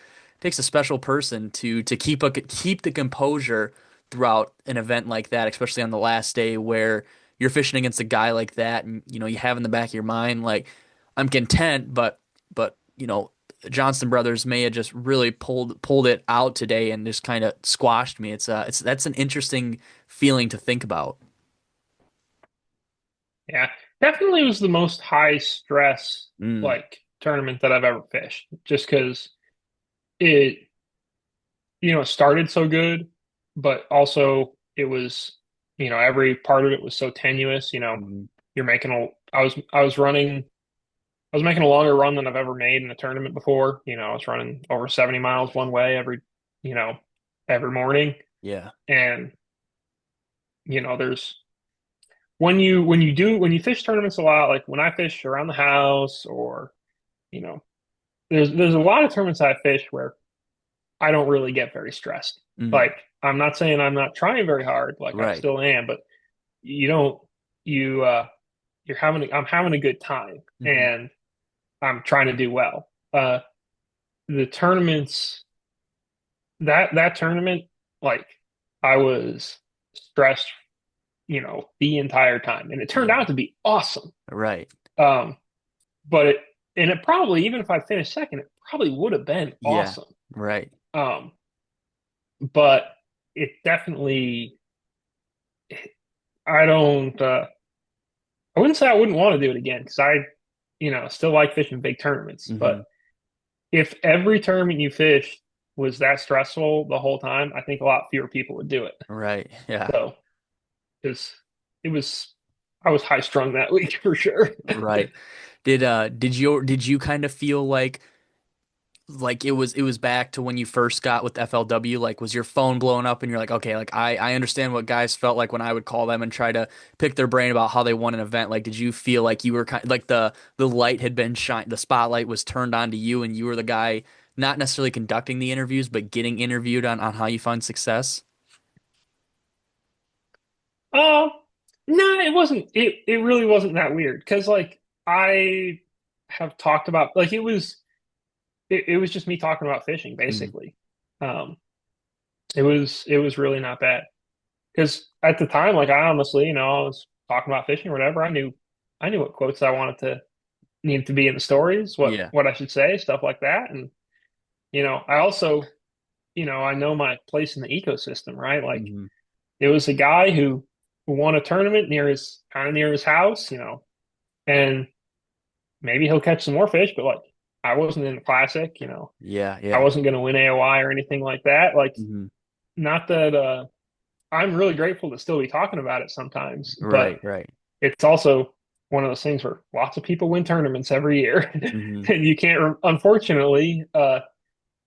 special person to keep the composure throughout an event like that, especially on the last day where you're fishing against a guy like that, and you have in the back of your mind like I'm content, but Johnston brothers may have just really pulled it out today and just kind of squashed me. It's that's an interesting feeling to think about. Yeah, definitely was the most high stress Mm, like tournament that I've ever fished. Just because it, it started so good, but also it was, every part of it was so tenuous. mm, You're making a, I was making a longer run than I've ever made in a tournament before. I was running over 70 miles one way you know, every morning, yeah. and there's when you fish tournaments a lot, like when I fish around the house or you know, there's a lot of tournaments I fish where I don't really get very stressed. Mm, Like I'm not saying I'm not trying very hard, like I right. still am, but you don't you I'm having a good time Hmm. and I'm trying to do well. The tournaments that tournament, like I was stressed, the entire time, and it turned Yeah. out to be awesome. Right. Um, but and it probably, even if I finished second, it probably would have been Yeah, awesome. right. Um, but it definitely, I don't, I wouldn't say I wouldn't want to do it again because still like fishing big tournaments. But Hmm. if every tournament you fished was that stressful the whole time, I think a lot fewer people would do it. Right. Yeah. So, because it was, I was high strung that week for sure. Right. Did you kind of feel like it was back to when you first got with FLW? Like, was your phone blowing up and you're like, okay, like I understand what guys felt like when I would call them and try to pick their brain about how they won an event. Like, did you feel like you were kind like the light had been shined, the spotlight was turned on to you, and you were the guy not necessarily conducting the interviews, but getting interviewed on how you find success? Uh, no, it wasn't. It really wasn't that weird because like I have talked about like it was just me talking about fishing Mm, basically. Um, it was really not bad because at the time, like I honestly, I was talking about fishing or whatever. I knew what quotes I wanted to needed to be in the stories, what yeah. what I should say, stuff like that. And I also, I know my place in the ecosystem, right? Like Hmm. it was a guy who won a tournament near his house, and maybe he'll catch some more fish, but like I wasn't in the classic, Yeah. I Yeah. wasn't going to win AOI or anything like that. Like, Hmm. not that I'm really grateful to still be talking about it sometimes, but Right. Right. it's also one of those things where lots of people win tournaments every year, Hmm. and you can't, unfortunately,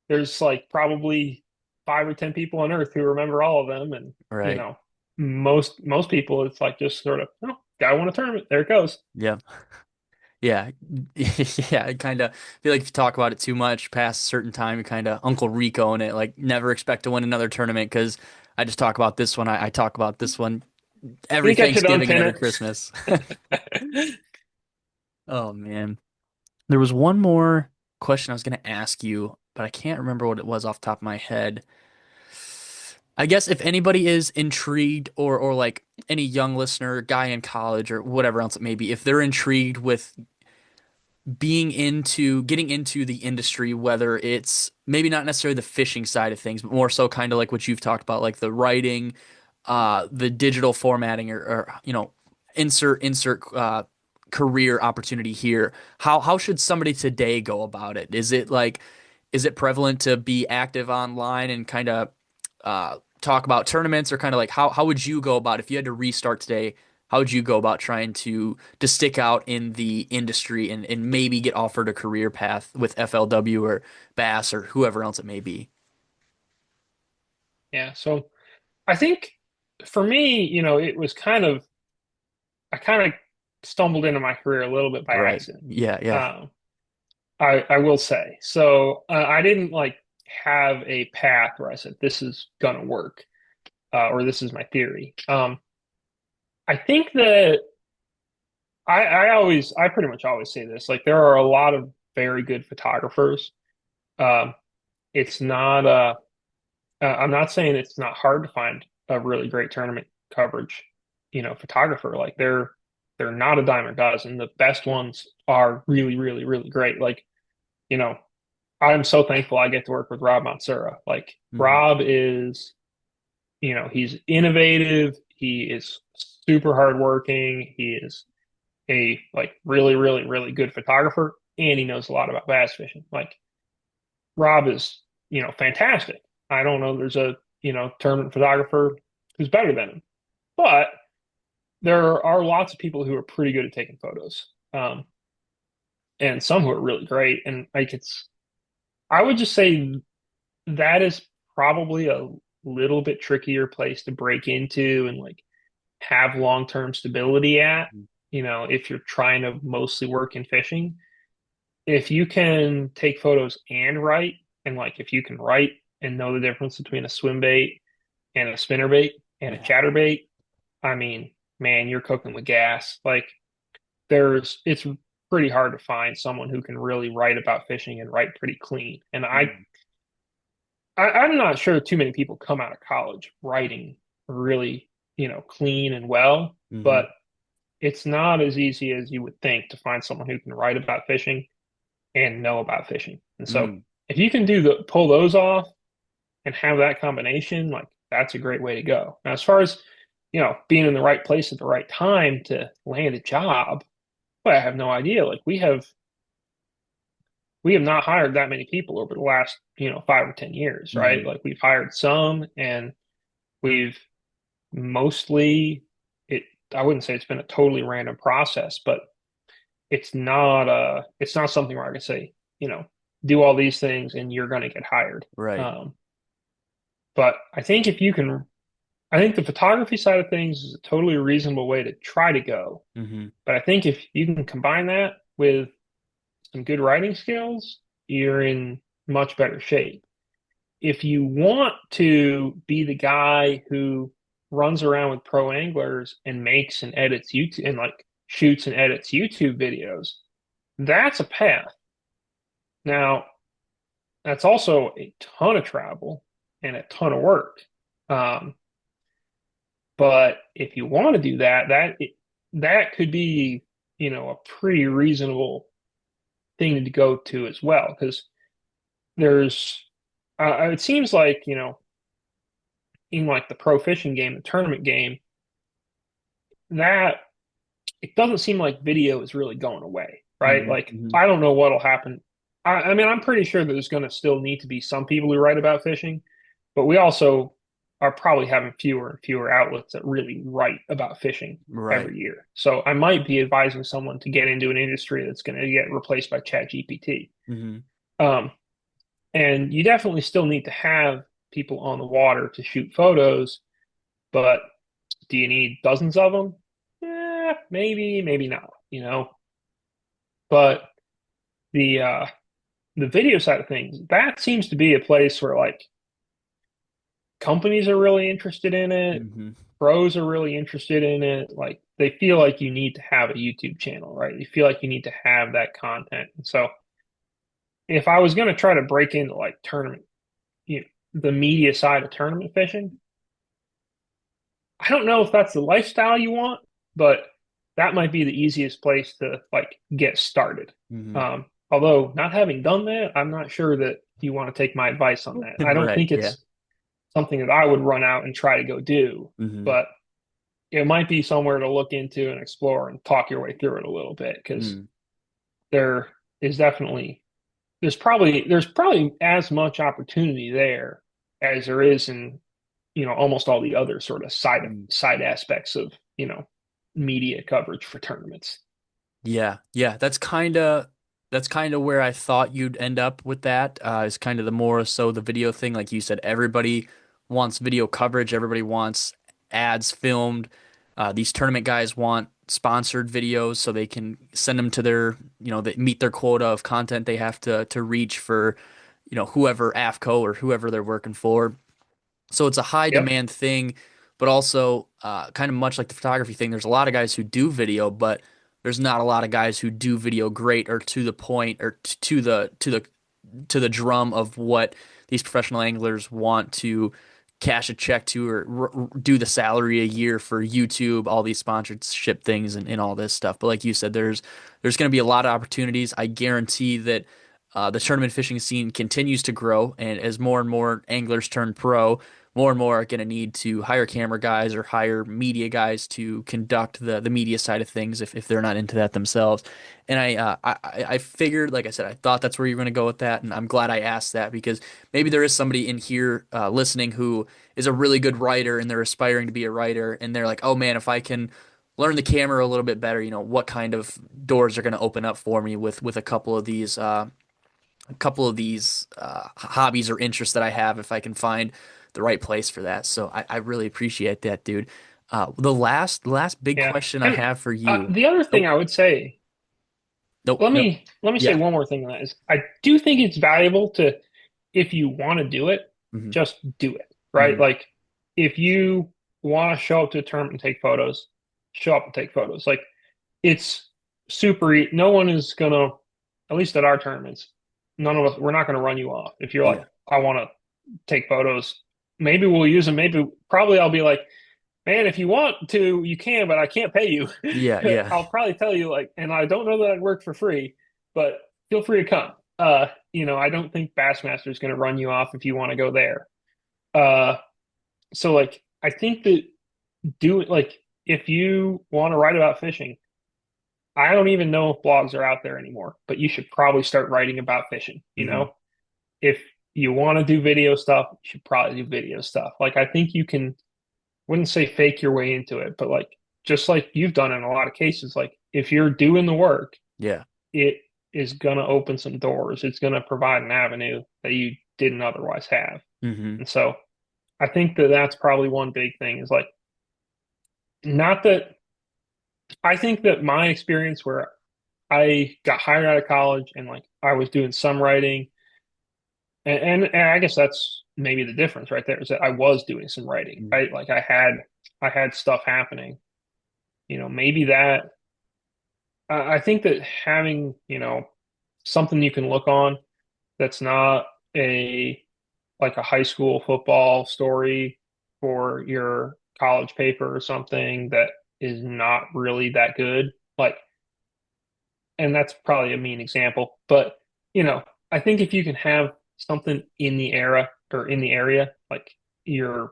there's like probably 5 or 10 people on Earth who remember all of them, and Right. most people, it's like just sort of, oh, guy won a tournament, there it goes. Yeah. Yeah, yeah. I kind of feel like if you talk about it too much past a certain time, you kind of Uncle Rico in it. Like, never expect to win another tournament because I just talk about this one. I talk about this one every You think I should Thanksgiving and unpin every it? Christmas. Oh man, there was one more question I was gonna ask you, but I can't remember what it was off the top of my head. I guess if anybody is intrigued or like any young listener, guy in college or whatever else it may be, if they're intrigued with getting into the industry, whether it's maybe not necessarily the fishing side of things, but more so kind of like what you've talked about, like the writing, the digital formatting, or insert career opportunity here. How should somebody today go about it? Is it prevalent to be active online and kind of talk about tournaments, or kind of like how would you go about if you had to restart today? How would you go about trying to stick out in the industry and maybe get offered a career path with FLW or Bass or whoever else it may be? Yeah, so I think for me, it was I kind of stumbled into my career a little bit by Right. accident. Yeah, yeah. Um, I will say. So I didn't like have a path where I said this is gonna work, or this is my theory. I think that I pretty much always say this. Like there are a lot of very good photographers. Um, it's not I'm not saying it's not hard to find a really great tournament coverage, photographer. Like they're not a dime a dozen. The best ones are really, really, really great. Like, you know, I'm so thankful I get to work with Rob Mansura. Like Hmm. Rob is, he's innovative. He is super hardworking. He is a like really, really, really good photographer, and he knows a lot about bass fishing. Like Rob is, fantastic. I don't know there's a, tournament photographer who's better than him, but there are lots of people who are pretty good at taking photos. And some who are really great. And like I would just say that is probably a little bit trickier place to break into and like have long-term stability at, if you're trying to mostly work in fishing. If you can take photos and write, and like if you can write and know the difference between a swim bait and a spinner bait and a Yeah. chatterbait, I mean, man, you're cooking with gas. Like it's pretty hard to find someone who can really write about fishing and write pretty clean. And Mhm. I'm not sure too many people come out of college writing really, clean and well, Mhm. but it's not as easy as you would think to find someone who can write about fishing. and know about fishing. And so Mm, if you can pull those off and have that combination, like that's a great way to go. Now, as far as, being in the right place at the right time to land a job, well, I have no idea. Like we have not hired that many people over the last, 5 or 10 years, right? hmm Like we've hired some and we've mostly it I wouldn't say it's been a totally random process, but it's not something where I can say, do all these things and you're going to get hired. Right. But I think the photography side of things is a totally reasonable way to try to go. hmm But I think if you can combine that with some good writing skills, you're in much better shape. If you want to be the guy who runs around with pro anglers and makes and edits YouTube and like shoots and edits YouTube videos, that's a path. Now, that's also a ton of travel and a ton of work. Um, but if you want to do that, that could be, a pretty reasonable thing to go to as well, because there's, it seems like, in like the pro fishing game, the tournament game, that it doesn't seem like video is really going away, right? hmm Like, hmm I don't know what'll happen. I mean, I'm pretty sure that there's going to still need to be some people who write about fishing, but we also are probably having fewer and fewer outlets that really write about fishing Right. every year. So I might be advising someone to get into an industry that's going to get replaced by ChatGPT. hmm Um, and you definitely still need to have people on the water to shoot photos, but do you need dozens of them? Maybe, maybe not. But the video side of things, that seems to be a place where like companies are really interested in it, hmm pros are really interested in it. Like they feel like you need to have a YouTube channel, right? You feel like you need to have that content. And so if I was going to try to break into like tournament, the media side of tournament fishing, I don't know if that's the lifestyle you want, but that might be the easiest place to like get started. hmm Although not having done that, I'm not sure that you want to take my advice on that. I don't Right. think Yeah. it's something that I would run out and try to go do, hmm but it might be somewhere to look into and explore and talk your way through it a little bit because mm there is definitely there's probably as much opportunity there as there is in almost all the other sort of mm. side aspects of media coverage for tournaments. Yeah. Yeah. That's kind of where I thought you'd end up with that. Is kind of the more so the video thing. Like you said, everybody wants video coverage. Everybody wants ads filmed. These tournament guys want sponsored videos so they can send them to they meet their quota of content they have to reach for, whoever AFCO or whoever they're working for. So it's a high Yep. demand thing, but also kind of much like the photography thing. There's a lot of guys who do video, but there's not a lot of guys who do video great or to the point or to the drum of what these professional anglers want to cash a check to or do the salary a year for YouTube, all these sponsorship things and all this stuff. But like you said, there's going to be a lot of opportunities. I guarantee that the tournament fishing scene continues to grow, and as more and more anglers turn pro, more and more are going to need to hire camera guys or hire media guys to conduct the media side of things if they're not into that themselves. And I figured, like I said, I thought that's where you're going to go with that, and I'm glad I asked that because maybe there is somebody in here listening who is a really good writer and they're aspiring to be a writer, and they're like, oh man, if I can learn the camera a little bit better, what kind of doors are going to open up for me with a couple of these hobbies or interests that I have if I can find the right place for that. So I really appreciate that, dude. The last big Yeah. question I And have for you. the other thing Nope, I would say, nope, let nope. me let me say Yeah. one more thing on that is I do think it's valuable to, if you want to do it, hmm just do it, right? hmm Like if you want to show up to a tournament and take photos, show up and take photos. Like it's no one is gonna, at least at our tournaments, none of us, we're not gonna run you off. If you're like, Yeah. I want to take photos, maybe we'll use them. Probably I'll be like, man, if you want to, you can, but I can't pay you. Yeah. Yeah. I'll probably tell you like, and I don't know that I'd work for free, but feel free to come. I don't think Bassmaster is going to run you off if you want to go there. Uh, so like, I think that if you want to write about fishing, I don't even know if blogs are out there anymore, but you should probably start writing about fishing. Hmm. If you want to do video stuff, you should probably do video stuff. Like, I think you can, wouldn't say fake your way into it, but like, just like you've done in a lot of cases, like if you're doing the work, Yeah. it is going to open some doors. It's going to provide an avenue that you didn't otherwise have. Hmm. And so I think that that's probably one big thing is like, not that I think that my experience where I got hired out of college and like I was doing some writing, and I guess that's maybe the difference right there is that I was doing some writing, right? Like I had stuff happening. Maybe that I think that having, something you can look on that's not a like a high school football story for your college paper or something that is not really that good. Like, and that's probably a mean example, but you know, I think if you can have something in the era or in the area, like you've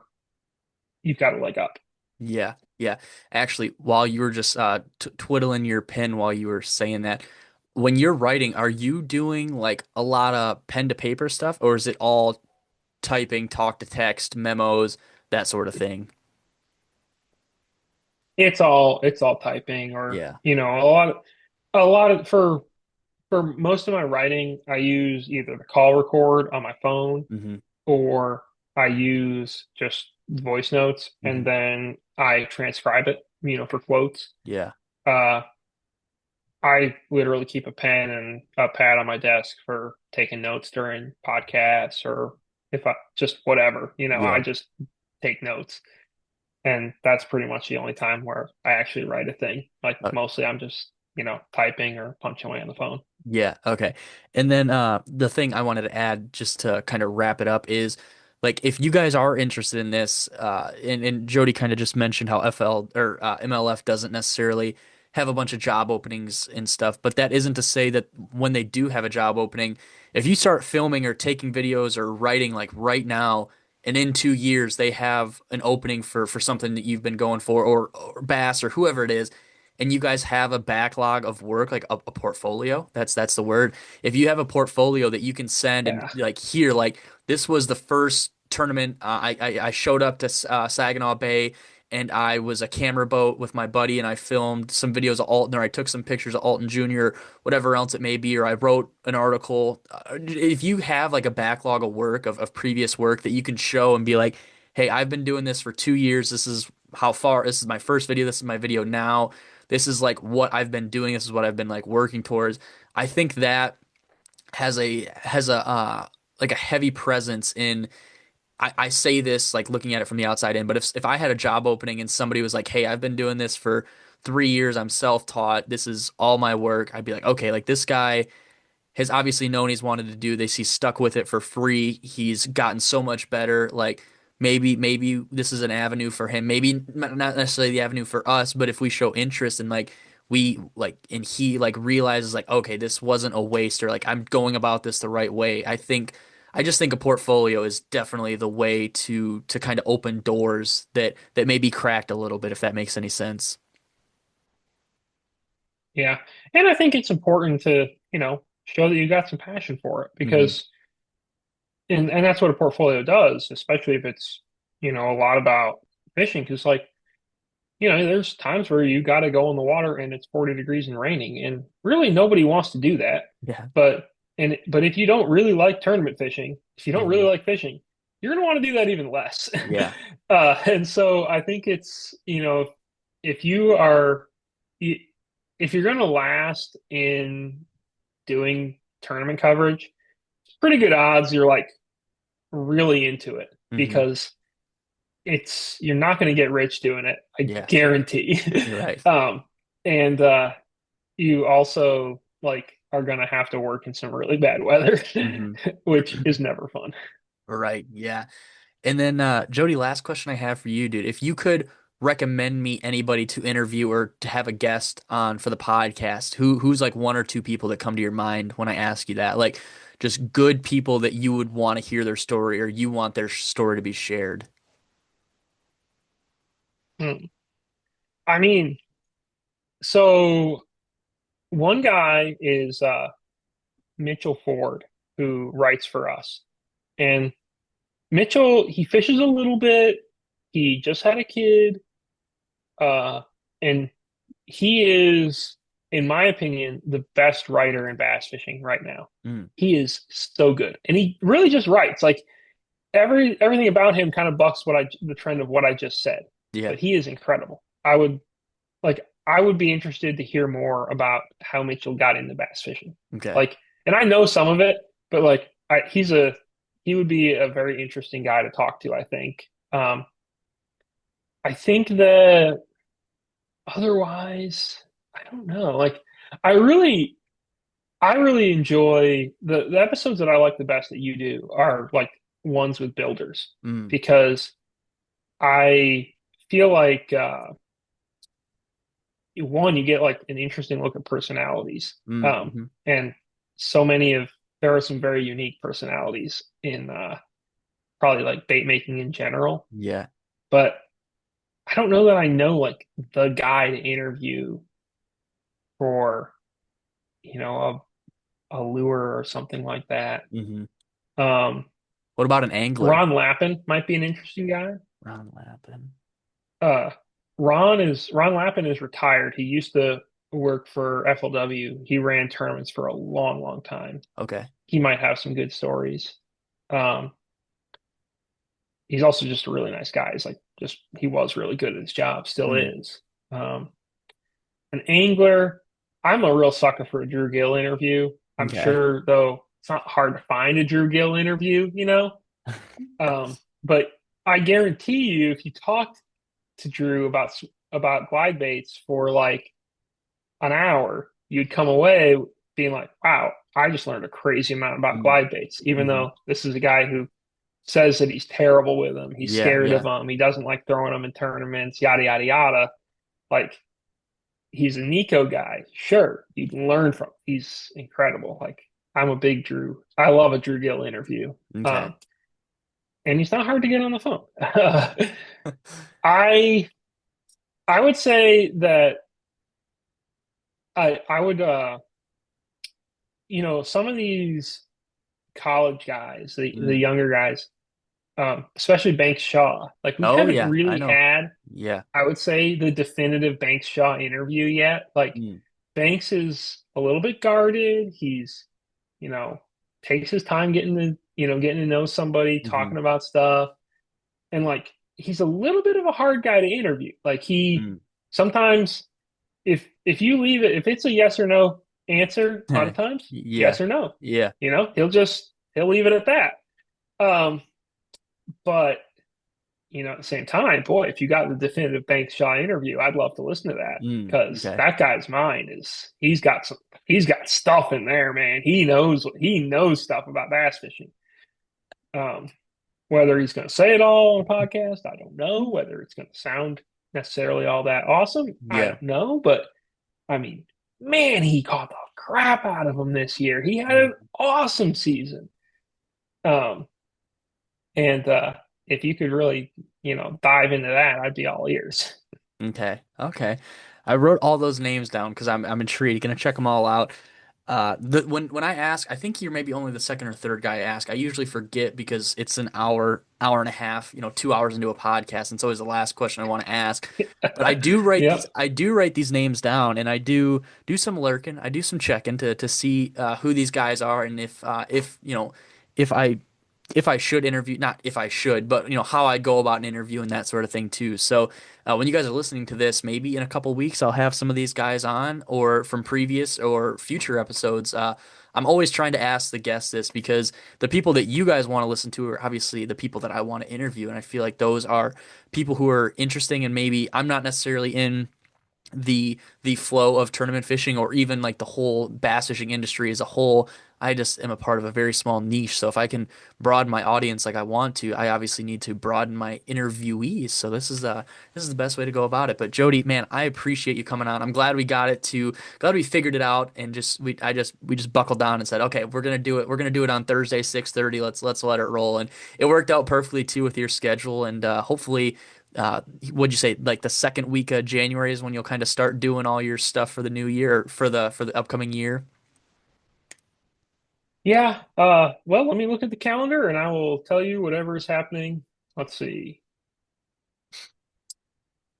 got a leg up. Yeah, yeah. Actually, while you were just t twiddling your pen while you were saying that, when you're writing, are you doing like a lot of pen to paper stuff, or is it all typing, talk to text, memos, that sort of thing? It's all typing or Yeah. a lot of for most of my writing, I use either the call record on my phone Hmm. or I use just voice notes and Hmm. then I transcribe it, for quotes. Yeah. Uh, I literally keep a pen and a pad on my desk for taking notes during podcasts or if I just whatever, I Yeah. just take notes. And that's pretty much the only time where I actually write a thing. Like mostly I'm just, typing or punching away on the phone. Yeah, okay. And then the thing I wanted to add just to kind of wrap it up is like if you guys are interested in this, and Jody kind of just mentioned how FL or MLF doesn't necessarily have a bunch of job openings and stuff, but that isn't to say that when they do have a job opening, if you start filming or taking videos or writing like right now, and in 2 years they have an opening for something that you've been going for or Bass or whoever it is and you guys have a backlog of work, like a portfolio, that's the word. If you have a portfolio that you can send and Yeah. like here, like this was the first tournament I showed up to Saginaw Bay and I was a camera boat with my buddy and I filmed some videos of Alton or I took some pictures of Alton Jr., whatever else it may be, or I wrote an article. If you have like a backlog of work of previous work that you can show and be like, hey, I've been doing this for 2 years. This is how far, this is my first video. This is my video now. This is like what I've been doing. This is what I've been like working towards. I think that has a like a heavy presence in I say this like looking at it from the outside in, but if I had a job opening and somebody was like, "Hey, I've been doing this for 3 years. I'm self-taught. This is all my work." I'd be like, "Okay, like this guy has obviously known he's wanted to do this. He's stuck with it for free. He's gotten so much better. Like maybe this is an avenue for him. Maybe not necessarily the avenue for us, but if we show interest and like we like and he like realizes like okay, this wasn't a waste or like I'm going about this the right way. I just think a portfolio is definitely the way to kind of open doors that may be cracked a little bit if that makes any sense. Yeah. And I think it's important to, show that you got some passion for it Hmm. because and that's what a portfolio does, especially if it's, a lot about fishing. Because like, there's times where you got to go in the water and it's 40 degrees and raining, and really nobody wants to do that. Yeah. But if you don't really like tournament fishing, if you don't really Hmm. like fishing, you're going to want to do that even less. Yeah. And so I think it's, if you are, if you're going to last in doing tournament coverage, it's pretty good odds you're like really into it Hmm. because you're not going to get rich doing it. I Yeah. guarantee. You're right. And you also like are going to have to work in some really bad weather, Hmm. which is never fun. Right. Yeah. And then Jody, last question I have for you, dude. If you could recommend me anybody to interview or to have a guest on for the podcast, who's like one or two people that come to your mind when I ask you that? Like just good people that you would want to hear their story or you want their story to be shared. Hmm. I mean, so one guy is Mitchell Ford, who writes for us. And Mitchell, he fishes a little bit. He just had a kid. And he is, in my opinion, the best writer in bass fishing right now. Mm, He is so good. And he really just writes. Like everything about him kind of bucks the trend of what I just said. yeah. But he is incredible. I would be interested to hear more about how Mitchell got into bass fishing. Okay. Like, and I know some of it, but like he would be a very interesting guy to talk to, I think. I think that otherwise, I don't know. Like, I really, I really enjoy the episodes that I like the best that you do are like ones with builders Mm, because I feel like one, you get like an interesting look at personalities. mhm. And so many of there are some very unique personalities in probably like bait making in general. Yeah. But I don't know that I know like the guy to interview for, you know, a lure or something like that. Hmm. Um, What about an angler? Ron Lappin might be an interesting guy. Ron Lappin. Uh, Ron Lappin is retired. He used to work for FLW. He ran tournaments for a long, long time. Okay. He might have some good stories. Um, he's also just a really nice guy. He's like just he was really good at his job, still Mm, is. Um, an angler, I'm a real sucker for a Drew Gill interview. I'm okay. sure though it's not hard to find a Drew Gill interview, you know. But I guarantee you, if you talked to Drew about glide baits for like an hour, you'd come away being like, "Wow, I just learned a crazy amount about Mm, glide baits." Even hmm. though this is a guy who says that he's terrible with them, he's Yeah, scared of yeah. them, he doesn't like throwing them in tournaments, yada yada yada. Like he's a Nico guy. Sure, you can learn from. He's incredible. Like I'm a big Drew. I love a Drew Gill interview. Okay. Um, and he's not hard to get on the phone. I I would say that I would some of these college guys, the Mm. younger guys, especially Banks Shaw, like we Oh haven't yeah, I really know. had, Yeah. I would say, the definitive Banks Shaw interview yet. Like Mm, Banks is a little bit guarded. He's, you know, takes his time getting to know somebody, hmm. talking about stuff. And like he's a little bit of a hard guy to interview. Like he Mm. sometimes if you leave it, if it's a yes or no answer, a lot of times, Yeah. yes or no. Yeah. He'll leave it at that. Um, but at the same time, boy, if you got the definitive Banks Shaw interview, I'd love to listen to that Mm, because okay. that guy's mind is he's got stuff in there, man. He knows stuff about bass fishing. Um, whether he's going to say it all on a podcast, I don't know. Whether it's going to sound necessarily all that awesome, I Yeah. don't know. But I mean, man, he caught the crap out of him this year. He had an Mm. awesome season. Um, and if you could really, dive into that, I'd be all ears. Okay. Okay. I wrote all those names down because I'm intrigued. Gonna check them all out. When I ask, I think you're maybe only the second or third guy I ask. I usually forget because it's an hour and a half, 2 hours into a podcast, and it's always the last question I want to ask. But Yep. I do write these names down, and I do some lurking, I do some checking to see who these guys are, and if if I if I should interview, not if I should, but how I go about an interview and that sort of thing too. So when you guys are listening to this, maybe in a couple weeks, I'll have some of these guys on, or from previous or future episodes. I'm always trying to ask the guests this because the people that you guys want to listen to are obviously the people that I want to interview, and I feel like those are people who are interesting and maybe I'm not necessarily in the flow of tournament fishing or even like the whole bass fishing industry as a whole. I just am a part of a very small niche. So if I can broaden my audience like I want to, I obviously need to broaden my interviewees. So this is the best way to go about it. But Jody, man, I appreciate you coming on. I'm glad we got it to glad we figured it out and we just buckled down and said, okay, we're gonna do it. We're gonna do it on Thursday, 6:30. Let's let it roll. And it worked out perfectly too with your schedule. And hopefully uh, what'd you say? Like the second week of January is when you'll kind of start doing all your stuff for the new year, for the upcoming year. Yeah. Well, let me look at the calendar and I will tell you whatever is happening. Let's see.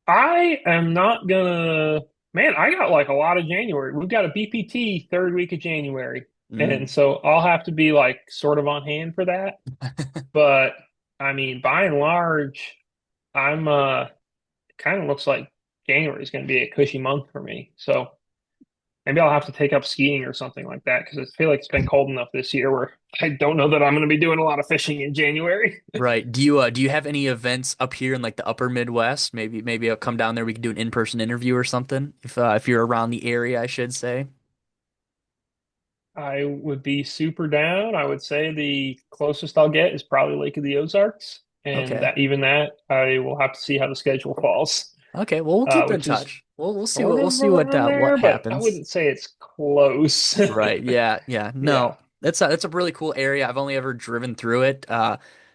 I am not gonna, man, I got like a lot of January. We've got a BPT third week of January. And Mm. so I'll have to be like sort of on hand for that. But I mean, by and large, I'm kind of looks like January is going to be a cushy month for me. So maybe I'll have to take up skiing or something like that because I feel like it's been cold enough this year where I don't know that I'm going to be doing a lot of fishing in January. Right. Do you have any events up here in like the upper Midwest? Maybe I'll come down there. We could do an in-person interview or something if you're around the area, I should say. I would be super down. I would say the closest I'll get is probably Lake of the Ozarks, and Okay. that even that I will have to see how the schedule falls, Okay. Well, we'll keep in which is touch. We'll sort of see around what there, but I happens. wouldn't say it's close. Right. Yeah. Yeah. Yeah. No, that's a really cool area. I've only ever driven through it.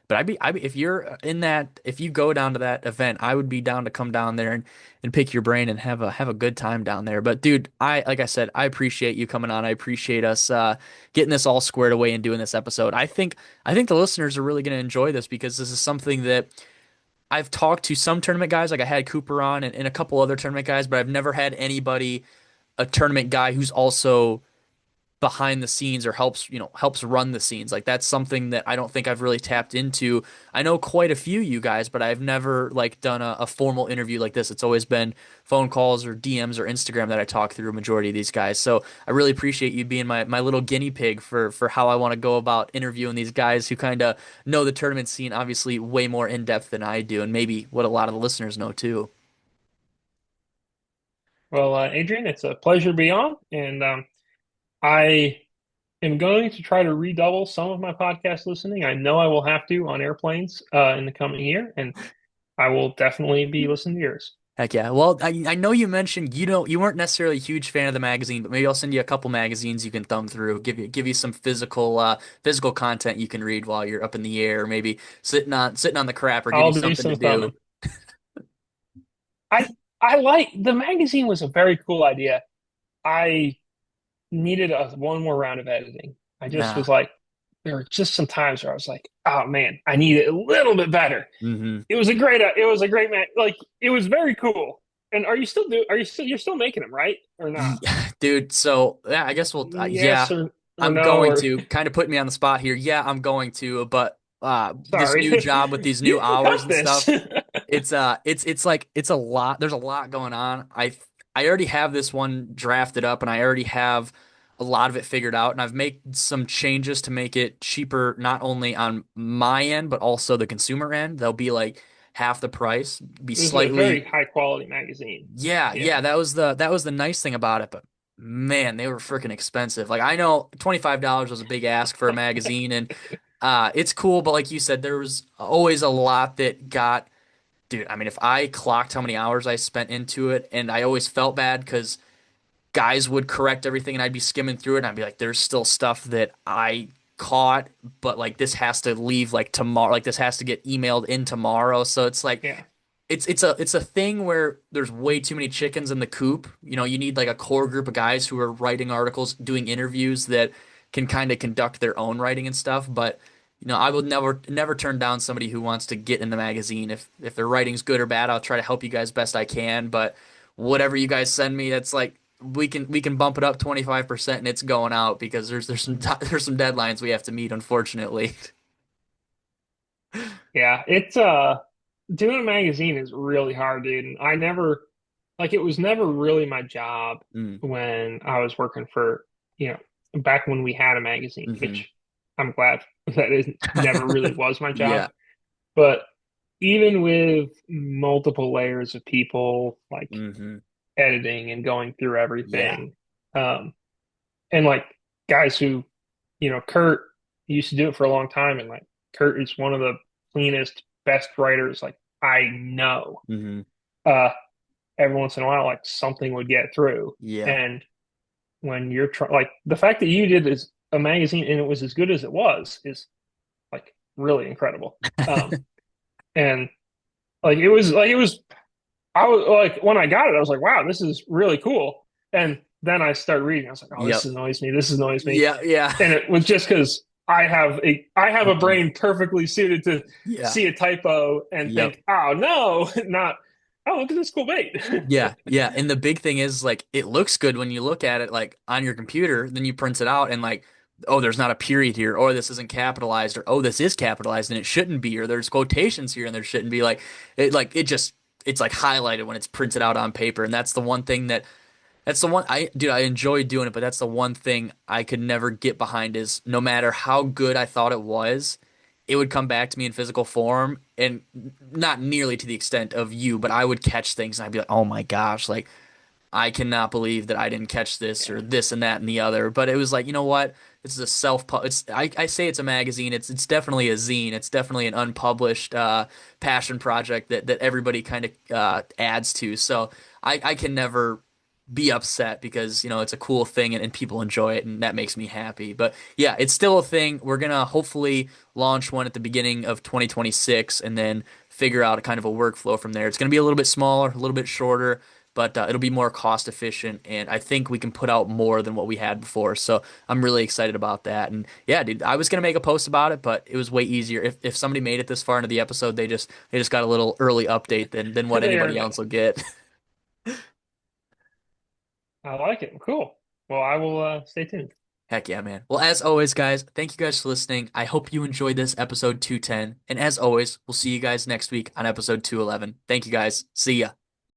But I'd be if you're in that if you go down to that event, I would be down to come down there and pick your brain and have a good time down there. But dude, I like I said, I appreciate you coming on. I appreciate us getting this all squared away and doing this episode. I think the listeners are really going to enjoy this because this is something that I've talked to some tournament guys, like I had Cooper on and a couple other tournament guys, but I've never had anybody a tournament guy who's also behind the scenes or helps run the scenes. Like that's something that I don't think I've really tapped into. I know quite a few you guys, but I've never like done a formal interview like this. It's always been phone calls or DMs or Instagram that I talk through a majority of these guys. So I really appreciate you being my little guinea pig for how I want to go about interviewing these guys who kind of know the tournament scene obviously way more in depth than I do and maybe what a lot of the listeners know too. Well, Adrian, it's a pleasure to be on, and I am going to try to redouble some of my podcast listening. I know I will have to on airplanes in the coming year, and I will definitely be listening to yours. Heck yeah. Well, I know you mentioned you weren't necessarily a huge fan of the magazine, but maybe I'll send you a couple magazines you can thumb through, give you some physical content you can read while you're up in the air, maybe sitting on the crap or give you I'll do something to some do. thumbing. I I like the magazine was a very cool idea. I needed one more round of editing. I just Nah. was like, there were just some times where I was like, oh man, I need it a little bit better. Hmm. It was a great man. Like it was very cool. And are you still, you're still making them, right? Or not? Dude, so yeah, I guess Yes or I'm no, going or to kind of put me on the spot here. Yeah, I'm going to, but this sorry. new job with these new You hours got and this. stuff, it's like it's a lot. There's a lot going on. I already have this one drafted up and I already have a lot of it figured out and I've made some changes to make it cheaper not only on my end but also the consumer end. They'll be like half the price, be It was a very slightly high quality magazine. yeah, Yeah. that was the nice thing about it, but man, they were freaking expensive. Like I know $25 was a big ask for a magazine and it's cool, but like you said, there was always a lot that got dude, I mean, if I clocked how many hours I spent into it, and I always felt bad because guys would correct everything, and I'd be skimming through it, and I'd be like, "There's still stuff that I caught, but like this has to leave like tomorrow, like this has to get emailed in tomorrow." So it's like Yeah. it's a thing where there's way too many chickens in the coop. You know, you need like a core group of guys who are writing articles, doing interviews that can kind of conduct their own writing and stuff. But you know, I would never turn down somebody who wants to get in the magazine. If their writing's good or bad, I'll try to help you guys best I can. But whatever you guys send me, that's like we can bump it up 25% and it's going out because there's some there's some deadlines we have to meet, unfortunately. Yeah. It's doing a magazine is really hard, dude. And I never like it was never really my job Mm, when I was working for, you know, back when we had a magazine, hmm. which I'm glad that it never really was my job. Yeah. But even with multiple layers of people, like Hmm. editing and going through Yeah. everything. Um, and like guys who, Kurt used to do it for a long time, and like Kurt is one of the cleanest, best writers like I know. Hmm. Uh, every once in a while, like something would get through, Yeah. and when you're trying, like the fact that you did is a magazine and it was as good as it was is like really incredible. And it was I was like when I got it, I was like, wow, this is really cool. And then I started reading. I was like, oh, this Yep. annoys me. This annoys me. Yeah. Yeah. And it was just because I have a Mhm. brain perfectly suited to Yeah. see a typo and Yep. think, oh no, not oh look at this cool bait. Yeah, yeah. And the big thing is like it looks good when you look at it like on your computer, then you print it out and like, oh, there's not a period here, or this isn't capitalized, or oh, this is capitalized and it shouldn't be, or there's quotations here and there shouldn't be like it just it's like highlighted when it's printed out on paper. And that's the one thing that's the one I enjoy doing it, but that's the one thing I could never get behind is no matter how good I thought it was, it would come back to me in physical form and not nearly to the extent of you, but I would catch things and I'd be like, "Oh my gosh, like I cannot believe that I didn't catch this or Yeah. this and that and the other." But it was like, you know what? This is a self it's I say it's a magazine. It's definitely a zine. It's definitely an unpublished passion project that everybody kind of adds to. So I can never be upset because it's a cool thing and people enjoy it and that makes me happy. But yeah, it's still a thing. We're gonna hopefully launch one at the beginning of 2026 and then figure out a kind of a workflow from there. It's gonna be a little bit smaller, a little bit shorter, but it'll be more cost efficient and I think we can put out more than what we had before. So I'm really excited about that. And yeah, dude, I was gonna make a post about it, but it was way easier. If somebody made it this far into the episode, they just got a little early update than what They anybody earned it. else will get. I like it. Cool. Well, I will stay tuned. Heck yeah, man. Well, as always, guys, thank you guys for listening. I hope you enjoyed this episode 210. And as always, we'll see you guys next week on episode 211. Thank you guys. See ya.